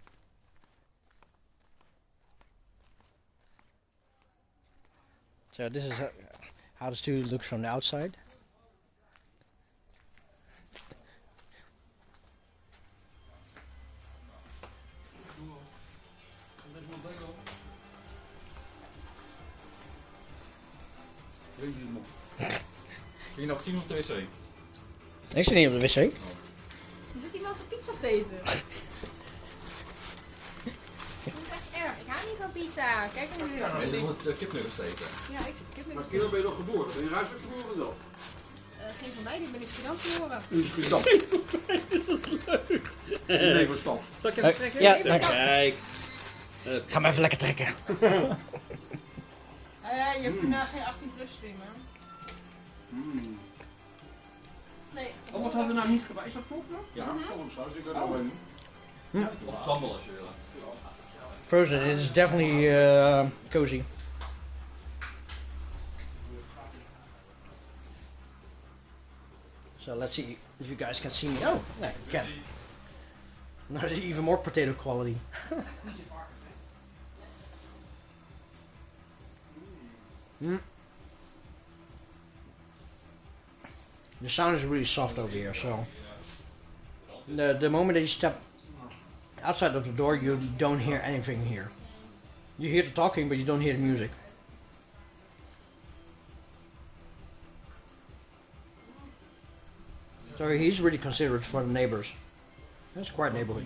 So this is how the studio looks from the outside. Kun je nog 10 op de wc? Ik zit niet op de wc. Zit iemand zijn pizza te eten? Dat is echt erg. Ik hou niet van pizza. Kijk hem nu. Nee, je moet kipnuggets eten. Ja, ik zit kip Maar Kilo, ben je nog geboren? Ben je ruis geboren dan? Geen van mij, die ben in Schiedam geboren. In Schiedam. Nee, verstand. Zal ik even trekken? Ja, dank. Kijk. Ga maar even lekker trekken. Je hebt geen 18 plus streamen. Nee. Oh, wat hebben we nou niet gedaan? Is dat proef nog? Ja, kom op saus. Ik ben er al in. Of sambal als je wil. Frozen, it is definitely cozy. So let's see if you guys can see me. Oh, no, you can. Now there's even more potato quality. The sound is really soft over here, so the moment that you step outside of the door, you don't hear anything here. You hear the talking, but you don't hear the music. So he's really considerate for the neighbors. That's a quiet neighborhood.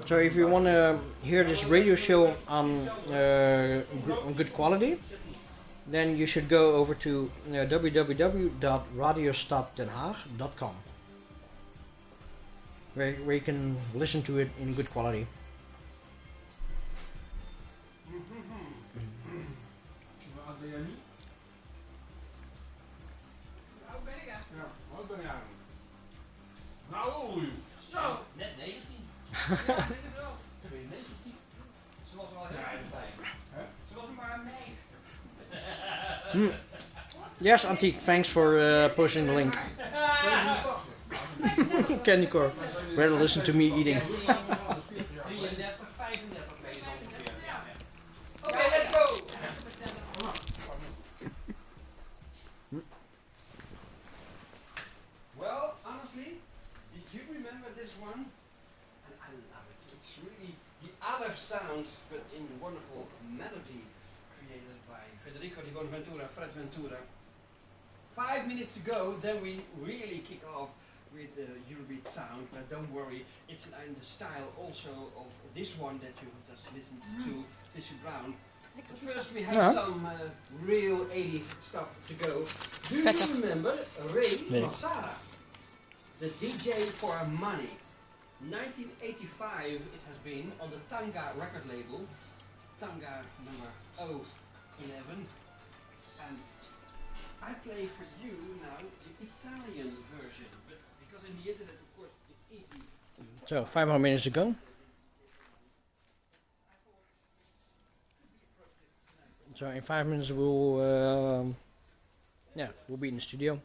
So if you want to hear this radio show on good quality, then you should go over to www.radiostaddenhaag.com, where you can listen to it in good quality. Wat ben jij nu? Hoe ben ik eigenlijk? Ja, wat ben jij? Nou, Zo, net 19. Ja, ik denk het wel. Ben je 19? Ze was wel heel klein. Ze was maar een meisje. Yes, Antique, thanks for posting the link. Candy Corp. Rather listen to me eating. 33, 35 ben je dan ongeveer. Oké, let's go! Well, honestly, did you remember this one? And I love it. It's really the other sound, but in wonderful melody created by Federico Di Bonaventura, Fred Ventura. 5 minutes to go, then we really kick off with the Eurobeat sound, but don't worry, it's in the style also of this one that you just listened to, Tissue Brown. But first we have some real 80s stuff to go. Do you remember Ray Massara, the DJ for Money? 1985 it has been on the Tanga record label, Tanga number 011, and I play for you now the Italian version, but because in the internet of course it's easy. So 5 more minutes to go. So in 5 minutes we'll be in the studio.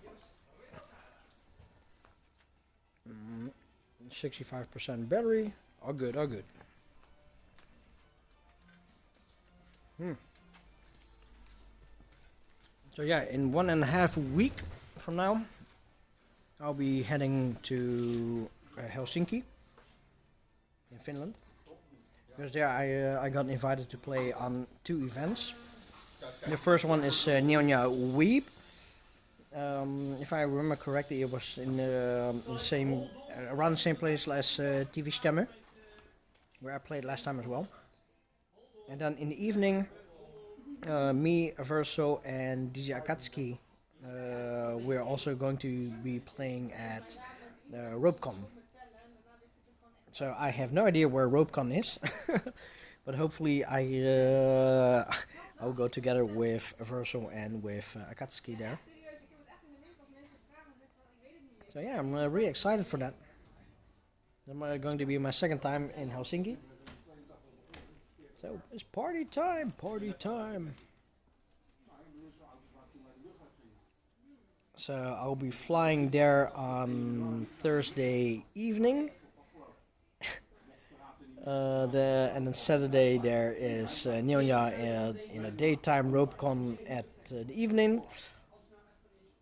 65% battery. All good, all good. So yeah, in 1.5 weeks from now, I'll be heading to Helsinki in Finland. Because there I got invited to play on 2 events. The first one is Neodash. If I remember correctly, it was in the same around the same place as TV Stemmen, where I played last time as well. And then in the evening, me, Verso, and DJ Akatsuki, we're also going to be playing at RopeCon. So I have no idea where RopeCon is, but hopefully I'll go together with Verso and with Akatsuki there. So yeah, I'm really excited for that. It's going to be my second time in Helsinki. So it's party time, party time. So I'll be flying there on Thursday evening. And then Saturday there is Nyonya in a daytime, RopeCon at the evening.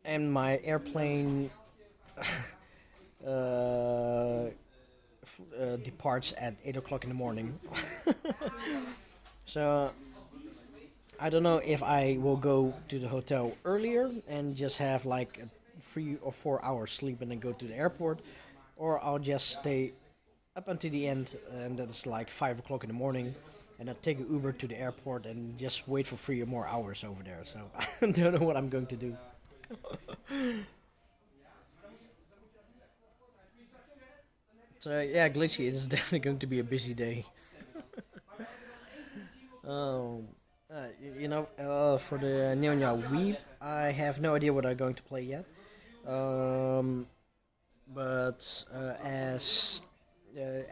And my airplane departs at 8 o'clock in the morning. So I don't know if I will go to the hotel earlier and just have like a 3 or 4 hours sleep and then go to the airport, or I'll just stay up until the end, and that's like 5 o'clock in the morning, and then take an Uber to the airport and just wait for 3 or more hours over there. So I don't know what I'm going to do. So yeah, Glitchy, it is definitely going to be a busy day. For the Nyonya Weep, I have no idea what I'm going to play yet. But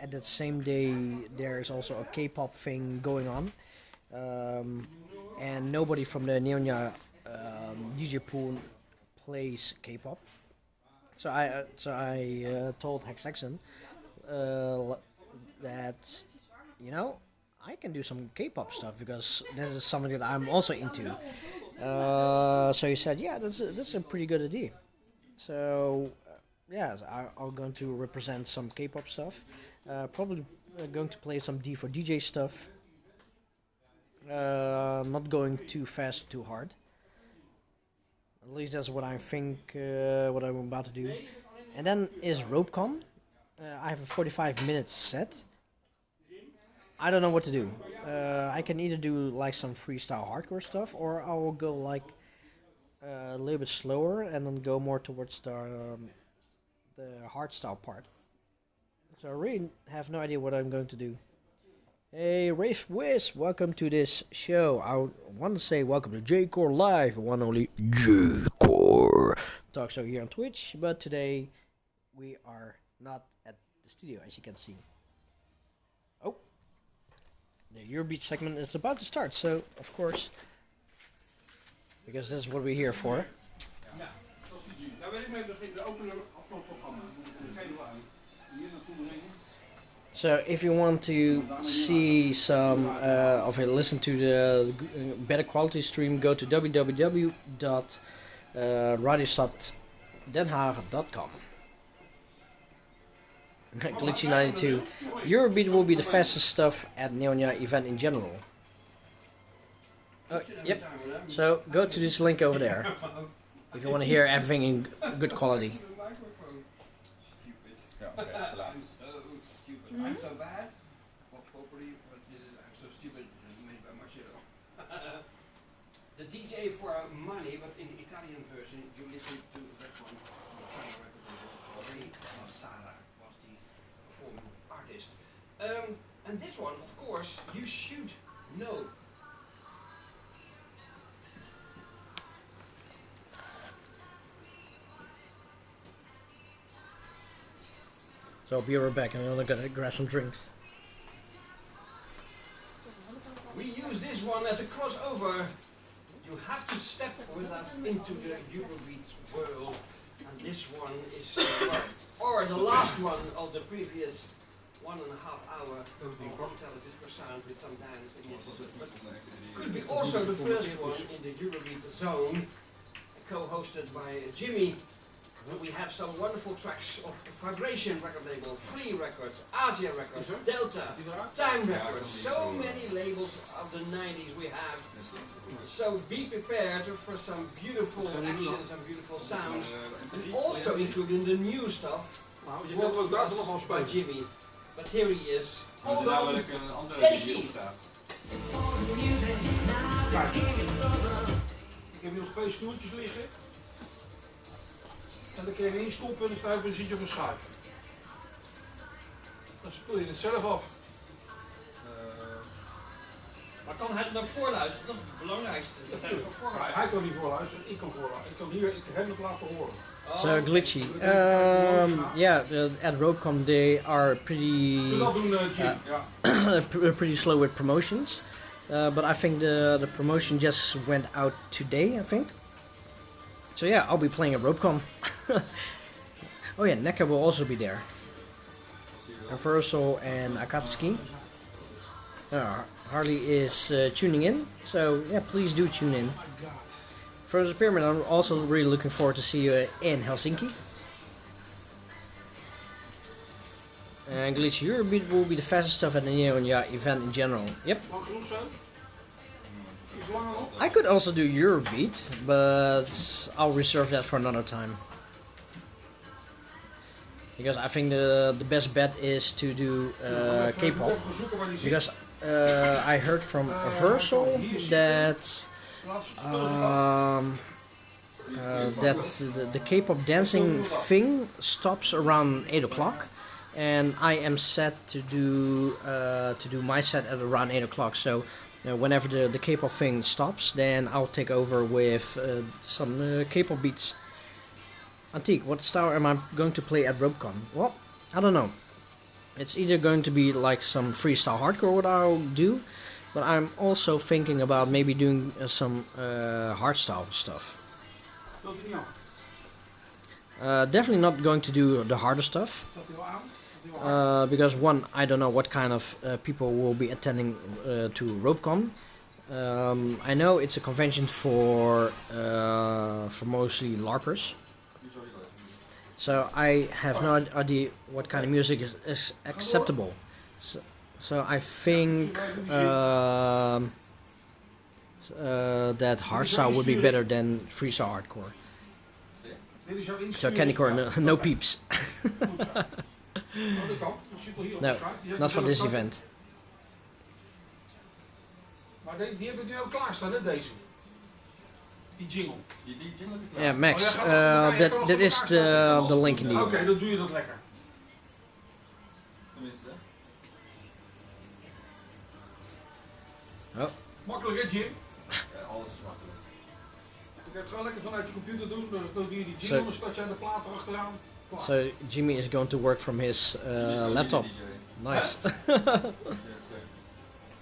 at that same day, there is also a K-pop thing going on, and nobody from the Nyonya DJ pool plays K-pop. So I told Hexaxon that, I can do some K-pop stuff because that is something that I'm also into. So he said, yeah, that's a pretty good idea. So I'm going to represent some K-pop stuff. Probably going to play some D4DJ stuff. Not going too fast, too hard. At least that's what I think, what I'm about to do. And then is RopeCon. I have a 45-minute set. I don't know what to do. I can either do like some freestyle hardcore stuff, or I will go like a little bit slower and then go more towards the hardstyle part. So I really have no idea what I'm going to do. Hey, Rafe Wiz, welcome to this show. I want to say welcome to J-Core Live, one only J-Core talk show here on Twitch, but today we are not at the studio, as you can see. Oh, the Eurobeat segment is about to start, so of course, because this is what we're here for. So if you want to see some of it, listen to the better quality stream, go to www.radiostaddenhaag.com. Glitchy92. Eurobeat will be the fastest stuff at Neonya event in general. Oh, yep. So go to this link over there if you want to hear everything in good quality. I'm so bad. Well, properly, but I'm so stupid. Made by Marcello. The DJ for money, but in the Italian version, you listen to that one. The Italian record label, Sara was the performing artist. And this one, of course, you should know. So I'll be right back, and I'm gonna grab some drinks. We use this one as a crossover. You have to step with us into the Eurobeat world, and this one is or the last one of the previous 1.5 hour of Untitled Disco sound with some dance. But could be also the first one in the Eurobeat zone, co-hosted by Jimmy. We have some wonderful tracks of Vibration record label, Free Records, Asia Records, Delta, Time Records, so many labels of the 90s we have. So be prepared for some beautiful action, some beautiful sounds, and also including the new stuff Nou, je kan wel daar nog van spelen. Jimmy. But here he is. Hold on. Een andere Kenny die Key. hier staat. Kijk. Ik heb hier nog 2 stoeltjes liggen. En dan kun je erin stoppen en dan sta je op een zitje op een schuif. Dan speel je het zelf af. Maar kan hij er ook voorluisteren? Dat is het belangrijkste. Dat hij er ook voorluisteren. Hij kan niet voorluisteren, ik kan voorluisteren. Ik kan hier, ik heb het laten horen. So glitchy. At Roadcon they are pretty Zullen we dat doen, Jim? Ja. pretty slow with promotions. But I think the promotion just went out today, I think. So yeah, I'll be playing at Roadcon. Oh yeah, Neko will also be there. Universal and Akatsuki. Harley is tuning in, so yeah, please do tune in. Frozen Pyramid, I'm also really looking forward to see you in Helsinki. And Glitch Eurobeat will be the fastest stuff at the Neodash event in general. Yep. Mag genoeg zijn? Iets langer nog? I could also do Eurobeat, but I'll reserve that for another time. Because I think the best bet is to do K-pop. Because I heard from Universal that the K-pop dancing thing stops around 8 o'clock, and I am set to do my set at around 8 o'clock. So whenever the K-pop thing stops, then I'll take over with some K-pop beats. Antique, what style am I going to play at Robcon? Well, I don't know. It's either going to be like some freestyle hardcore what I'll do, but I'm also thinking about maybe doing some hardstyle stuff. Definitely not going to do the harder stuff. Because one, I don't know what kind of people will be attending to Robcon. I know it's a convention for mostly LARPers. So I have no idea what kind of music is acceptable. So I think that hardstyle would be better than freestyle hardcore. So candycore, no peeps. No, not for this event. Maar die hebben nu ook klaarstaan, hè, deze? Die jingle. Die jingle die Yeah, Max, that is the link in the Oké, dan doe je dat lekker. tenminste. Oh. Makkelijk, hè, Jim? Ja, alles is makkelijk. Je kunt het gewoon lekker vanuit je computer doen. Dan doe je die jingle, dan start je aan de plaat erachteraan. Klaar. So Jimmy is going to work from his laptop. Nice.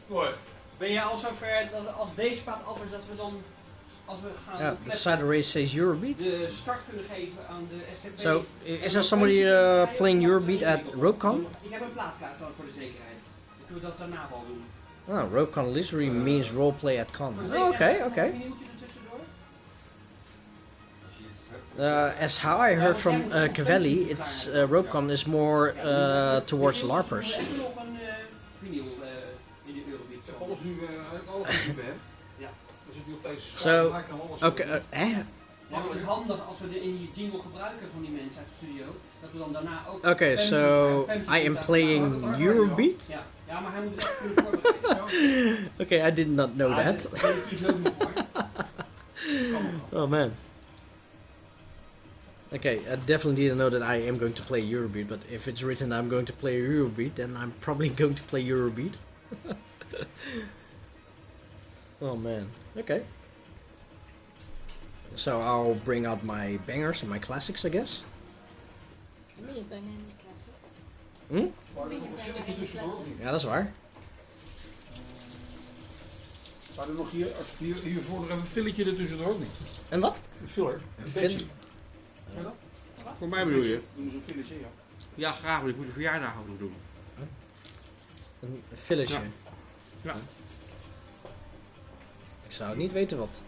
Mooi. Ben jij al zover dat als deze plaat af is dat we dan, als we gaan Yeah, the side race says Eurobeat. de start kunnen geven aan de SCP? So is there somebody playing Eurobeat at Robcon? Ik heb een plaatkaart dan voor de zekerheid. Dan kunnen we dat daarna wel doen. Oh, Robcon literally means roleplay at con. Oh, okay. As how I heard from Cavelli, it's Robcon is more towards LARPers. Even nog een vinyl in de Eurobeat. Ik heb alles nu bij hem. Ja. Dan zit hij op deze So, schaal. Hij kan alles okay, doen. Ja, maar het is handig als we in die jingle gebruiken van die mensen uit de studio, dat we dan daarna ook... Okay, so I am playing Eurobeat? Ja, ja, maar hij moet het echt kunnen voorbereiden. Okay, I did not know that. Oh man. Okay, I definitely didn't know that I am going to play Eurobeat, but if it's written I'm going to play Eurobeat, then I'm probably going to play Eurobeat. Oh man, okay. So I'll bring out my bangers and my classics, I guess. Ben je bijna in de klas? Hm? Ben je bijna in de klas? Ja, dat is waar. Zou er nog hiervoor nog even een filletje ertussendoor ook niet? En wat? Een filler. Een filler? Voor mij bedoel je? Doen ze een filletje, ja. Ja, graag, want ik moet de verjaardag ook nog doen. Een filletje. Ja. Ja. Ik zou het niet weten wat.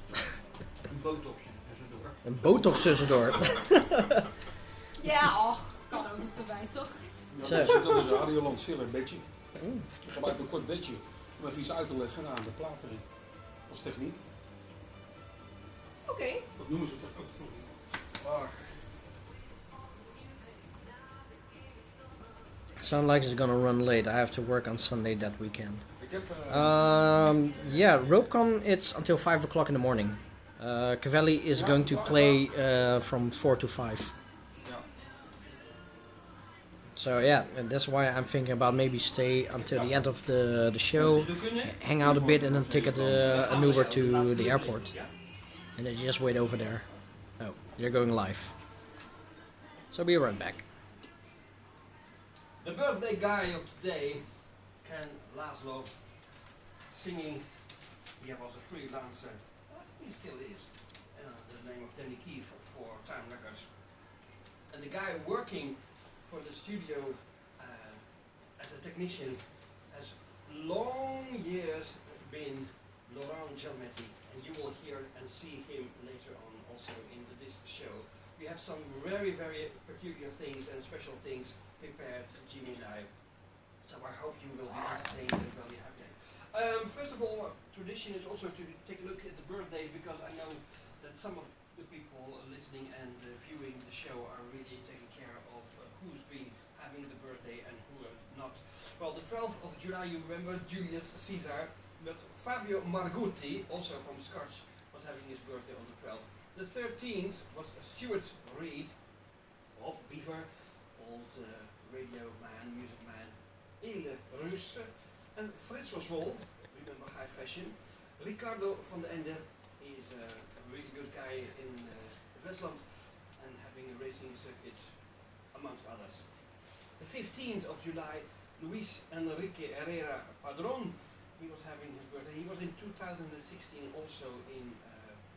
Een botoxje tussendoor. Een botox tussendoor. Ja, och, kan ook nog erbij, toch? Ja, dat is een Radioland filler bedje. Ik gebruik een kort bedje om even iets uit te leggen aan de plaat erin. Als techniek. Oké. Dat noemen ze toch ook. sounds like it's gonna run late. I have to work on Sunday that weekend. Ik heb... Yeah, RopeCon, it's until 5 o'clock in the morning. Cavelli is going to play from 4 to 5. So yeah, and that's why I'm thinking about maybe stay until the end of the show, hang out a bit and then take an Uber to the airport. And then just wait over there. Oh, they're going live. So be right back. The birthday guy of today, Ken Laszlo, singing. He was a freelancer. He still is. The name of Danny Keith for Time Records. And the guy working for the studio as a technician has long years been Laurent Giametti, and you will hear and see him later on also in this show. We have some very, very peculiar things and special things prepared, Jimmy and I. So I hope you will be entertained and will be happy. First of all, tradition is also to take a look at the birthdays, because I know that some of the people listening and viewing the show are really taking care of who's been having the birthday and who is not. Well, the 12th of July, you remember Julius Caesar, but Fabio Margutti, also from Scotch, was having his birthday on the 12th. The 13th was Stuart Reid, old beaver, old radio man, music man, Ile Russe, and Frits Oswald, remember High Fashion. Ricardo van den Ende, he's a really good guy in Westland and having a racing circuit, amongst others. The 15th of July, Luis Enrique Herrera Padron, he was having his birthday. He was in 2016 also in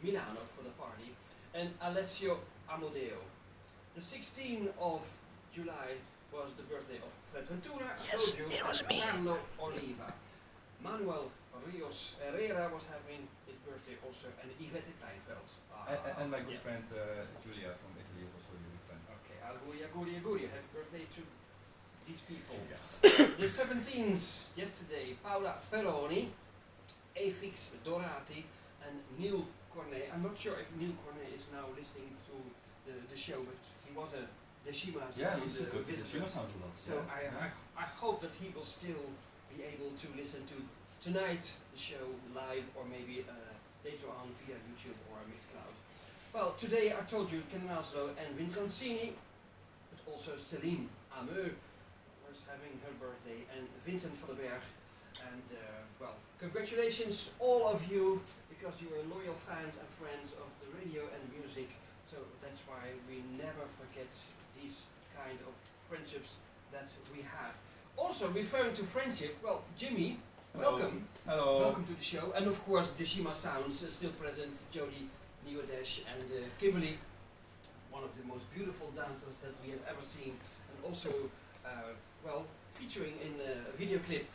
Milano for the party. And Alessio Amodeo. The 16th of July was the birthday of Fred Ventura. Yes, it was me. Carlo Oliva. Manuel Rios Herrera was having his birthday also, and Yvette Kleinveld. And my good friend Julia from Italy was also a good friend. Okay, Auguria. Happy birthday to these people. The 17th, yesterday, Paola Peroni, Afix Dorati, and Neil Cornet. I'm not sure if Neil Cornet is now listening to the show, but he was a Deshima Yeah, sound he's good. visitor. Deshima sounds a lot. So I hope that he will still be able to listen to tonight the show live, or maybe later on via YouTube or Mixcloud. Well, today I told you Ken Laszlo and Vincenzi, but also Celine Ameux was having her birthday, and Vincent van den Berg. And well, congratulations all of you, because you are loyal fans and friends of the radio and music. So that's why we never forget these kind of friendships that we have. Also, referring to friendship, well, Jimmy, welcome. Hello. Welcome to the show. And of course, Deshima Sounds still present, Jody, Neodash, and Kimberly, one of the most beautiful dancers that we have ever seen. And also, well, featuring in a video clip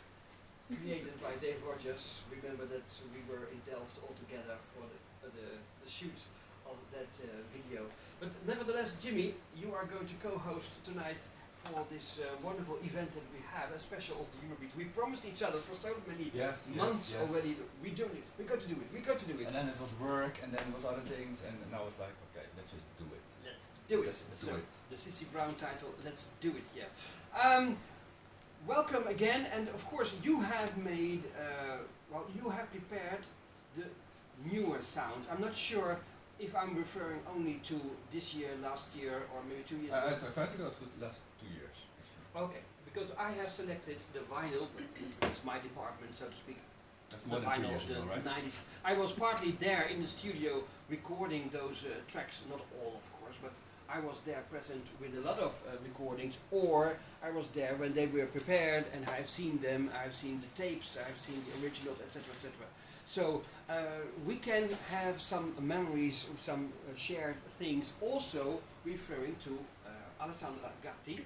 created by Dave Rogers. Remember that we were in Delft all together for the shoot of that video. But nevertheless, Jimmy, you are going to co-host tonight for this wonderful event that we have, a special of the Eurobeat. We promised each other for so many months already. We're doing it. We're going to do it. We're going to do it. And then it was work, and then it was other things, and now it's like, okay, let's just do it. Let's do it. Let's do it. The Sissy Brown title, let's do it, yeah. Welcome again, and of course you have made, well, you have prepared the newer sounds. I'm not sure if I'm referring only to this year, last year, or maybe 2 years ago. I tried to go to the last 2 years. Okay, because I have selected the vinyl, it's my department, so to speak. That's more The than 2 vinyl years of the ago, right? 90s. I was partly there in the studio recording those tracks, not all of course, but I was there present with a lot of recordings, or I was there when they were prepared and I've seen them, I've seen the tapes, I've seen the originals, etc. etc. So we can have some memories, some shared things, also referring to Alessandra Gatti.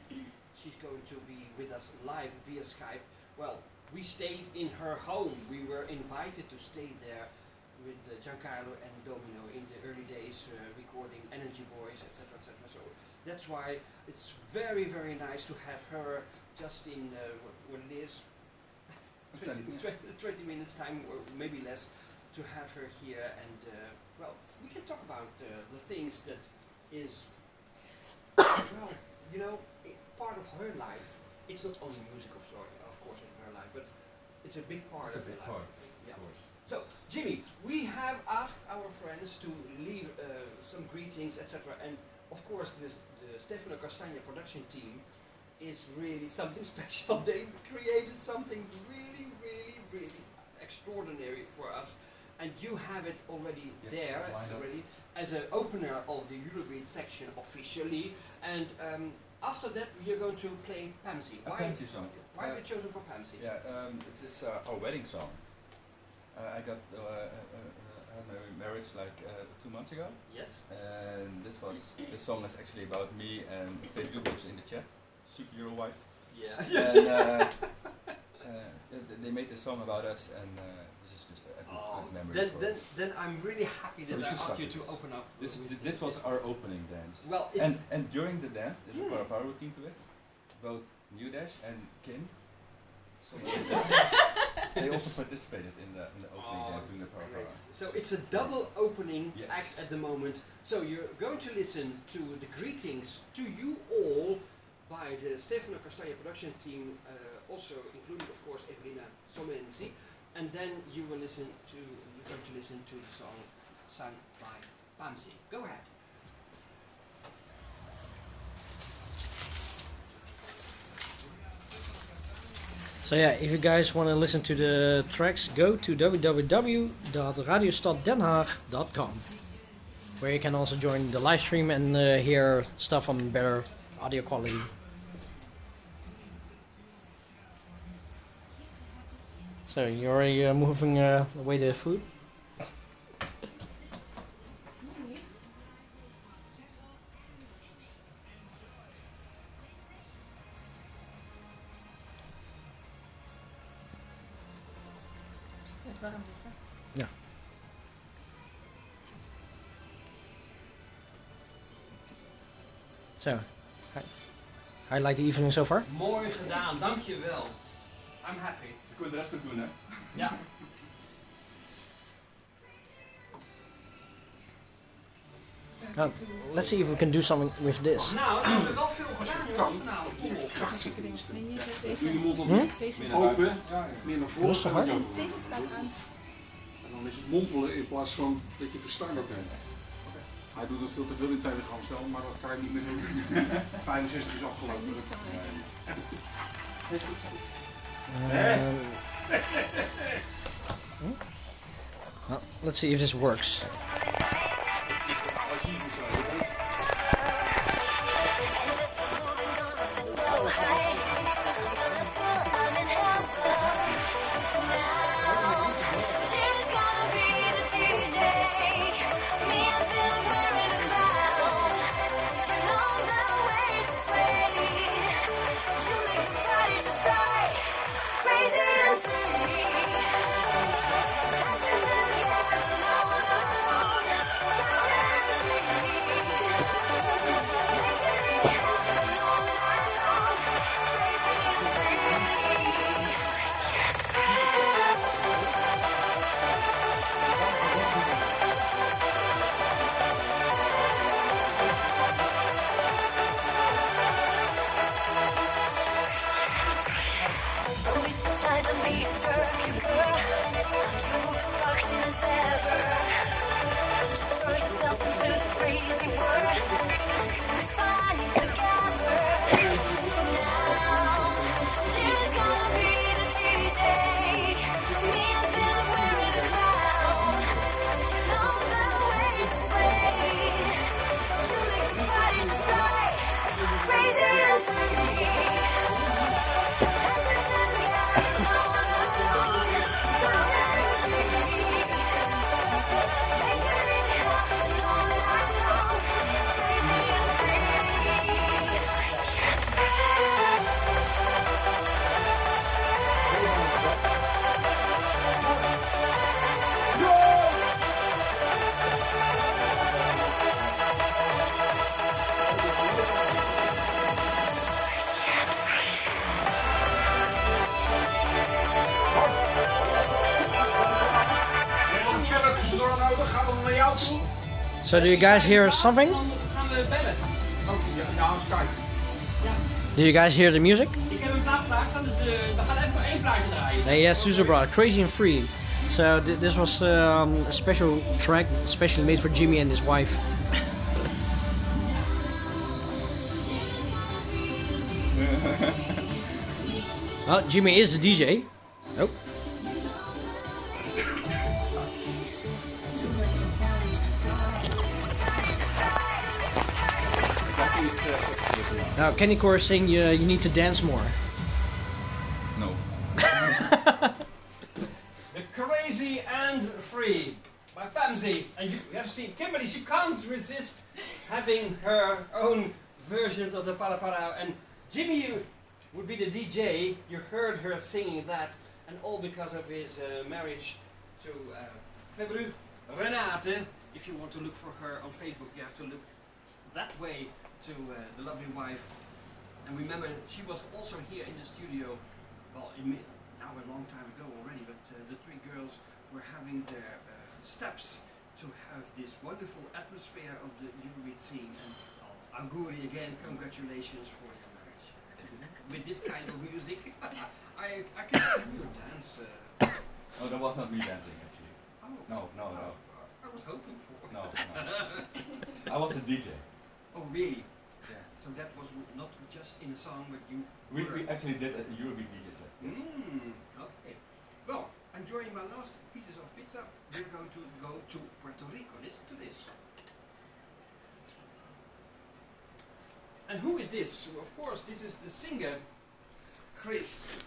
She's going to be with us live via Skype. Well, we stayed in her home. We were invited to stay there with Giancarlo and Domino in the early days, recording Energy Boys, etc. etc. So that's why it's very, very nice to have her just in what it is, 20 minutes time, or maybe less, to have her here. And well, we can talk about the things that is, well, you know, part of her life. it's not only music of course in her life, but it's a big part of her life. Yeah. So, Jimmy, we have asked our friends to leave some greetings, etc. And of course, the Stefano Castagna production team is really something special. They created something really, really, really extraordinary for us. And you have it already there, already, as an opener of the Eurobeat section officially. And after that, you're going to play Pamsi. A Pamsi song. Why have you chosen for Pamsi? Yeah, this is our wedding song. I got had my marriage like 2 months ago. Yes. And this song is actually about me and Facebookers in the chat. SuperEuro wife. Yeah. Yes. And they made this song about us, and this is just a good memory. Then I'm really happy that I asked you to open up. This was our opening dance. Well, and during the dance, there's a para routine to it. Both Neodash and Kim. They also participated in the opening dance during the para. So it's a double opening act at the moment. So you're going to listen to the greetings to you all by the Stefano Castagna production team, also including of course Evelina Somenzi, and then you're going to listen to the song sung by Pamsi. Go ahead. So yeah, if you guys want to listen to the tracks, go to www.radiostaddenhaag.com, where you can also join the live stream and hear stuff on better audio quality. So you're already moving away the food? Ja. So, I like the evening so far? Mooi gedaan, dankjewel. I'm happy. Je kunt de rest ook doen, hè? Ja. Let's see if we can do something with this. Nou, we hebben wel veel gedaan vanavond. Doe je mond open, meer naar voren. Deze staat aan. En dan is het mompelen in plaats van dat je verstaanbaar bent. Hij doet het veel te veel in Telegram stel, maar dat kan je niet meer doen. 65 is afgelopen. Well, let's see if this works. So do you guys hear something? Do you guys hear the music? Ik heb hem klaarstaan, dus we gaan even nog één plaatje draaien. Yes, Susan brought Crazy and Free. So this was a special track, specially made for Jimmy and his wife. Well, Jimmy is the DJ. Oh. Now, Kenny Core is saying you need to dance more. No. The Crazy and Free by Pamsy. And you have seen Kimberly, she can't resist having her own version of the Para Para. And Jimmy would be the DJ. You heard her singing that. And all because of his marriage to Febru Renate. If you want to look for her on Facebook, you have to look that way to the lovely wife. And remember, she was also here in the studio, well, now a long time ago already, but the three girls were having their steps to have this wonderful atmosphere of the Eurobeat scene. And Auguri again, congratulations for your marriage. With this kind of music, I can see you dance. Oh, that was not me dancing actually. Oh. No. I was hoping for. No. I was the DJ. Oh really? Yeah. So that was not just in a song, but you... We actually did a Eurobeat DJ set. Yes. Okay. Well, enjoying my last pieces of pizza, we're going to go to Puerto Rico. Listen to this. And who is this? Of course, this is the singer, Chris.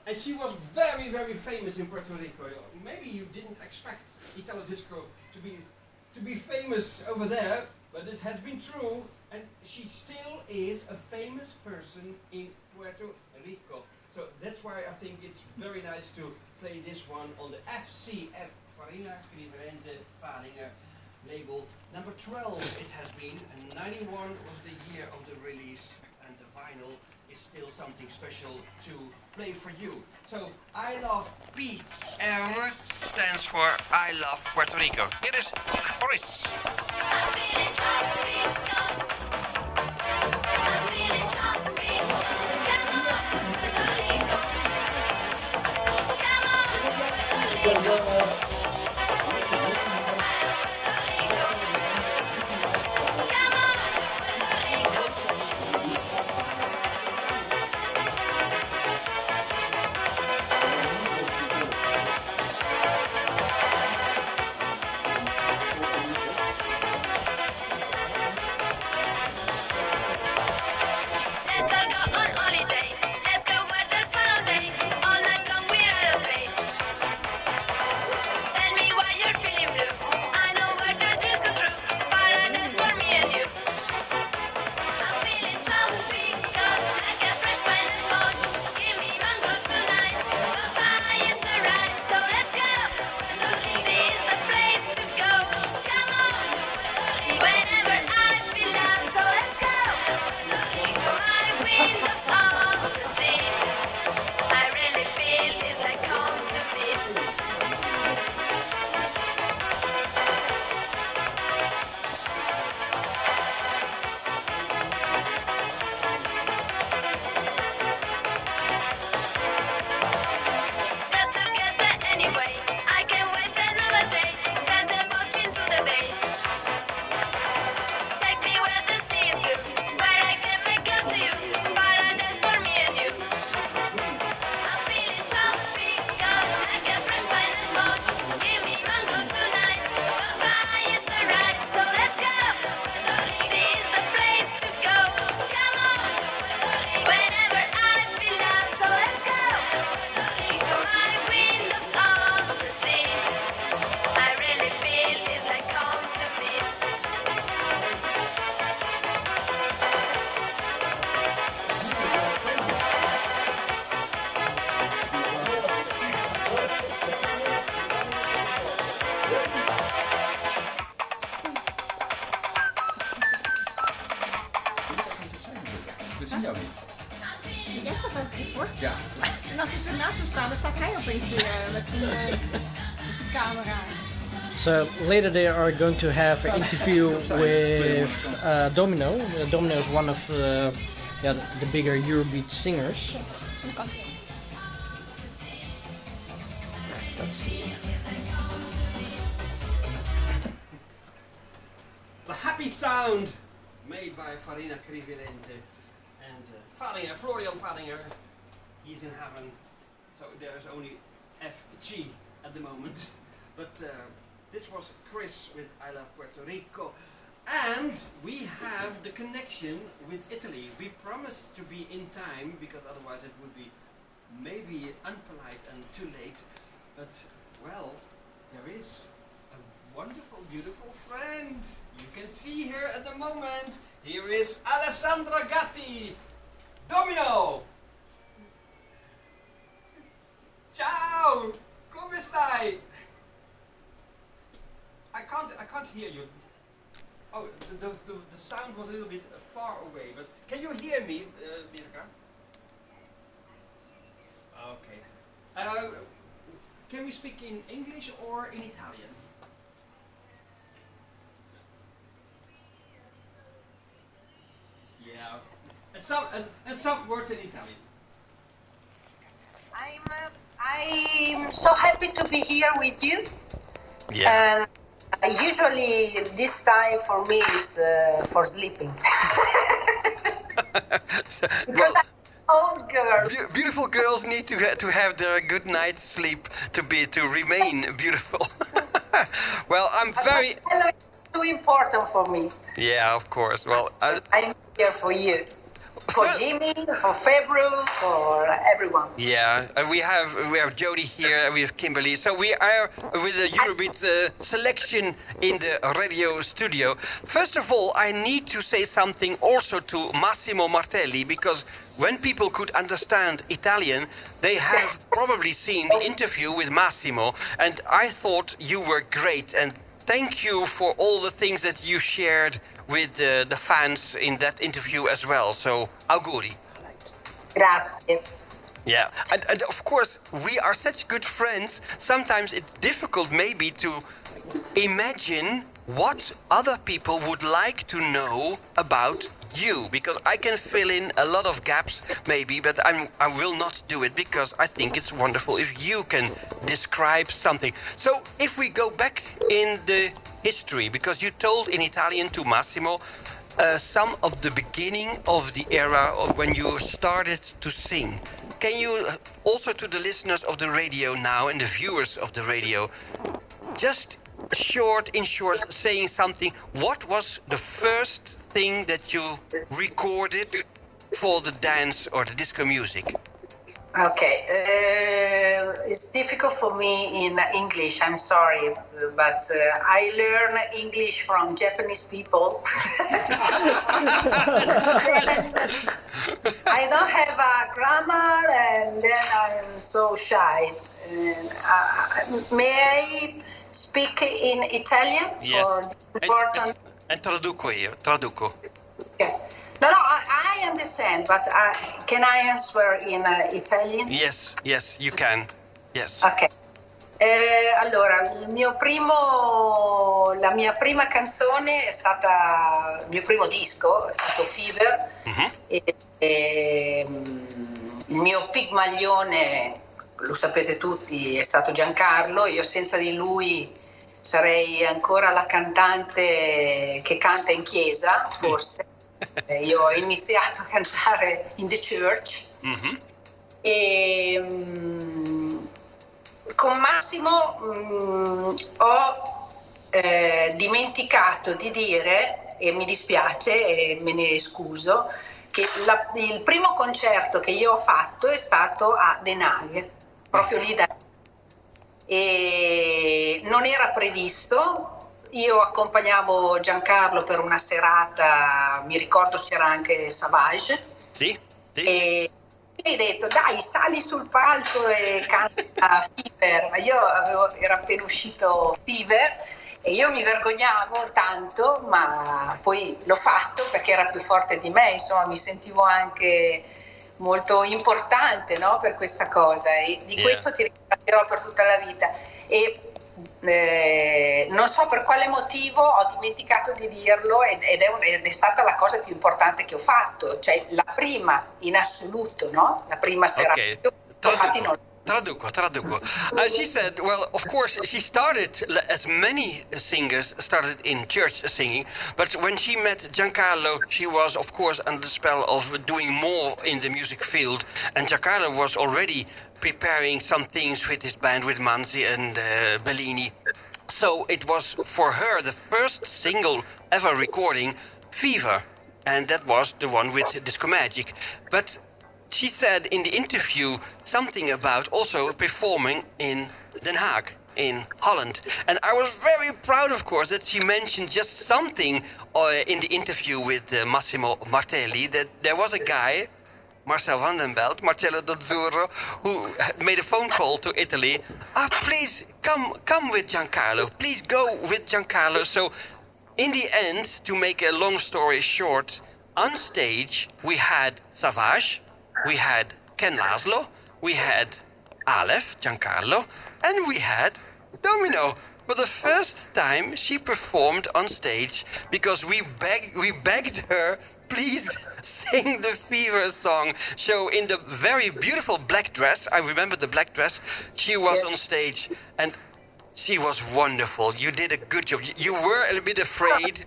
And she was very, very famous in Puerto Rico. Maybe you didn't expect Italo Disco to be famous over there, but it has been true, and she still is a famous person in Puerto Rico. So that's why I think it's very nice to play this one on the FCF Farina Criverente Faringa label. Number 12 it has been, and 91 was the year of the release, and the vinyl is still something special to play for you. So I Love PR stands for I Love Puerto Rico. Here is Chris. Ja. En als ik ernaast zou staan, dan staat hij opeens met zijn camera. So later they are going to have an interview with Domino. Domino is one of the bigger Eurobeat singers. Let's see. The happy sound made by Farina Crivelente and Florian Valinger. He's in heaven, so there's only FG at the moment. But this was Chris with I Love Puerto Rico. And we have the connection with Italy. We promised to be in time, because otherwise it would be maybe unpolite and too late. But, well, there is a wonderful, beautiful friend. You can see her at the moment. Here is Alessandra Gatti. Domino! Ciao! Come stai? I can't hear you. Oh, the sound was a little bit far away, but can you hear me, Mirka? Okay. Can we speak in English or in Italian? Yeah. And some words in Italian. I'm so happy to be here with you. Yeah. And usually this time for me is for sleeping. Because I'm an old girl. Beautiful girls need to have their good night's sleep to remain beautiful. Well, I'm very. It's too important for me. Yeah, of course. Well, I'm here for you. For Jimmy, for February, for everyone. Yeah, we have Jody here, we have Kimberly. So we are with the Eurobeat selection in the radio studio. First of all, I need to say something also to Massimo Martelli, because when people could understand Italian, they have probably seen the interview with Massimo, and I thought you were great. And thank you for all the things that you shared with the fans in that interview as well. So, auguri. Grazie. Yeah, and of course, we are such good friends. Sometimes it's difficult maybe to imagine what other people would like to know about you, because I can fill in a lot of gaps maybe, but I will not do it, because I think it's wonderful if you can describe something. So if we go back in the history, because you told in Italian to Massimo some of the beginning of the era of when you started to sing. Can you also, to the listeners of the radio now and the viewers of the radio, just in short, saying something, what was the first thing that you recorded for the dance or the disco music? Okay, it's difficult for me in English, I'm sorry, but I learn English from Japanese people. I don't have a grammar, and then I'm so shy. May I speak in Italian? Yes. Important. And traduco. Okay. No, I understand, but can I answer in Italian? Yes, you can. Yes. Ok. Allora, la mia prima canzone è stata, il mio primo disco è stato Fever, e il mio pigmaglione, lo sapete tutti, è stato Giancarlo. Io senza di lui sarei ancora la cantante che canta in chiesa, forse. Io ho iniziato a cantare in the church e con Massimo ho dimenticato di dire, e mi dispiace e me ne scuso, che il primo concerto che io ho fatto è stato a Den Haag, proprio lì e non era previsto. Io accompagnavo Giancarlo per una serata, mi ricordo c'era anche Savage. Sì. E mi hai detto, dai, sali sul palco e canta Fever. Ma io era appena uscito Fever e io mi vergognavo tanto, ma poi l'ho fatto perché era più forte di me, insomma mi sentivo anche molto importante, no, per questa cosa, e di questo ti ringrazierò per tutta la vita. E non so per quale motivo ho dimenticato di dirlo ed è stata la cosa più importante che ho fatto, cioè la prima in assoluto, no? La prima serata. Okay. Traduco. She said, well, of course, she started, as many singers started in church singing, but when she met Giancarlo, she was, of course, under the spell of doing more in the music field, and Giancarlo was already preparing some things with his band, with Manzi and Bellini. So it was, for her, the first single ever recording, Fever, and that was the one with Disco Magic. But she said in the interview something about also performing in Den Haag, in Holland. And I was very proud, of course, that she mentioned just something in the interview with Massimo Martelli, that there was a guy, Marcel van den Belt, Marcello d'Azzurro, who made a phone call to Italy. Please come with Giancarlo. Please go with Giancarlo. So in the end, to make a long story short, on stage we had Savage, we had Ken Laszlo, we had Aleph, Giancarlo, and we had Domino. For the first time she performed on stage because we begged her, please sing the Fever song. So in the very beautiful black dress, I remember the black dress, she was on stage and she was wonderful. You did a good job. You were a little bit afraid.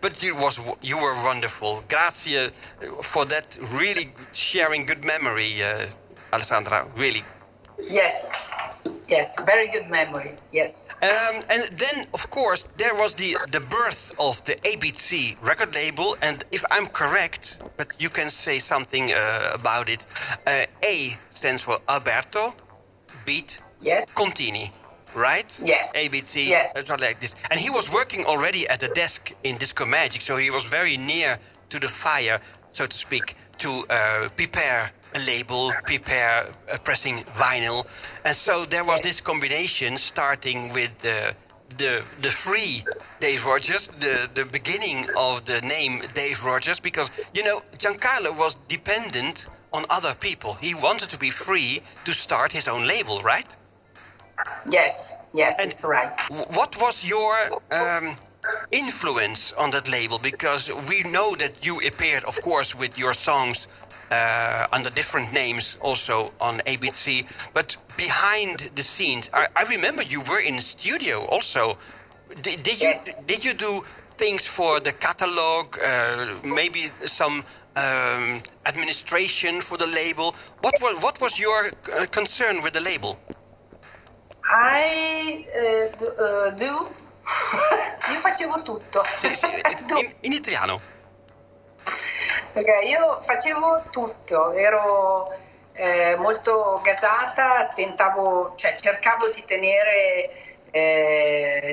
But you were wonderful. Grazie for that really sharing good memory, Alessandra, really. Yes, very good memory, yes. And then, of course, there was the birth of the ABC record label, and if I'm correct, but you can say something about it, A stands for Alberto, beat, yes. Contini. Right? Yes. ABC. Yes. It's not like this. And he was working already at the desk in Disco Magic, so he was very near to the fire, so to speak, to prepare a label, prepare pressing vinyl. And so there was this combination starting with the free Dave Rogers, the beginning of the name Dave Rogers, because, you know, Giancarlo was dependent on other people. He wanted to be free to start his own label, right? Yes, it's right. What was your influence on that label? Because we know that you appeared, of course, with your songs under different names also on ABC, but behind the scenes, I remember you were in the studio also. Did you do things for the catalog, maybe some administration for the label? What was your concern with the label? Io facevo tutto. Sì, in italiano. Ok, io facevo tutto, ero molto gasata, cercavo di tenere,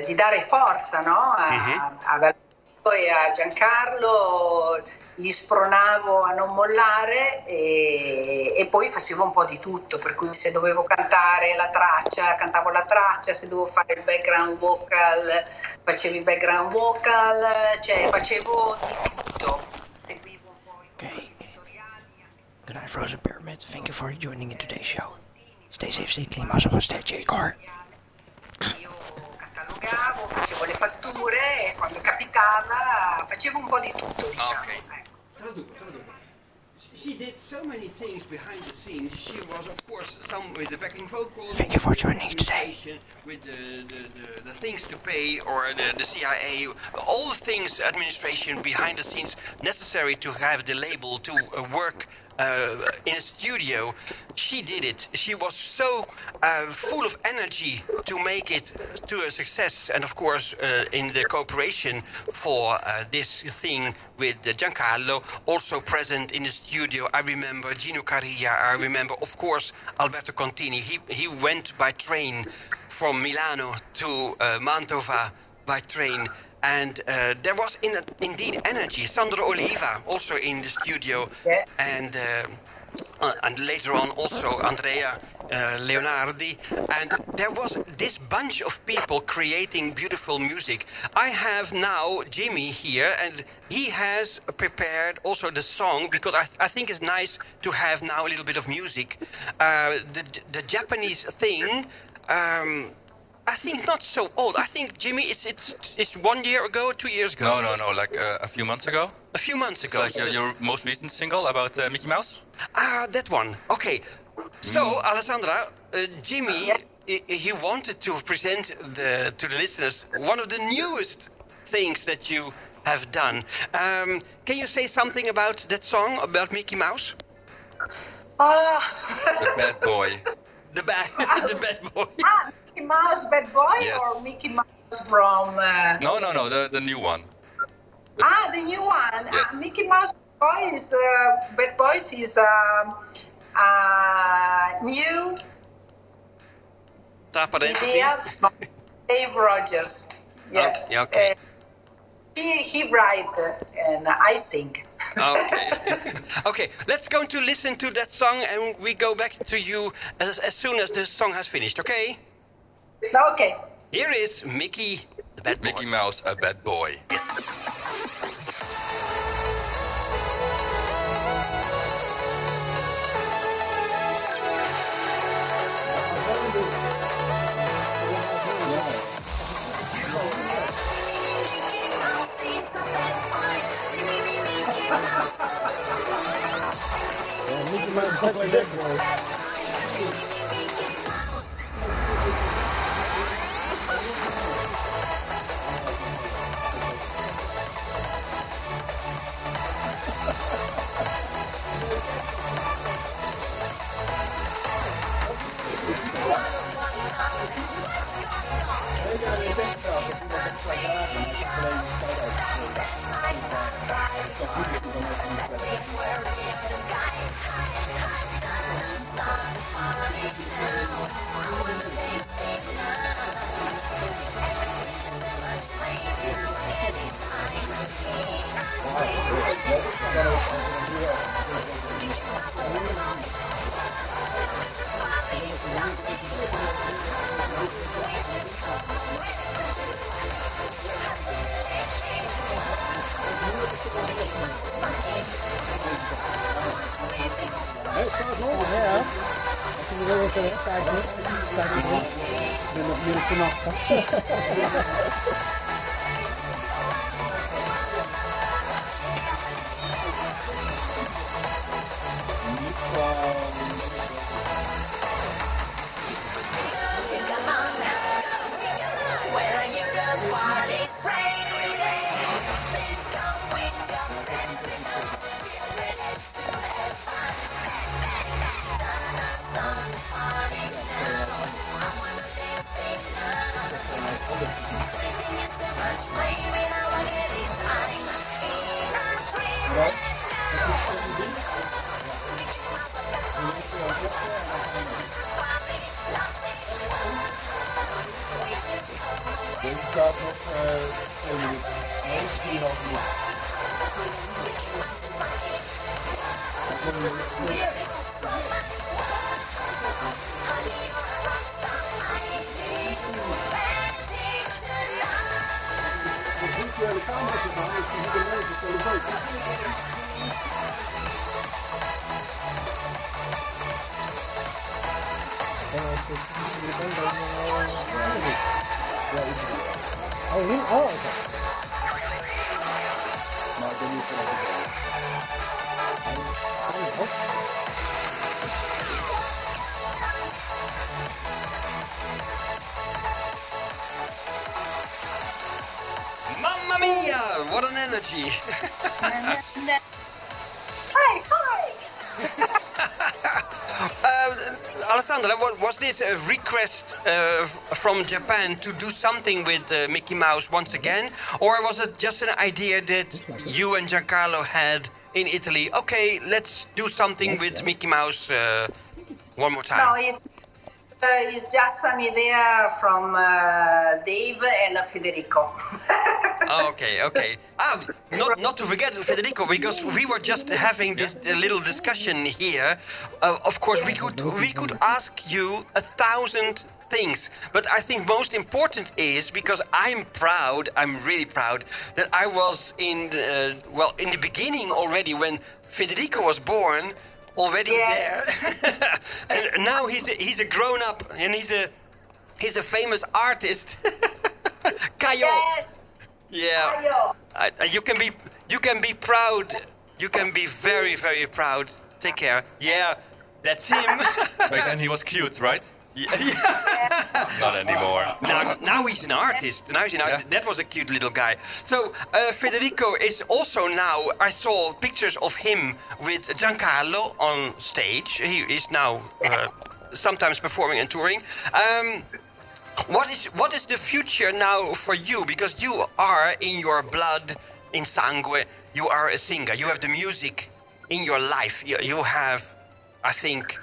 di dare forza, no? A Valentino e a Giancarlo, li spronavo a non mollare e poi facevo un po' di tutto, per cui se dovevo cantare la traccia, cantavo la traccia, se dovevo fare il background vocal, facevo il background vocal, cioè facevo di tutto, seguivo un po' i tutoriali. Good night, Frozen Pyramid. Thank you for joining in today's show. Stay safe, stay clean, maar zo steeds zeker. Io catalogavo, facevo le fatture e quando capitava facevo un po' di tutto, diciamo. Okay. She did so many things behind the scenes. She was, of course, some with the backing vocals. Thank you for joining today. With the things to pay, or the CIA, all the things, administration behind the scenes necessary to have the label to work in a studio. She did it. She was so full of energy to make it to a success, and of course in the cooperation for this thing with Giancarlo, also present in the studio. I remember Gino Carilla, I remember of course Alberto Contini. He went by train from Milano to Mantova by train. And there was indeed energy. Sandro Oliva also in the studio, and later on also Andrea Leonardi, and there was this bunch of people creating beautiful music. I have now Jimmy here, and he has prepared also the song, because I think it's nice to have now a little bit of music. The Japanese thing. I think not so old. I think, Jimmy, it's 1 year ago, 2 years ago. No, like a few months ago. A few months ago. It's like your most recent single about Mickey Mouse? That one. Okay. So, Alessandra, Jimmy, he wanted to present to the listeners one of the newest things that you have done. Can you say something about that song, about Mickey Mouse? The bad boy. The bad boy. Mickey Mouse Bad Boy, Yes. or Mickey Mouse from... No, the new one. the new one. Yes. Mickey Mouse Bad Boys is new idea from Dave Rogers. Yeah. Oh, yeah, okay. He write and I sing. Okay. Okay, let's go to listen to that song and we go back to you as soon as the song has finished, okay? Okay. Here is Mickey, the bad boy. Mickey Mouse, a bad boy. Mamma mia, what an energy. Hi. Alessandra, was this a request from Japan to do something with Mickey Mouse once again? Or was it just an idea that you and Giancarlo had in Italy? Okay, let's do something with Mickey Mouse one more time. No, it's just an idea from Dave and Federico. Okay. Not to forget Federico, because we were just having this little discussion here. Of course, we could ask you 1,000 things, but I think most important is, because I'm really proud that I was in the beginning already when Federico was born. Already there, and now he's a grown up, and He's a famous artist. Kayo. Yes. Yeah. Kayo. You can be proud. You can be very, very proud. Take care. Yeah, that's him. Back then he was cute, right? Yeah. Not anymore. Now he's an artist. That was a cute little guy. So Federico is also now. I saw pictures of him with Giancarlo on stage. He is now sometimes performing and touring. What is the future now for you? Because you are in your blood, in sangue. You are a singer. You have the music in your life. You have, I think,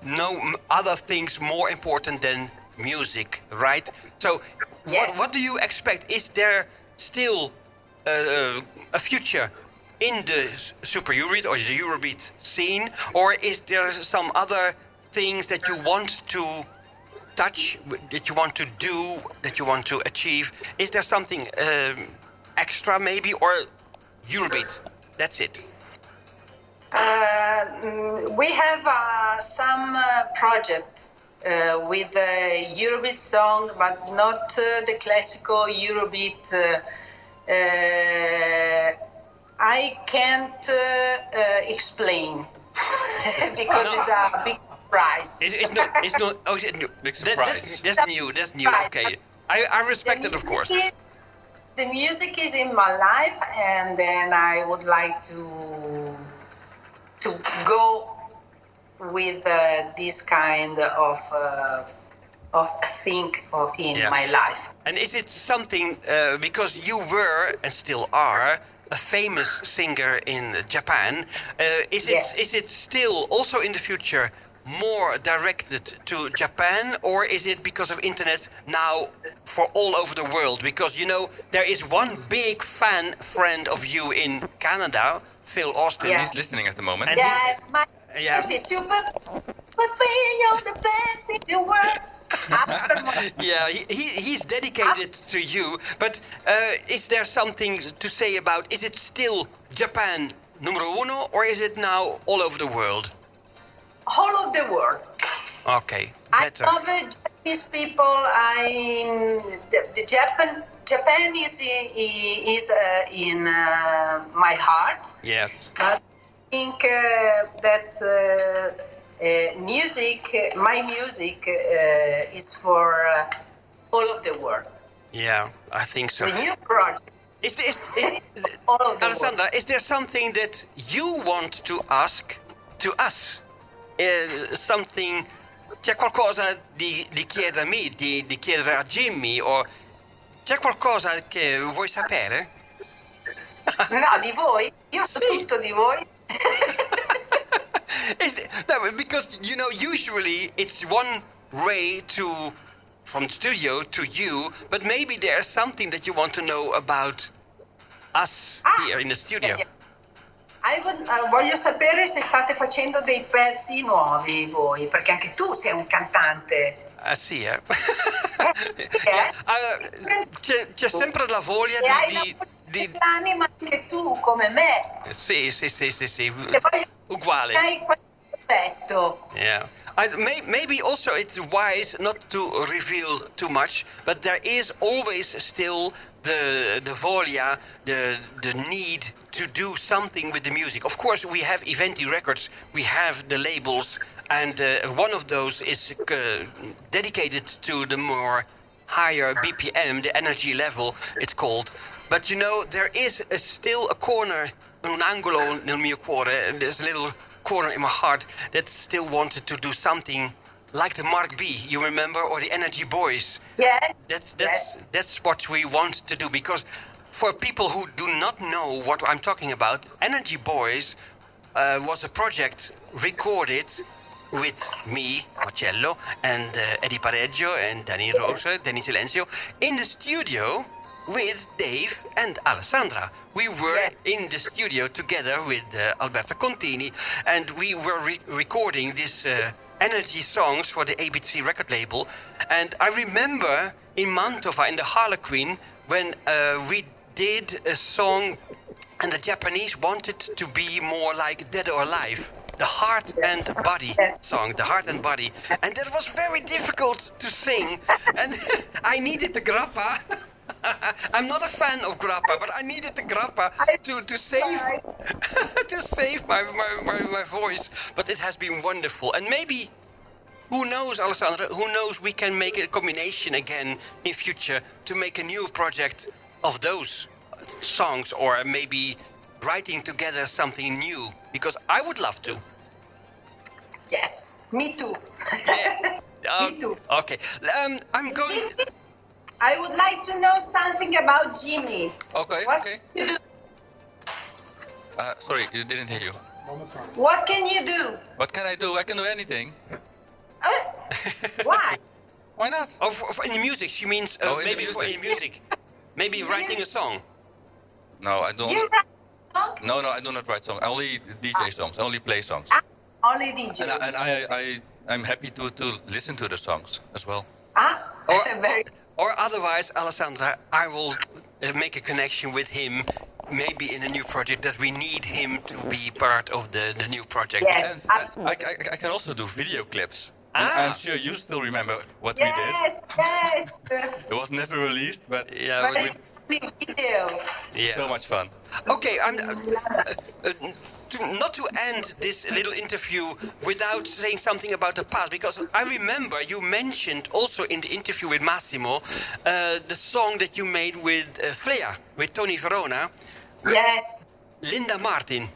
no other things more important than music, right? So, Yes. what do you expect? Is there still a future in the Super Eurobeat or the Eurobeat scene, or is there some other things that you want to touch, that you want to do, that you want to achieve? Is there something extra maybe, or Eurobeat? That's it. We have some project with Eurobeat song, but not the classical Eurobeat. I can't explain because it's a big surprise. It's not. Oh, is it new? Big surprise. That's new. That's new. Okay, I respect it, of course. The music is in my life, and then I would like to go with this kind of thing in my life. And is it something because you were and still are a famous singer in Japan? Is it still also in the future more directed to Japan, or is it because of internet now for all over the world? Because there is one big friend of you in Canada, Phil Austin. He's listening at the moment. And Yes, my super you're the best in the world. Yeah, he's dedicated to you. But is there something to say about? Is it still Japan numero uno, or is it now all over the world? All of the world. Okay, better. I love Japanese people. Japan is in my heart. Yes. I think that my music is for all of the world. Yeah, I think so. The new project. Alessandra, is there something that you want to ask to us? Something, c'è qualcosa di chiedere a me, di chiedere a Jimmy, o c'è qualcosa che vuoi sapere? No, di voi? Io so tutto di voi. No, because usually it's one way from the studio to you, but maybe there's something that you want to know about us here in the studio. Voglio sapere se state facendo dei pezzi nuovi voi, perché anche tu sei un cantante. Sì, c'è sempre la voglia di l'anima anche tu, come me. Sì. Uguale. Hai quel rispetto. Yeah. Maybe also it's wise not to reveal too much, but there is always still the voglia, the need to do something with the music. Of course, we have Eventi Records, we have the labels, and one of those is dedicated to the more higher BPM, the energy level, it's called. But there is still a corner, un angolo nel mio cuore, and there's a little corner in my heart that still wanted to do something like the Mark B, you remember, or the Energy Boys. Yeah. That's what we want to do, because for people who do not know what I'm talking about, Energy Boys was a project recorded with me, Marcello, and Eddie Pareggio and Danny Silenzio in the studio with Dave and Alessandra. We were in the studio together with Alberto Contini, and we were recording these energy songs for the ABC record label. And I remember in Mantova, in the Harlequin, when we did a song and the Japanese wanted to be more like Dead or Alive. The Heart and Body song, The Heart and Body. And that was very difficult difficult to sing, and I needed the grappa. I'm not a fan of grappa, but I needed the grappa to save to save my voice. But it has been wonderful, and maybe, who knows, Alessandra? Who knows? We can make a combination again in future to make a new project of those songs, or maybe writing together something new. Because I would love to. Yes, me too. Me too. Okay, I'm going. I would like to know something about Jimmy. Okay, What okay. can you do? Sorry, you didn't hear you. What can you do? What can I do? I can do anything. Why? Why not? Oh, for in the music, she means Oh, in the maybe for in music. Maybe writing a song. No, I don't. You write songs? No, I do not write songs. I only DJ songs. I only play songs. Only DJ. And I'm happy to listen to the songs as well. Very. Or otherwise, Alessandra, I will make a connection with him, maybe in a new project, that we need him to be part of the new project. Yes, And I can also do video clips. I'm sure you still remember what we did. Yes. It was never released, but Yeah, But it's the video. so much fun. Okay, I'm not to end this little interview without saying something about the past, because I remember you mentioned also in the interview with Massimo the song that you made with Flea, with Tony Verona. Yes. Linda Martin.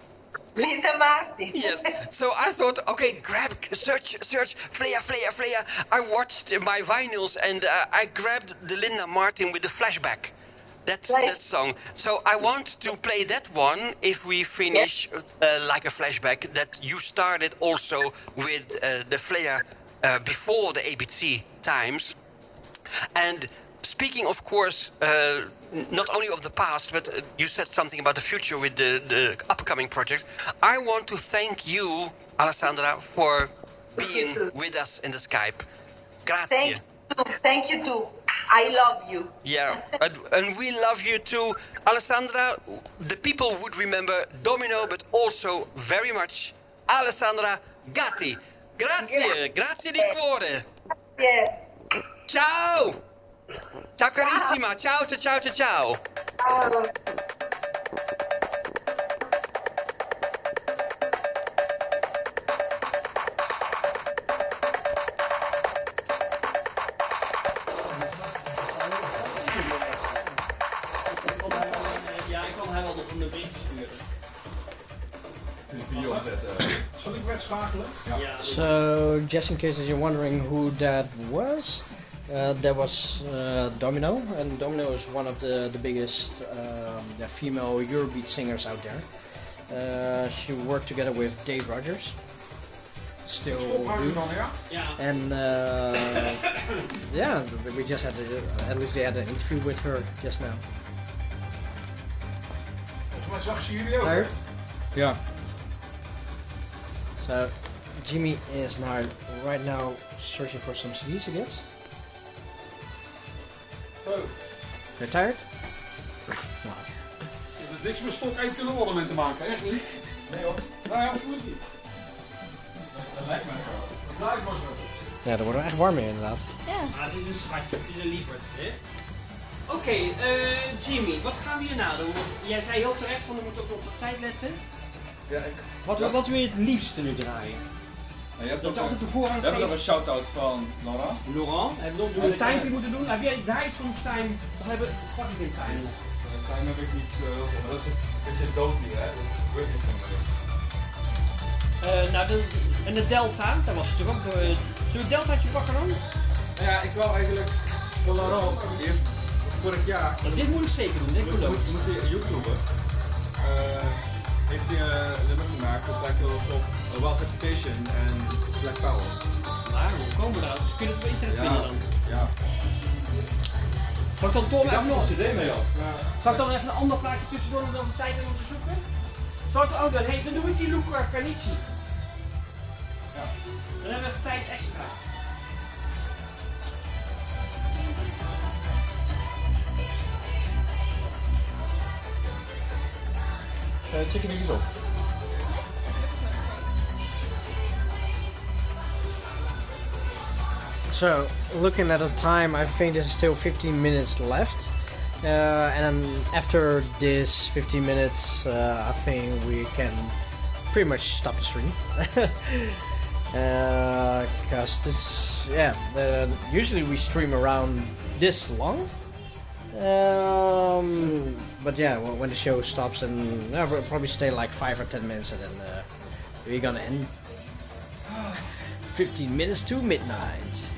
Linda Martin. Yes. So I thought, okay, search Flea. I watched my vinyls and I grabbed the Linda Martin with the flashback. That song. So I want to play that one if we finish like a flashback that you started also with the Flea before the ABC times. And speaking, of course, not only of the past, but you said something about the future with the upcoming project. I want to thank you, Alessandra, for being with us in the Skype. Grazie. Thank you too. I love you. Yeah, and we love you too. Alessandra, the people would remember Domino, but also very much Alessandra Gatti. Grazie, grazie di cuore. Yeah. Ciao! Ciao carissima, ciao. Ja, ik kan hem wel nog een berichtje sturen. Zal ik wegschakelen? Ja. So, just in case that you're wondering who that was Domino, and Domino is one of the biggest female Eurobeat singers out there. She worked together with Dave Rogers. Still do. Ja. And yeah, we just had at least they had an interview with her just now. Volgens mij zag ze jullie ook. Tired? Yeah. So Jimmy is right now searching for some CDs, I guess. Oh. You're tired? Je hebt niks met stok 1 kilo te maken, echt niet? Nee hoor. Nou ja, absoluut niet. Dat lijkt me zo. Dat lijkt me zo. Ja, daar worden we echt warm in inderdaad. Ah, dit is een schatje, dit is een lieverd. Oké, Jimmy, wat gaan we hier nou doen? Want jij zei heel terecht van we moeten ook op de tijd letten. Ja, Wat wil je het liefste nu draaien? je hebt Dat ook je altijd de voorrang we hebben nog geeft. een shout-out van Laurent. Laurent, hebben we nog een timepje moeten doen? Heb jij daar iets van time? Of hebben we fucking geen time nog? Time heb ik niet heel veel, maar dat is een beetje dood hier, hè? Dat gebeurt niet van mij. En de Delta, daar was het toch ook. Zullen we het Deltaatje pakken dan? Nou ja, ik wou eigenlijk van Laurent, die heeft vorig jaar. Dit moet ik zeker doen, dit moet ook. Moet je YouTuber. Heeft hij een nummer gemaakt, dat lijkt heel erg op Wild Reputation en Black Power. Maar hoe komen we daar? Ze kunnen het op internet vinden dan. Ja. Zal ik dan Tom even nog? CD mee op. Zal ik dan even een ander plaatje tussendoor om dan de tijd hebben om te zoeken? Zal ik dan doe ik die Luca Canici. Ja. Dan hebben we even tijd extra. Check je eens op. So, looking at the time, I think there's still 15 minutes left. And then after this 15 minutes, I think we can pretty much stop the stream. Because this, usually we stream around this long. But yeah, when the show stops, and we'll probably stay like 5 or 10 minutes, and then we're gonna end. 15 minutes to midnight.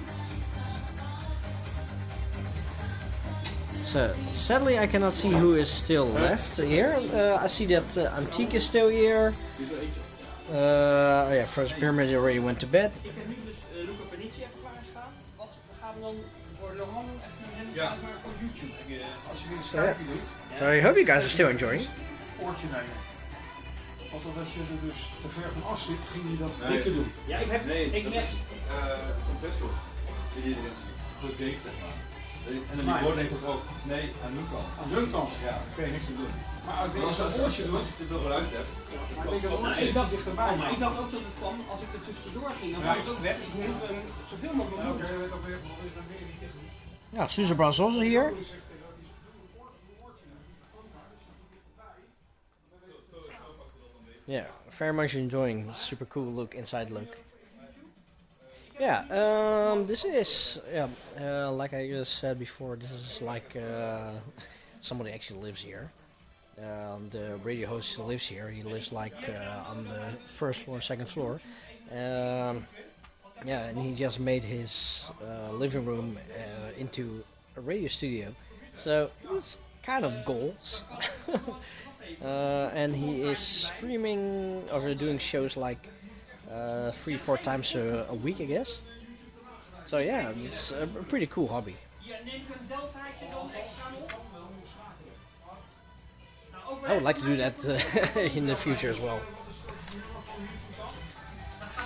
So sadly, I cannot see who is still left here. I see that Antique is still here. First Pyramid already went to bed. Ik heb nu dus Luca Panici even klaarstaan. Wat gaan we dan voor Laurent even Ja. voor YouTube? Als je weer een schuifje doet. So I hope you guys are still enjoying. Oortje nemen. Want als je er dus te ver van af zit, ging je dat dikker doen. Ja, ik heb compressor. Die erin zit. Een soort gate, zeg maar. En dan die boord denkt dat ook. Nee, aan hun kant. Aan hun kant? Ja, daar kun je niks aan doen. Maar als je een oortje doet, als ik er veel geluid heb. Ik dacht dichterbij. Maar ik dacht ook dat het kwam als ik er tussendoor ging. Dan was het ook weg. Ik moet hem zoveel mogelijk doen. Ja, Suze Bros also here. Yeah, very much enjoying. Super cool look, inside look. Yeah, this is like I just said before. This is like somebody actually lives here. The radio host lives here. He lives like on the first floor, second floor. And he just made his living room into a radio studio. So it's kind of goals. And he is streaming or doing shows like 3-4 times a week, I guess. So yeah, it's a pretty cool hobby. I would like to do that in the future as well.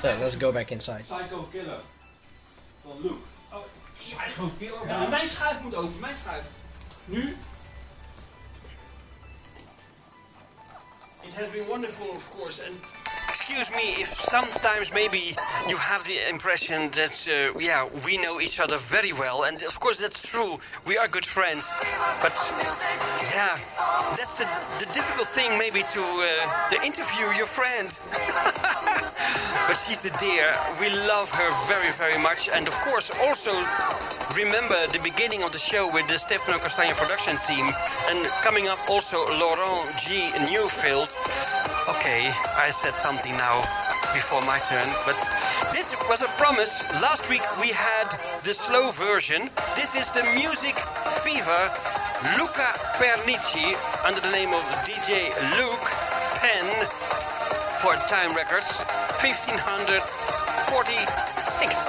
So let's go back inside. Psycho Killer van Luke. Oh, Psycho Killer? Ja, mijn schuif moet open, mijn schuif. Nu? It has been wonderful, of course, and excuse me if sometimes maybe you have the impression that we know each other very well, and of course that's true. We are good friends, but yeah, that's the difficult thing maybe to interview your friend. But she's a dear. We love her very, very much, and of course also remember the beginning of the show with the Stefano Castagna production team, and coming up also Laurent G. Newfield. Okay, I said something now before my turn, but this was a promise. Last week we had the slow version. This is the Music Fever, Luca Pernici, under the name of DJ Luke Penn, for Time Records, 1546.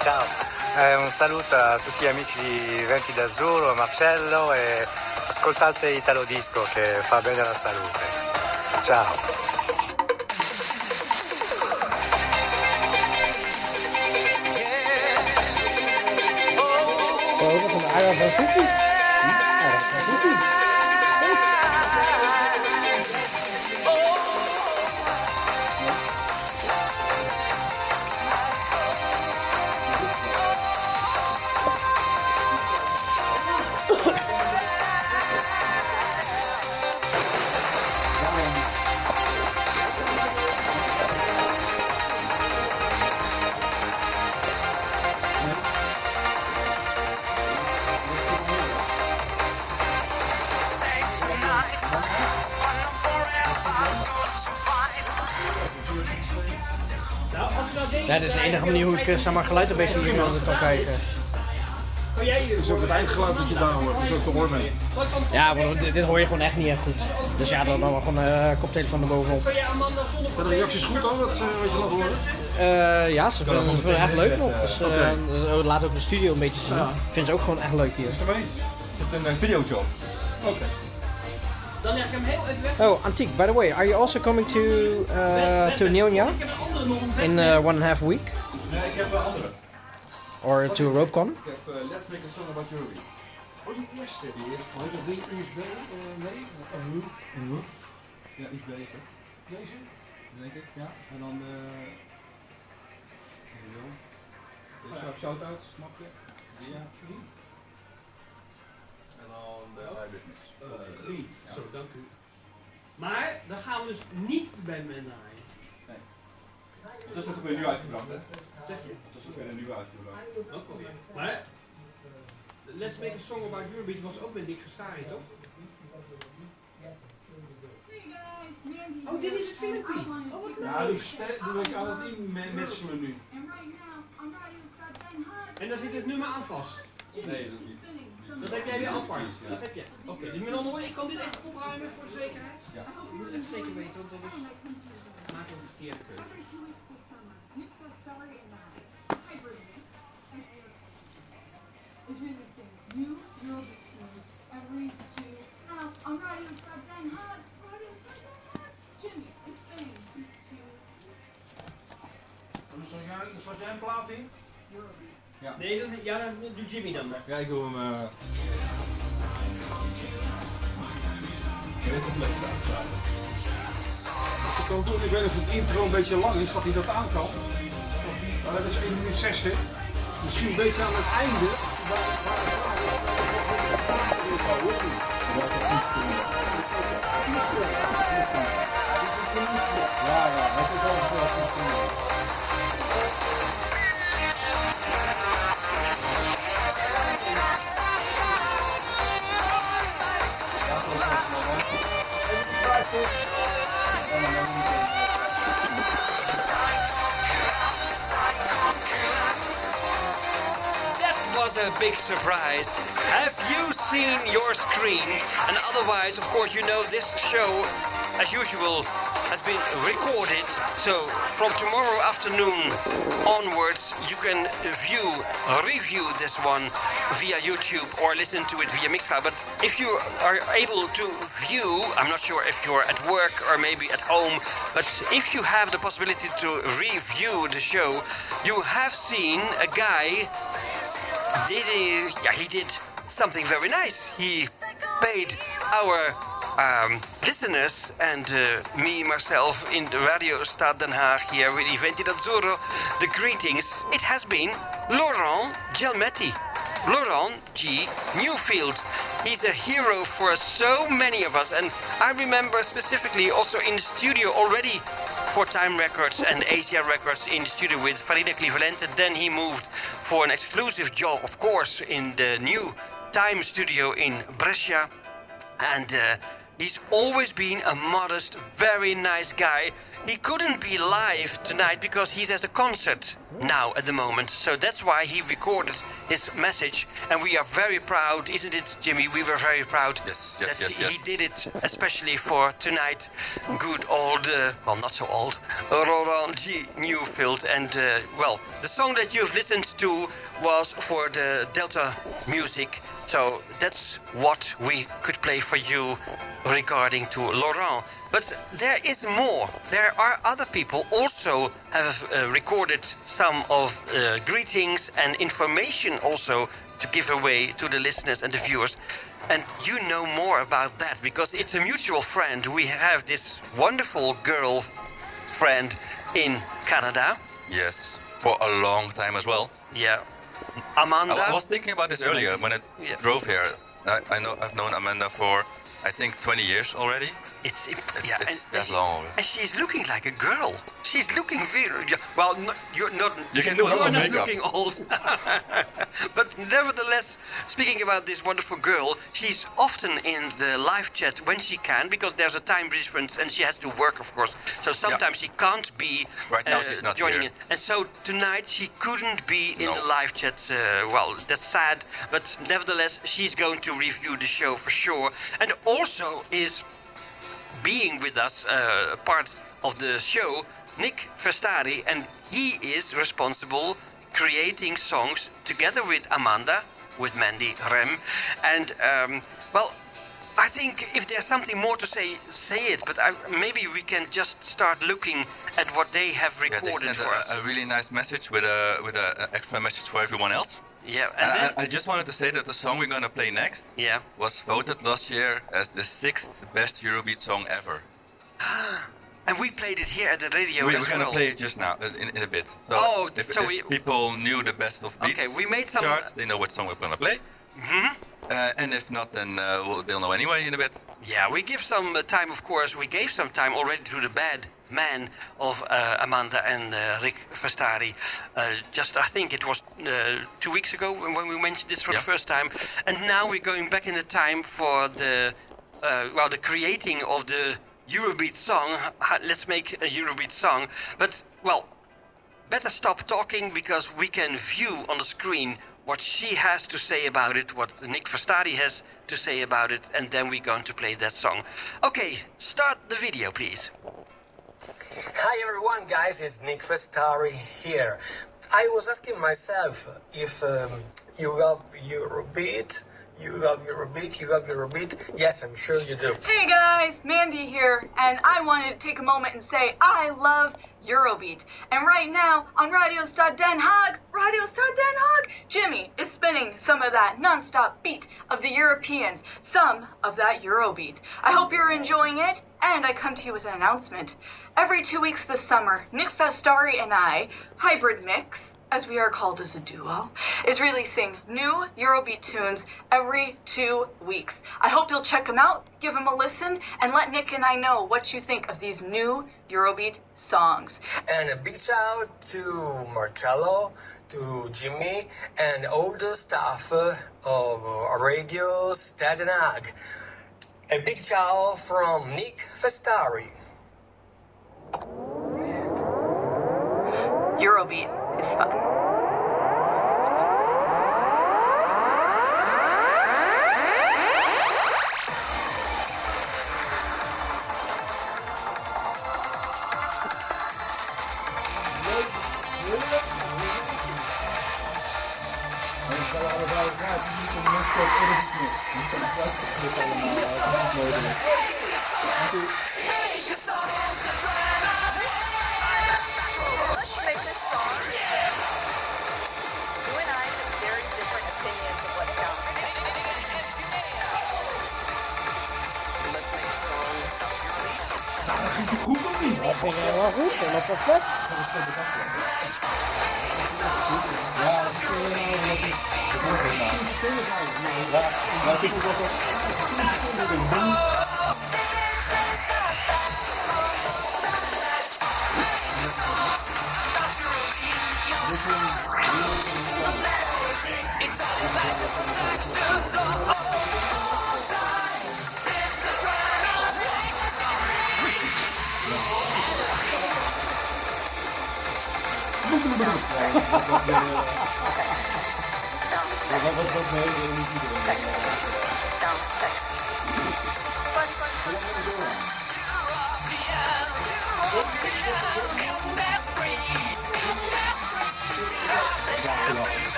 ciao. Un saluto a tutti gli amici di Venti d'Azzurro, Marcello e ascoltate Italo Disco che fa bene alla salute. Ciao. Ja, dat is de enige manier hoe ik geluid een beetje hier kan kijken. Het is ook het eindgeluid dat je daar hoort, dat is ook te horen mee. Ja, maar dit hoor je gewoon echt niet echt goed. Dus ja, dan maar gewoon koptelefoon erbovenop. Zijn de reacties goed dan, wat je laat horen? Ja, ze vinden het echt leuk nog. Dus laat ook de studio een beetje zien. Ja. Vinden ze ook gewoon echt leuk hier. Is het een videojob? Oké. Dan leg ik hem heel even weg. Oh, Antiek, by the way, are you also coming to Neodash in 1.5 week? Nee, ik heb andere. Or to RopeCon? Ik heb Let's Make a Song About Eurobeat. Oh, die eerste. Hoe heet dat ding? USB? Nee? Ja, iets beter. Deze? Denk ik, ja. En dan shout-outs, snap je? Ja. En dan de eyewitness. Zo, dank u. Maar dan gaan we dus niet de Bandman draaien. Nee. Dat is ook weer nu uitgebracht, hè? Zeg je? Dat is ook weer nieuw uitgebracht. Okay. Maar Let's Make a Song About Eurobeat was ook met Dick Verstaaring, toch? Oh, dit is het filmpje. Oh, wat leuk. Ja, doe ik aan het inmetselen nu. En daar zit het nummer aan vast? Nee, dat niet. Dat heb jij weer apart? Ja. Dat heb jij. Oké, dus met andere woorden, ik kan dit echt opruimen voor de zekerheid? Ja. Je moet het echt zeker weten, want dat is... Maak een verkeerde keuze. Zat jij een plaat in? Ja. Nee, dan doet Jimmy dan. Ja, ik doe hem... Ik kan doen, ik weet niet of het intro een beetje lang is, dat hij dat aan kan. Maar dat is 1 minuut 6, hè. Misschien een beetje aan het einde. A big surprise. Have you seen your screen? And otherwise, of course, you know this show, as usual, has been recorded. So from tomorrow afternoon onwards, you can review this one via YouTube or listen to it via Mixcloud. But if you are able to view, I'm not sure if you're at work or maybe at home, but if you have the possibility to review the show, you have seen a guy he did something very nice. He paid our listeners and me, myself, in the Radio Stad Den Haag here with Untitled Chapter, the greetings. It has been Laurent Gelmetti. Laurent G. Newfield. He's a hero for so many of us, and I remember specifically also in the studio already for Time Records and Asia Records in the studio with Farina Cleveland, and then he moved for an exclusive job, of course, in the new Time studio in Brescia. And He's always been a modest, very nice guy. He couldn't be live tonight because he's at a concert now at the moment. So that's why he recorded his message. And we are very proud, isn't it, Jimmy? We were very proud that he did it, especially for tonight. Good old, well, not so old, Laurent G. Newfield. And, well, the song that you've listened to was for the Delta Music. So that's what we could play for you regarding to Laurent. But there is more. There are other people also have recorded some of greetings and information also to give away to the listeners and the viewers. And you know more about that because it's a mutual friend. We have this wonderful girl friend in Canada. Yes, for a long time as well. Yeah. Amanda. I was thinking about this earlier when I drove here. I've known Amanda for I think 20 years already. It's that long. And she's looking like a girl. She's looking very well. You're not. You can do a lot of makeup. Looking old. But nevertheless, speaking about this wonderful girl, she's often in the live chat when she can because there's a time difference and she has to work, of course. So sometimes she can't be right now. She's not joining here. in. And so tonight she couldn't be in the live chat. Well, that's sad. But nevertheless, she's going to review the show for sure, and also is being with us, part of the show, Nick Verstari, and he is responsible creating songs together with Amanda, with Mandy Rem, and well, I think if there's something more to say it, but maybe we can just start looking at what they have recorded they sent for us. a really nice message with an extra message for everyone else. Yeah, and I just wanted to say that the song we're gonna play next was voted last year as the 6th best Eurobeat song ever. And we played it here at the radio. We're gonna play it just now, in a bit. So if people knew the best of beats we made some charts, they know what song we're gonna play. And if not, then they'll know anyway in a bit. Yeah, we give some time, of course. We gave some time already to the bad man of Amanda and Rick Verstari. Just, I think it was 2 weeks ago when we mentioned this for the first time. And now we're going back in the time for the creating of the Eurobeat song. Let's make a Eurobeat song. But, well, better stop talking because we can view on the screen what she has to say about it, what Nick Verstari has to say about it, and then we're going to play that song. Okay, start the video, please. Hi everyone, guys, it's Nick Verstari here. I was asking myself if you love Eurobeat. You love Eurobeat? Yes, I'm sure you do. Hey guys, Mandy here, and I wanted to take a moment and say I love Eurobeat. And right now, on Radio Stad Den Haag, Jimmy is spinning some of that non-stop beat of the Europeans, some of that Eurobeat. I hope you're enjoying it, and I come to you with an announcement. Every 2 weeks this summer, Nick Verstari and I, Hybrid Mix, as we are called as a duo, is releasing new Eurobeat tunes every 2 weeks. I hope you'll check them out, give them a listen, and let Nick and I know what you think of these new Eurobeat songs. And a big shout out to Marcello, to Jimmy, and all the staff of Radio Stad Den Haag. A big ciao from Nick Verstari. Eurobeat is fun. Dat ging helemaal goed, helemaal perfect.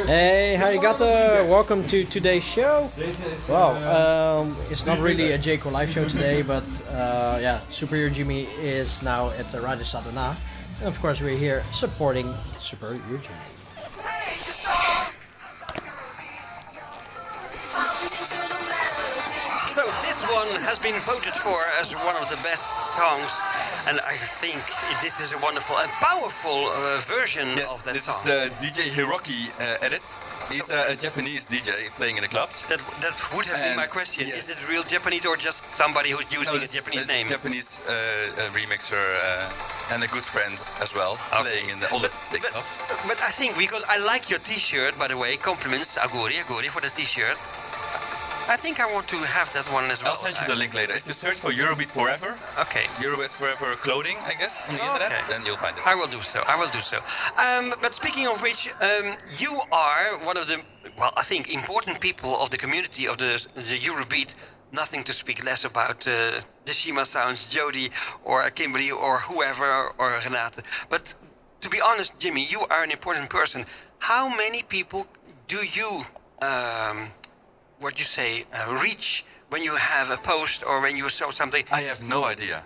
Hey, Harigata, welcome to today's show. Well, it's not really a JCO live show today, but yeah, SuperEuroJimmy is now at the Radio Stad Den Haag. And of course we're here supporting SuperEuroJimmy. So this one has been voted for as one of the best songs, and I think this is a wonderful and powerful version of that this song. is the DJ Hiroki edit. He's a Japanese DJ playing in the clubs. That would have been my question. Yes. Is it real Japanese or just somebody who's using a Japanese name? Japanese remixer and a good friend as well, playing in all the big clubs. But I think, because I like your t-shirt, by the way, compliments, Aguri for the t-shirt. I think I want to have that one as well. I'll send you the link later. If you search for Eurobeat Forever, Eurobeat Forever clothing, I guess, on the internet, then you'll find it. I will do so. But speaking of which, you are one of the, well, I think, important people of the community of the Eurobeat. Nothing to speak less about the Shima Sounds, Jody, or Kimberly, or whoever, or Renate. But to be honest, Jimmy, you are an important person. How many people do you reach when you have a post or when you show something? I have no idea.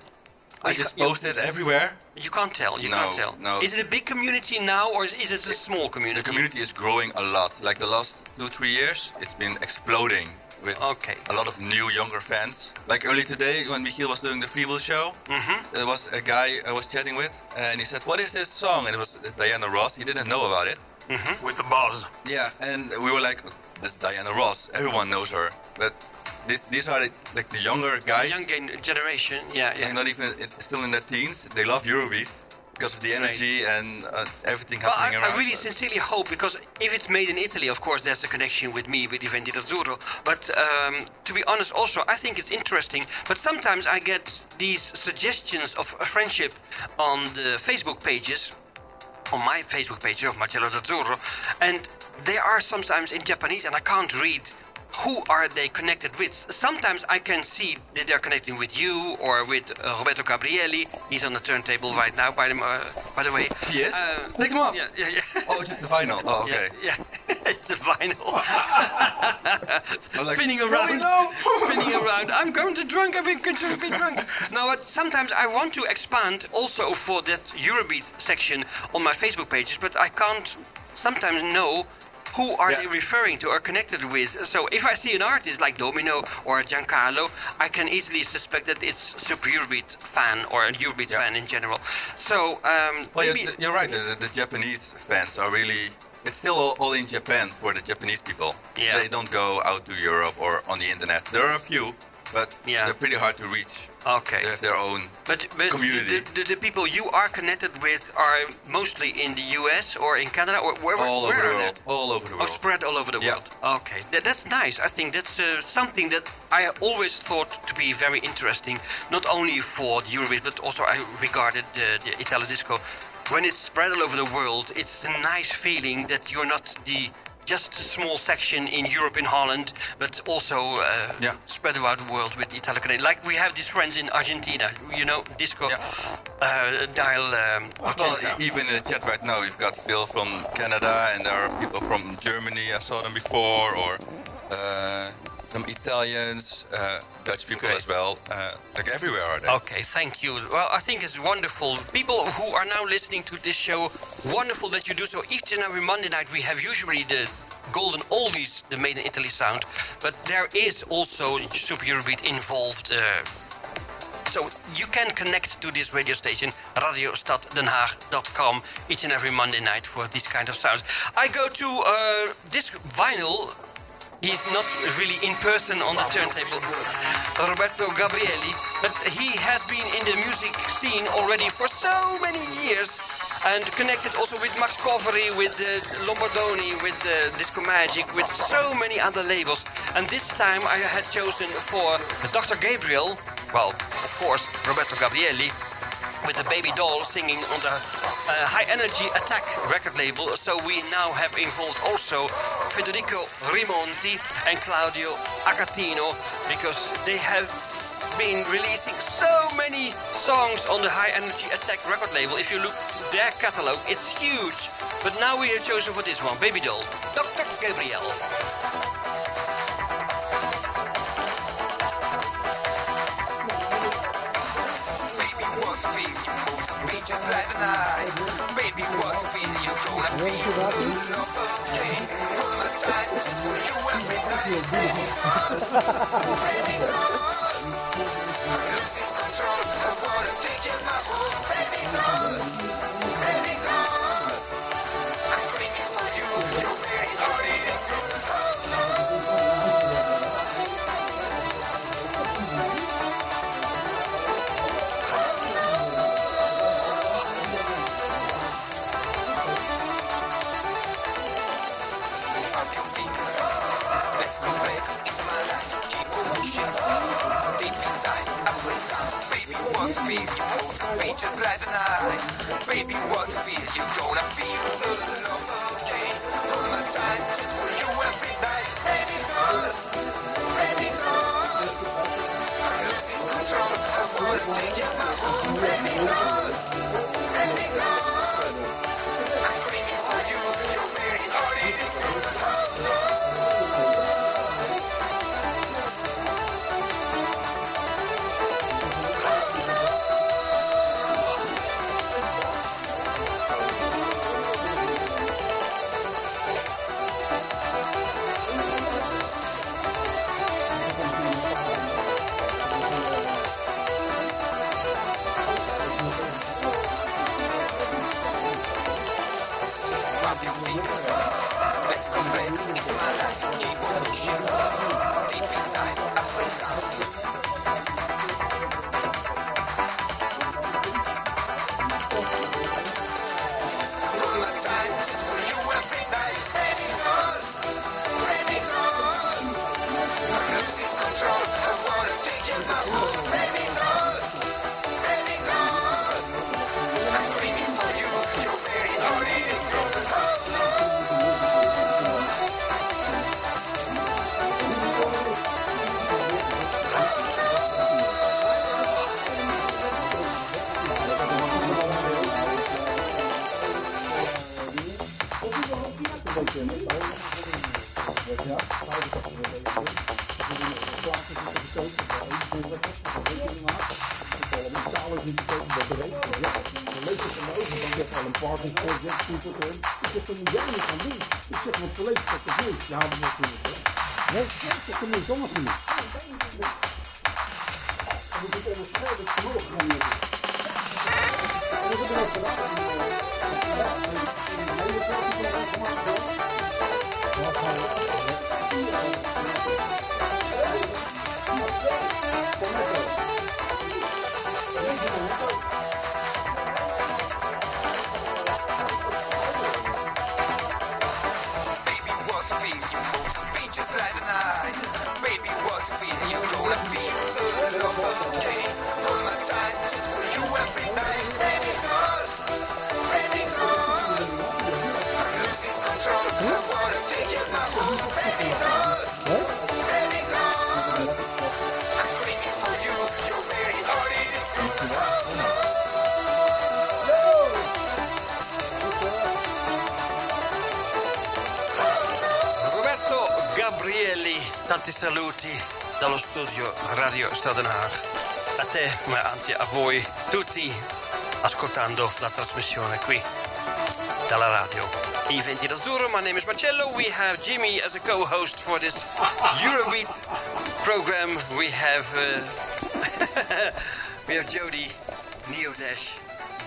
I just post it everywhere. You can't tell. No. Is it a big community now, or is it a small community? The community is growing a lot. Like the last 2-3 years, it's been exploding with a lot of new, younger fans. Like early today, when Michiel was doing the Free Will show, there was a guy I was chatting with, and he said, "What is this song?" And it was Diana Ross. He didn't know about it. With the buzz. Yeah, and we were like, "That's Diana Ross. Everyone knows her." But these are like the younger guys. The young generation, yeah. And not even still in their teens. They love Eurobeat because of the energy and everything happening around. I really sincerely hope, because if it's made in Italy, of course, there's a connection with me, with Untitled Chapter. But to be honest, also, I think it's interesting. But sometimes I get these suggestions of friendship on the Facebook pages, on my Facebook page of Marcello D'Azzurro, and they are sometimes in Japanese, and I can't read who are they connected with. Sometimes I can see that they're connecting with you or with Roberto Gabrielli. He's on the turntable right now, by the way. Yes? Take him off. Yeah. Oh, just the vinyl. Oh, okay. Yeah. It's a vinyl. Like, spinning around. I'm going to drunk. I'm going to be drunk. Now, sometimes I want to expand also for that Eurobeat section on my Facebook pages, but I can't sometimes know who are they referring to or connected with. So if I see an artist like Domino or Giancarlo, I can easily suspect that it's Super Eurobeat fan or a Eurobeat fan in general. So you're right. The Japanese fans are really. It's still all in Japan for the Japanese people. Yeah. They don't go out to Europe or on the internet. There are a few, but they're pretty hard to reach. Okay. They have their own community. The people you are connected with are mostly in the US or in Canada or where all over the world. All over the world. Spread all over the world. Okay, that's nice. I think that's something that I always thought to be very interesting, not only for the Eurobeat, but also I regarded the Italo disco. When it's spread all over the world, it's a nice feeling that you're not just a small section in Europe, in Holland, but also spread around the world with Italo Canadian. Like we have these friends in Argentina, disco dial. Even in the chat right now, we've got Phil from Canada, and there are people from Germany. I saw them before, or some Italians, Dutch people as well. Like everywhere are they. Okay, thank you. Well, I think it's wonderful. People who are now listening to this show, wonderful that you do so. Each and every Monday night we have usually the golden oldies, the Made in Italy sound, but there is also Super Eurobeat involved. So you can connect to this radio station, radiostaddenhaag.com, each and every Monday night for these kind of sounds. I go to this vinyl. he's not really in person on the turntable, Roberto Gabrielli, but he has been in the music scene already for so many years and connected also with Max Covery, with Lombardoni, with Disco Magic, with so many other labels. And this time I had chosen for Dr. Gabriel, well, of course, Roberto Gabrielli, with the Baby Doll singing on the High Energy Attack record label. So we now have involved also Federico Rimonti and Claudio Acatino, because they have been releasing so many songs on the High Energy Attack record label. If you look their catalog, it's huge. But now we have chosen for this one, Baby Doll, Dr. Gabriel. Just like the night, baby, what feel you gonna feel? Love, okay, all my time just for you every night. Baby, losing control, I wanna take you now. Baby, baby, I'm screaming for you, you're very hard in this just like the night, baby, what feel you gonna feel? Love, okay, all my time just for you every night. Baby, baby, I'm losing control, I wanna take you now. Baby, baby, I'm screaming for you, you're very hard in this Tanti saluti dallo studio Radio Stad Den Haag. A te, ma anche a voi tutti ascoltando la trasmissione qui dalla radio. Eventi d'Azzurro, my name is Marcello. We have Jimmy as a co-host for this Eurobeat program. We have Jody, Neodash,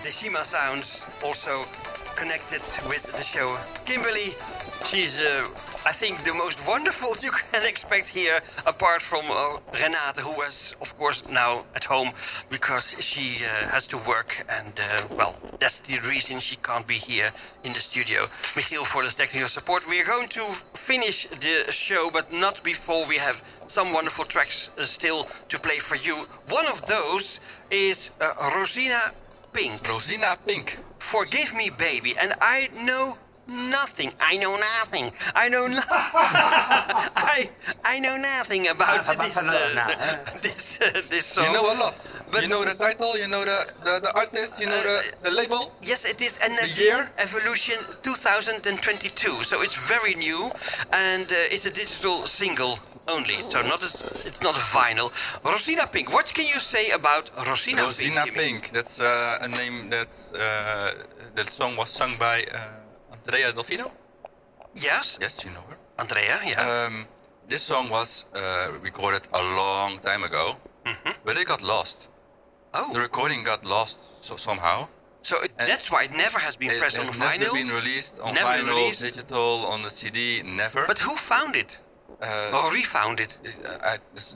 Decima Sounds also connected with the show. Kimberly, she's I think the most wonderful you can expect here, apart from Renate, who is, of course, now at home because she has to work, and, well, that's the reason she can't be here in the studio. Michiel for the technical support. We are going to finish the show, but not before we have some wonderful tracks still to play for you. One of those is Rosina Pink. Rosina Pink. Forgive me, baby, and I know nothing. I know nothing. I know I know nothing about this song. You know a lot. But you know the title, you know the artist, you know the label? Yes, it is Energy year? Evolution 2022. So it's very new, and it's a digital single only. So it's not a vinyl. Rosina Pink. What can you say about Rosina Pink? Rosina Pink. That's a name that song was sung by Andrea Delfino. Yes. Yes, you know her. Andrea, yeah. This song was recorded a long time ago, but it got lost. Oh. The recording got lost somehow. So that's why it never has been pressed on vinyl? It has never been released on vinyl, digital, on the CD, never. But who found it? Or refound it?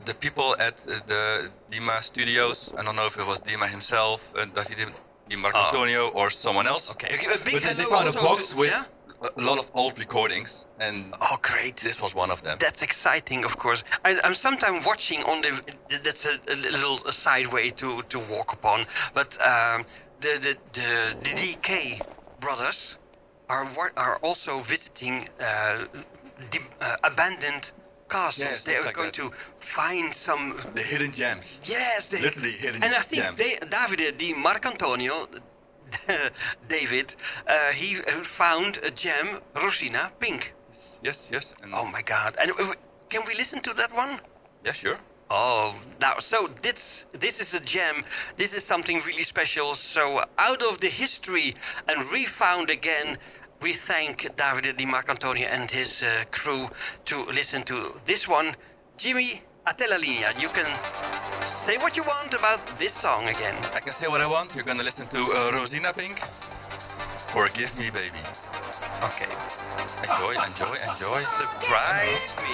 The people at the Dima Studios. I don't know if it was Dima himself, Di Marcantonio, or someone else. Okay. But they found a box with a lot of old recordings, and great! This was one of them. That's exciting, of course. I'm sometimes watching on the. That's a little side way to walk upon, but the DK brothers are also visiting abandoned castles. Yes, they are like going to find some the hidden gems. Yes, literally hidden gems. And I think Davide Di Marcantonio. David, he found a gem, Rosina Pink. Yes. And oh my God! And can we listen to that one? Yeah, sure. Oh, now so this is a gem. This is something really special. So out of the history and refound again, we thank Davide Di Marcantonio and his crew to listen to this one. Jimmy, a te la linea. You can say what you want about this song again. I can say what I want. You're gonna listen to Rosina Pink. Forgive me, baby. Okay. Enjoy. Surprise me.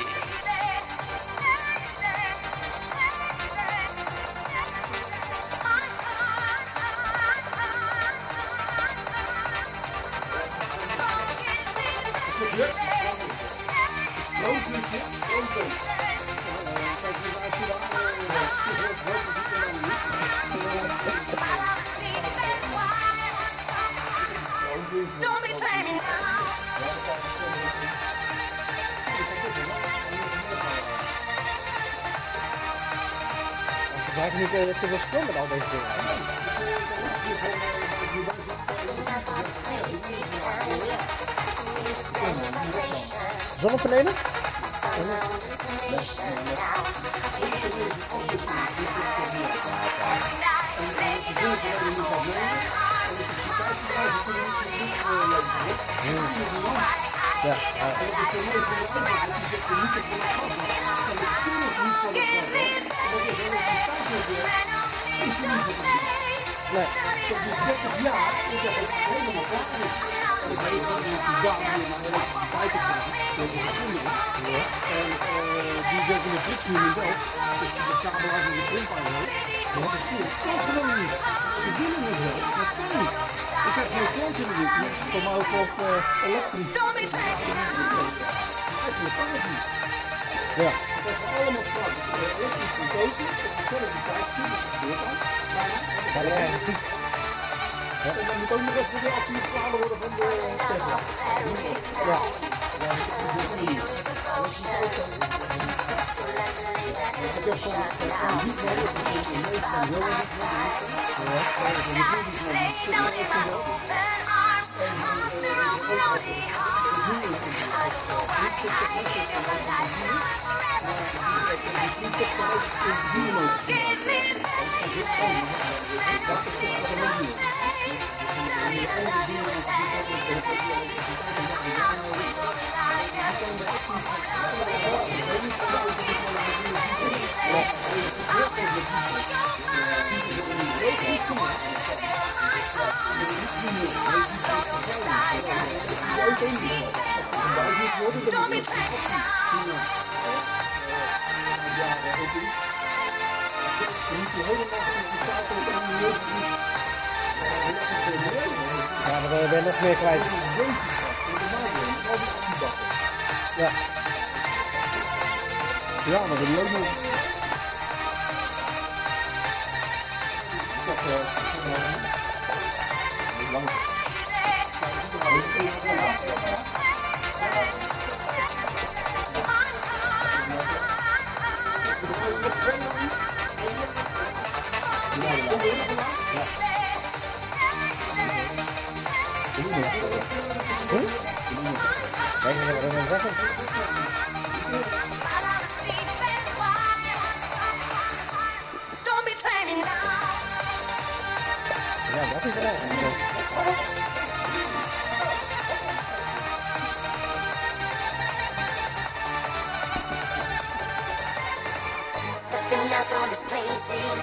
Niet te veel spul met al deze dingen. Zonnepanelen? Don't be Ja, dan ben je nog meer kwijt. Ja. Ja, maar dat is ook nog.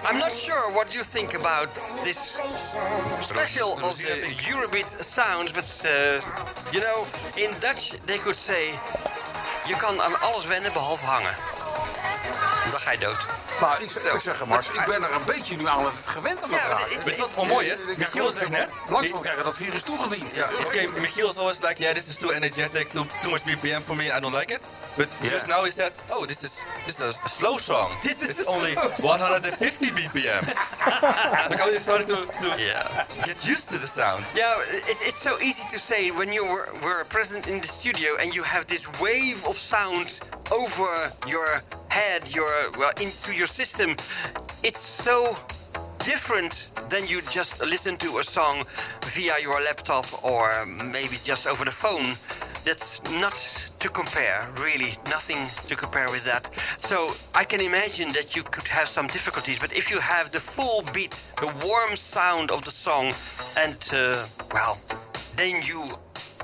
I'm not sure what you think about this special of the Eurobeat sound, but you know, in Dutch they could say, je kan aan alles wennen behalve hangen. Dan ga je dood. Nou, ik zeg Mars, ik ben er een beetje nu aan gewend aan het raken. Weet je wat wel mooi is? Michiel zegt net... Langzaam krijgen dat virus toegediend. Yeah, okay, Michiel is always like, yeah, this is too energetic, too much BPM for me, I don't like it. But just now he said, oh, this is a slow song. It's only 150 BPM. So how you started to get used to the sound. Yeah, it's so easy to say when you were present in the studio and you have this wave of sound over your head, into your system. It's so different than you just listen to a song via your laptop or maybe just over the phone. That's not to compare, really, nothing to compare with that. So I can imagine that you could have some difficulties, but if you have the full beat, the warm sound of the song, and then you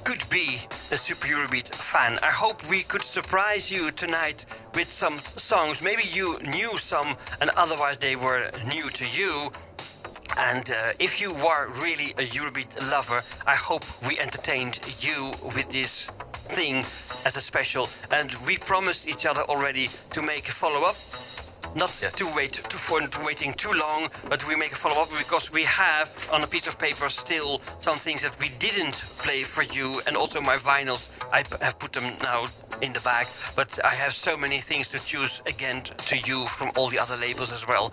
could be a Super Eurobeat fan. I hope we could surprise you tonight with some songs. Maybe you knew some and otherwise they were new to you. And if you are really a Eurobeat lover, I hope we entertained you with this thing as a special. And we promised each other already to make a follow-up. Not to waiting too long, but we make a follow-up because we have on a piece of paper still some things that we didn't play for you, and also my vinyls. I have put them now in the bag, but I have so many things to choose again to you from all the other labels as well.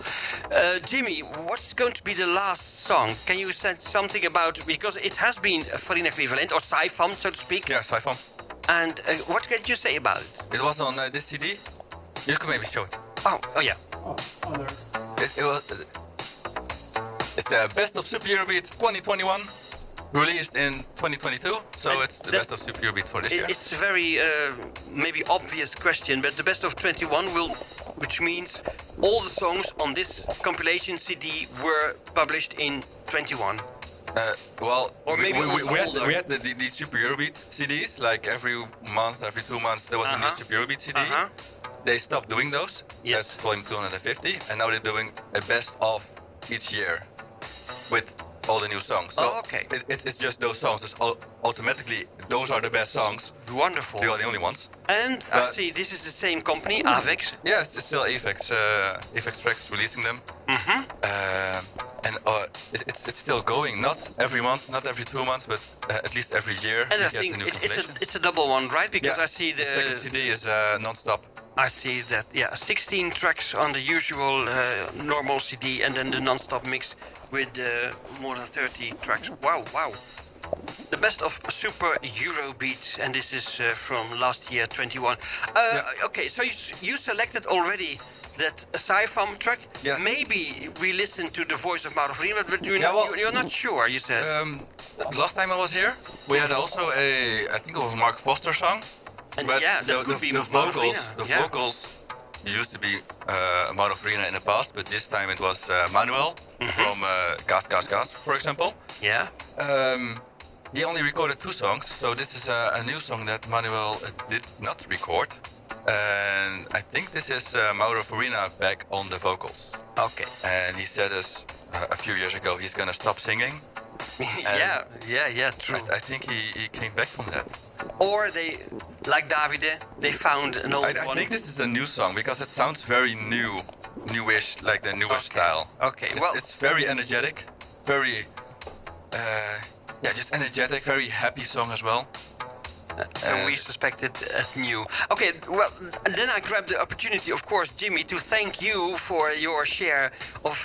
Jimmy, what's going to be the last song? Can you say something about, because it has been a Farina equivalent or sci-fam, so to speak? Yeah, sci-fam. And what can you say about it? It was on this CD. You could maybe show it. Oh yeah. It's the best of Super Eurobeat 2021, released in 2022. So it's the best of Super Eurobeat for this year. It's a very maybe obvious question, but the best of 21 which means all the songs on this compilation CD were published in 21. Or maybe we had the Super Eurobeat CDs, like every month, every 2 months there was a new Super Eurobeat CD. They stopped doing those. That's volume 250, and now they're doing a best of each year with all the new songs. So it's just those songs. It's automatically those are the best songs. Wonderful. They are the only ones. And I see this is the same company, Avex. Yeah, it's still Avex. Avex Tracks releasing them. And it's still going. Not every month, not every 2 months, but at least every year. And I think it's a double one, right? Because I see the second CD is non-stop. I see that, 16 tracks on the usual normal CD, and then the non-stop mix with more than 30 tracks. Wow. The best of Super Eurobeat, and this is from last year, 21. Okay, so you selected already that sci-fam track. Yeah. Maybe we listen to the voice of Mauro Farina, but you're not sure, you said. Last time I was here, we had also I think it was a Mark Foster song. And but the vocals used to be Mauro Farina in the past, but this time it was Manuel from Gas, for example. Yeah. He only recorded 2 songs, so this is a new song that Manuel did not record. And I think this is Mauro Farina back on the vocals. Okay. And he said us a few years ago he's gonna stop singing. yeah, true. I think he came back from that. or they, like Davide, they found an old I one. think this is a new song because it sounds very newish, like the newer style. Okay, well, it's very energetic, very, just energetic, very happy song as well. So we suspect it as new. Okay, well, then I grabbed the opportunity, of course, Jimmy, to thank you for your share of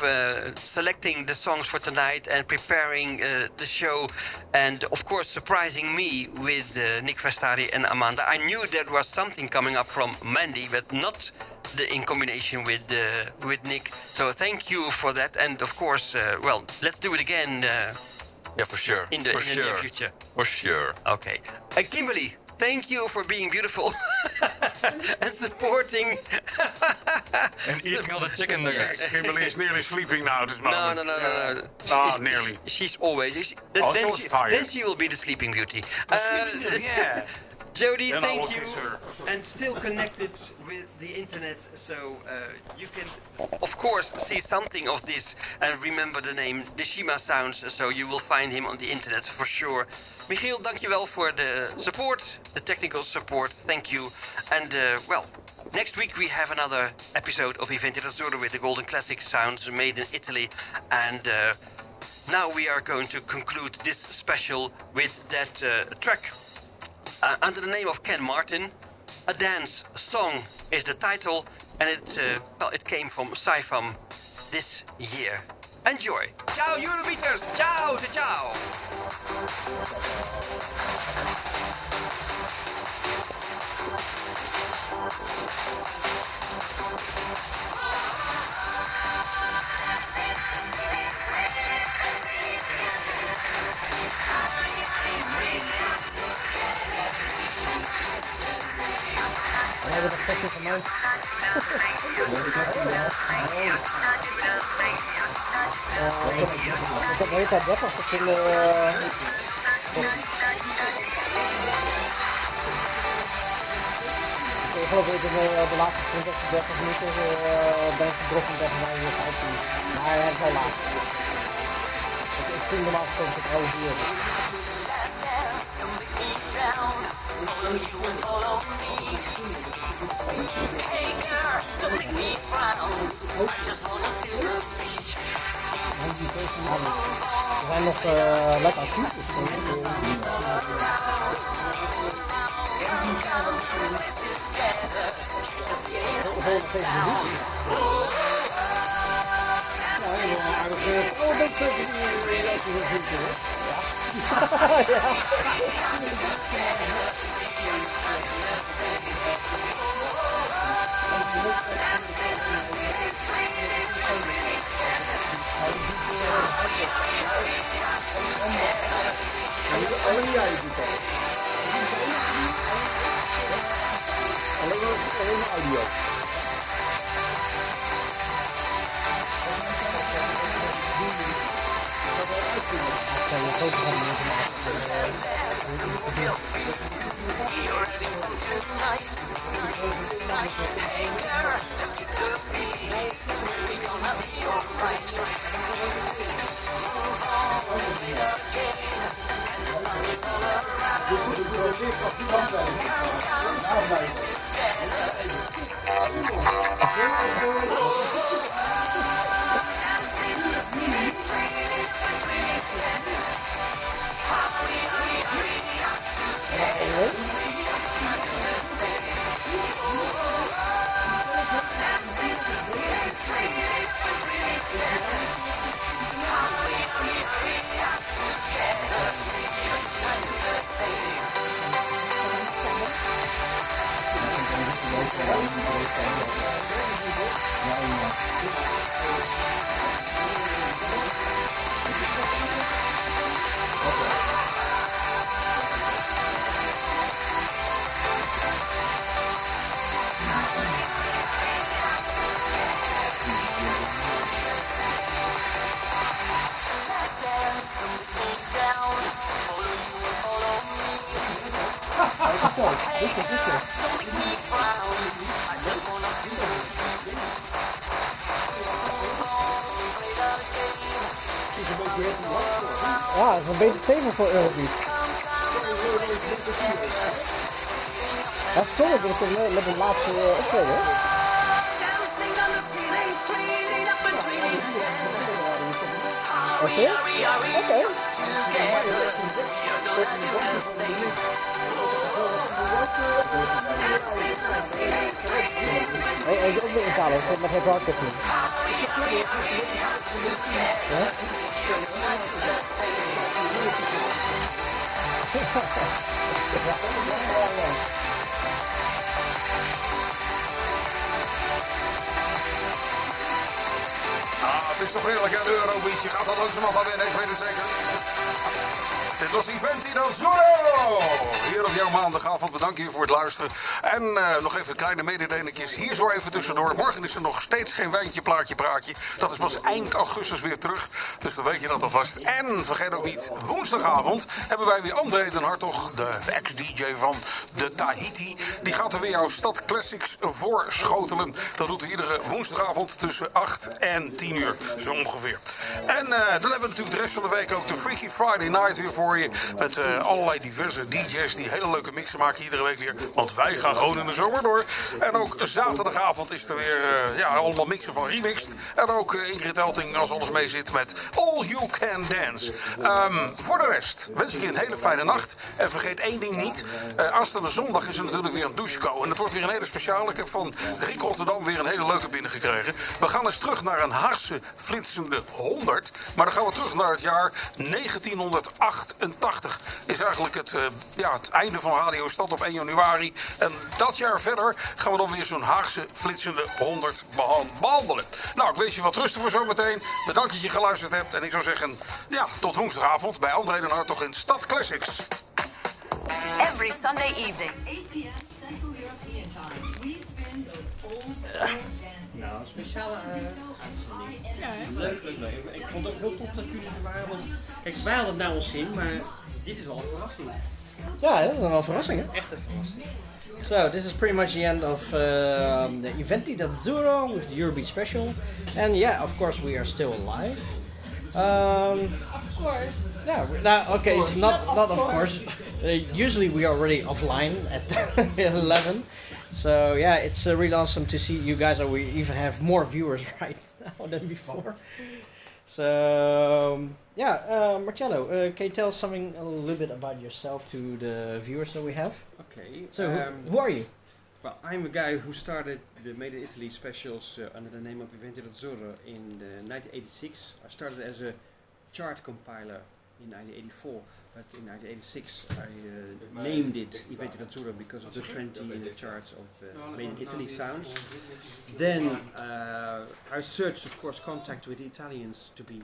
selecting the songs for tonight and preparing the show, and of course surprising me with Nick Vestari and Amanda. I knew there was something coming up from Mandy, but not in combination with Nick. So thank you for that, and of course, let's do it again. Yeah, for sure. In the near future. For sure. Okay. Kimberly, thank you for being beautiful and supporting. And eating all the chicken nuggets. Kimberly is nearly sleeping now at this moment. No. Nearly. She's always. Then she will be the sleeping beauty. Yeah. Jody, Then thank I will you. kiss her. And still connected with the internet, so you can, of course, see something of this and remember the name Deshima Sounds, so you will find him on the internet for sure. Michiel, dankjewel for the support, the technical support, thank you. And, next week we have another episode of Untitled Chapter with the Golden Classic Sounds made in Italy. And now we are going to conclude this special with that track. Under the name of Ken Martin, A Dance Song is the title, and it came from Sci-Fam this year. Enjoy! Ciao Eurobeaters! Ciao! Ciao! Hebben we dat stukje gemaakt? Ik heb heet dat 30 verschillende. Ik geloof dat de laatste 20, 30 minuten ben ik gedropt tegen mij weer 15. Maar hij is wel laat. Ik vind normaal gesproken het half uur. Hey girl, don't make me frown. I just wanna feel the beat. We zijn nog lekker actief. Ja, dat is een beetje thema voor Eurobeat. Dat is toch met de laatste optreden. Oké. Hij is ook weer in Italo, met geen broadcasting. Het is toch heerlijk, hè, de Eurobeat. Je gaat er langzamerhand aan winnen, ik weet het zeker. Dit was Untitled Chapter. Hier op jouw maandagavond. Bedankt je voor het luisteren. En nog even kleine mededelingjes. Hier zo even tussendoor. Morgen is er nog steeds geen wijntje, plaatje, praatje. Dat is pas eind augustus weer terug. Dus dan weet je dat alvast. En vergeet ook niet, woensdagavond hebben wij weer André Den Hartog, de ex-DJ van de Tahiti. Die gaat er weer jouw Stad Classics voorschotelen. Dat doet hij iedere woensdagavond tussen 8 en 10 uur. Zo ongeveer. En dan hebben we natuurlijk de rest van de week ook de Freaky Friday Night weer voor je. Met allerlei diverse DJ's die hele leuke mixen maken iedere week weer. Want wij gaan gewoon in de zomer door. En ook zaterdagavond is er weer allemaal mixen van Remixed. En ook Ingrid Elting als alles mee zit met All You Can Dance. Voor de rest wens ik je een hele fijne nacht. En vergeet één ding niet. Aanstaande zondag is er natuurlijk weer een doucheko. En het wordt weer een hele speciale. Ik heb van Rick Rotterdam weer een hele leuke binnengekregen. We gaan eens terug naar een Haagse flitsende 100. Maar dan gaan we terug naar het jaar 1988. Is eigenlijk het einde van Radio Stad op 1 januari. En dat jaar verder gaan we dan weer zo'n Haagse flitsende 100 behandelen. Nou, ik wens je wat rusten voor zometeen. Bedankt dat je geluisterd hebt. En ik zou zeggen, tot woensdagavond bij André Den Hartog in Stad Classics. Every Sunday evening. 8 p.m. Central European Time. We spin those old Nou, een speciale uitzending. Leuk. Ik vond het ook heel tof dat jullie er waren. Want, kijk, wij hadden het naar ons zin, maar dit is wel een verrassing. Ja, dat is wel een verrassing, hè? Echt een verrassing. So this is pretty much the end of the Untitled Chapter with the Eurobeat special, and of course we are still alive. Of course. Okay, it's not of course. Usually we are already offline at 11, so it's really awesome to see you guys. We even have more viewers right now than before. So Marcello, can you tell us something a little bit about yourself to the viewers that we have? Okay. So who are you? Well, I'm a guy who started the Made in Italy specials under the name of Untitled Chapter in 1986. I started as a chart compiler in 1984, but in 1986 I named it Untitled Chapter because of the 20 in the charts of Made in Italy sounds. Then I searched, of course, contact with the Italians to be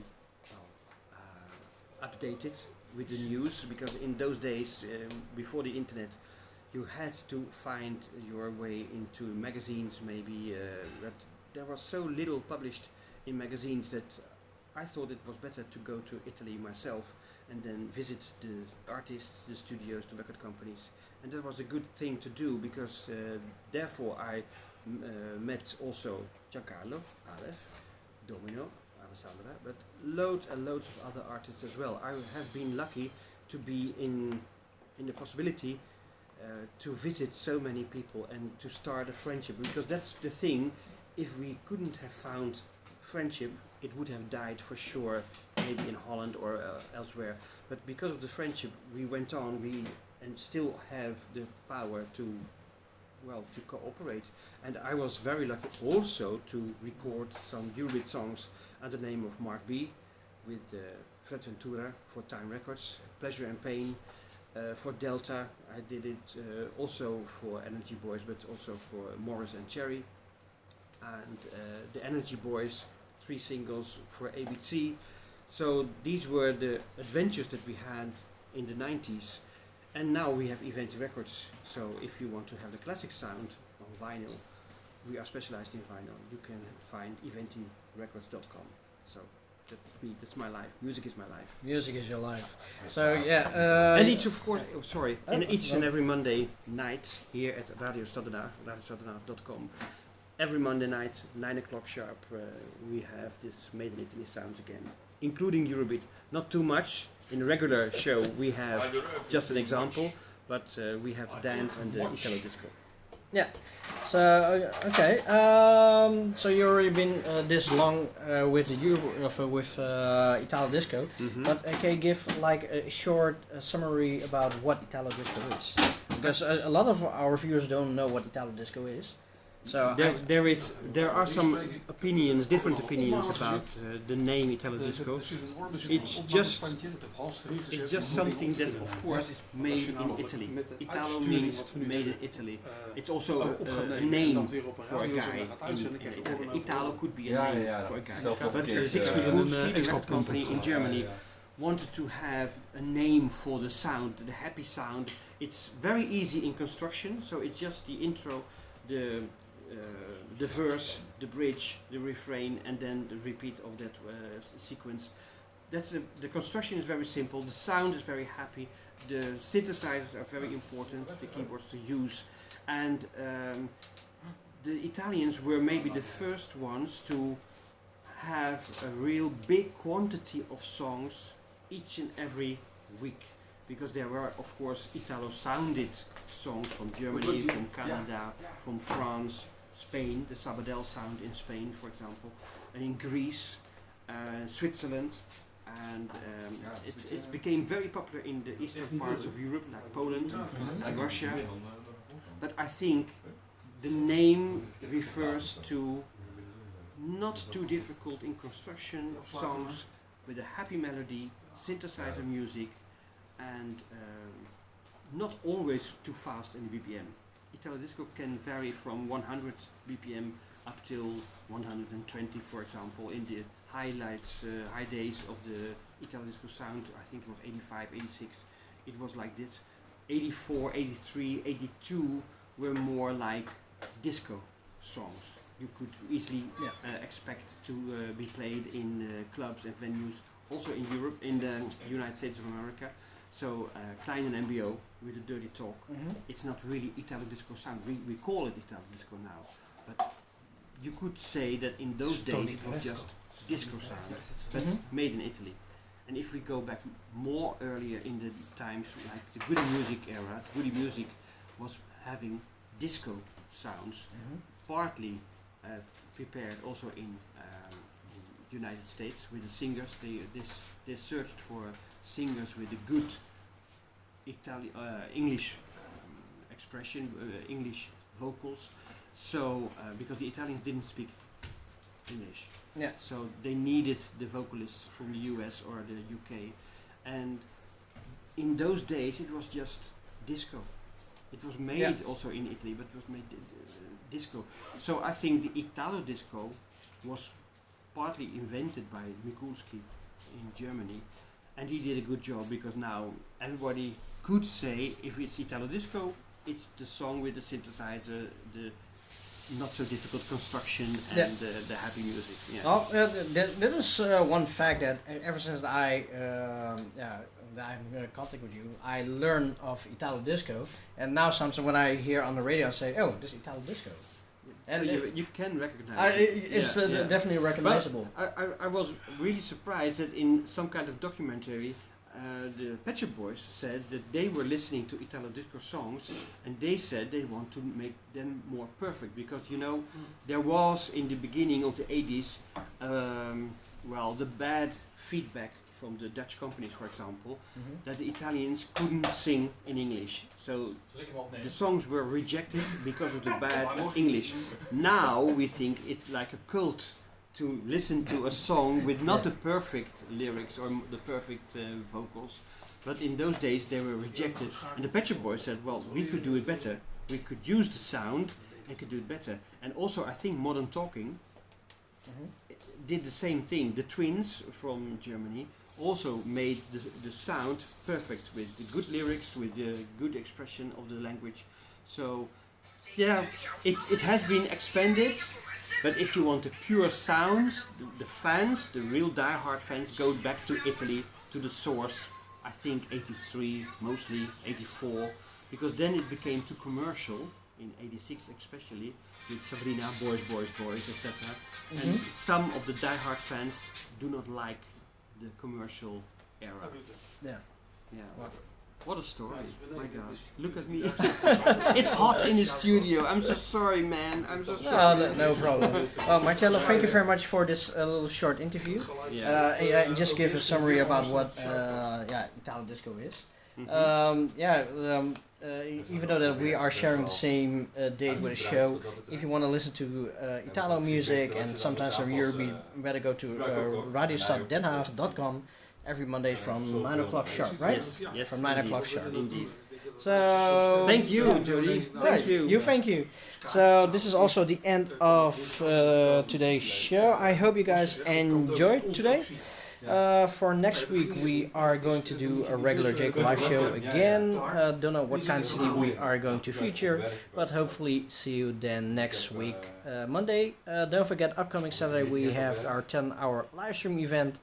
updated with the news, because in those days, before the internet, you had to find your way into magazines maybe, but there was so little published in magazines that I thought it was better to go to Italy myself and then visit the artists, the studios, the record companies, and that was a good thing to do, because therefore I met also Giancarlo, Aleph, Domino, Alessandra, but loads and loads of other artists as well. I have been lucky to be in the possibility to visit so many people and to start a friendship, because that's the thing. If we couldn't have found friendship, it would have died for sure, maybe in Holland or elsewhere. But because of the friendship, we went on, and still have the power to cooperate. And I was very lucky also to record some Eurobeat songs under the name of Mark B, with Fred Ventura for Time Records, Pleasure and Pain, for Delta. I did it also for Energy Boys, but also for Morris and Cherry, and the Energy Boys, 3 singles for ABC. So these were the adventures that we had in the 90s, and now we have Event Records. So if you want to have the classic sound on vinyl, we are specialized in vinyl. You can find eventirecords.com. So that's me, that's my life. Music is my life. Music is your life. So and each, of course, each and every Monday night here at Radio Stad Den Haag, radiostaddenhaag.com. Every Monday night, 9 o'clock sharp, we have this Made in Italy sounds again, including Eurobeat. Not too much. In a regular show we have just an example, but we have the dance and the Italo disco. Yeah. So okay. So you already been this long with the with Italo disco, but can you give like a short summary about what Italo disco is? Because a lot of our viewers don't know what Italo disco is. So there are some opinions, different opinions about the name Italo disco. It's just something that of course is made in Italy. Italo means made in Italy. It's also a name for a guy. Italo could be a name for a guy. But Siegfried, an export company in Germany, wanted to have a name for the sound, the happy sound. It's very easy in construction, so it's just the intro, the verse, the bridge, the refrain, and then the repeat of that sequence. The construction is very simple. The sound is very happy. The synthesizers are very important. The keyboards to use, and the Italians were maybe the first ones to have a real big quantity of songs each and every week, because there were of course Italo-sounded songs from Germany, from Canada, from France, Spain, the Sabadell sound in Spain, for example, and in Greece, Switzerland, and it became very popular in the eastern parts of Europe, like Poland, like Russia. But I think the name refers to not too difficult in construction songs with a happy melody, synthesizer music, and not always too fast in the BPM. Italo disco can vary from 100 BPM up till 120, for example. In the high days of the Italo disco sound, I think it was 85, 86, it was like this. 84, 83, 82 were more like disco songs. You could easily expect to be played in clubs and venues, also in Europe, in the United States of America. So Klein and MBO with the Dirty Talk, it's not really Italo disco sound. We call it Italo disco now, but you could say that in those days it was just disco sound, but made in Italy. And if we go back more earlier in the times, like the Goody Music era, Goody Music was having disco sounds, partly prepared also in the United States with the singers. They searched for singers with a good English expression, English vocals. So because the Italians didn't speak English, so they needed the vocalists from the US or the UK. And in those days it was just disco. It was made also in Italy, but it was made disco. So I think the Italo disco was partly invented by Mikulski in Germany, and he did a good job, because now everybody could say if it's Italo disco, it's the song with the synthesizer, the not so difficult construction, and the happy music. Yeah. Oh, that is one fact that ever since I'm in contact with you, I learned of Italo disco, and now sometimes when I hear on the radio, I say, "Oh, this is Italo disco." And so you can recognize it. It's definitely recognizable. But I was really surprised that in some kind of documentary, the Pet Shop Boys said that they were listening to Italo disco songs, and they said they want to make them more perfect, because there was in the beginning of the 80s the bad feedback from the Dutch companies, for example, that the Italians couldn't sing in English. So the songs were rejected because of the bad English. Now we think it's like a cult to listen to a song with not the perfect lyrics or the perfect vocals. But in those days they were rejected. And the Pet Shop Boys said, well, we could do it better. We could use the sound and could do it better. And also I think Modern Talking did the same thing. The Twins from Germany also made the sound perfect, with the good lyrics, with the good expression of the language. So yeah, it has been expanded, but if you want a pure sound, the fans, the real die-hard fans, go back to Italy, to the source. I think 83, mostly 84, because then it became too commercial, in 86 especially, with Sabrina, Boys, etc. And some of the die-hard fans do not like the commercial era. Yeah. Yeah. What a story. My God. Look at me. It's hot in the studio. I'm so sorry, man. I'm so sorry. No problem. Well, Marcello, thank you very much for this little short interview. And just give a summary about what Italo Disco is. Even though that we are sharing the same date with a show, if you want to listen to Italo music and sometimes some Eurobeat, you better go to radiostaddenhaag.com every Monday from 9 o'clock sharp, right? Yes. From 9 o'clock sharp. Indeed. So thank you, Jody. Thank you. Thank you. So this is also the end of today's show. I hope you guys enjoyed today. For next week we are going to do a regular Jacob live show again. Don't know what kind of city we are going to feature, but hopefully see you then next week Monday. Don't forget, upcoming Saturday we have our 10-hour live stream event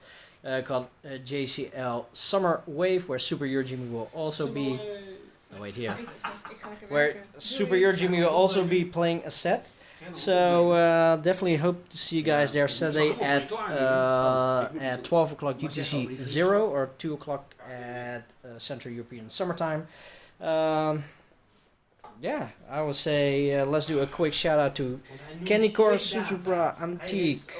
called JCL Summer Wave, where SuperEuroJimmy will also be where SuperEuroJimmy will also be playing a set. So definitely hope to see you guys there Saturday at 12 o'clock UTC 0 or 2 o'clock at Central European Summertime. I would say let's do a quick shout out to Kenny Core, Suzubra, Antique,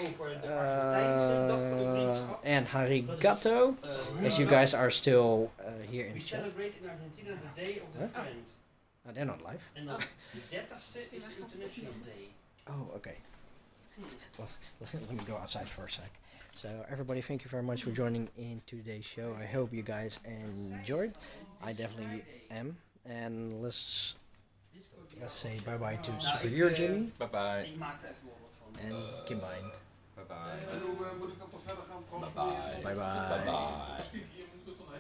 and Harigato, as you guys are still here in chat. Celebrate in Argentina the Day of the Friend. They're not live. And the 30ste is the International Day. Oh, okay. Well, let me go outside for a sec. So everybody, thank you very much for joining in today's show. I hope you guys enjoyed. I definitely am. And let's say bye bye to SuperEuroJimmy. Bye bye. And combined. Bye bye. En hoe moet ik dat toch verder gaan Bye bye. Bye bye.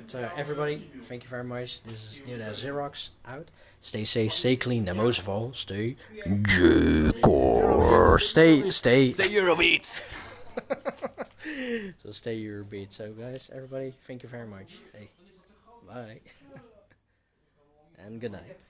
So everybody, thank you very much. This is Neodash Zerox out. Stay safe, stay clean, and most of all, stay J-core. Stay Eurobeat. So stay Eurobeat. So guys, everybody, thank you very much. Hey, bye. And good night.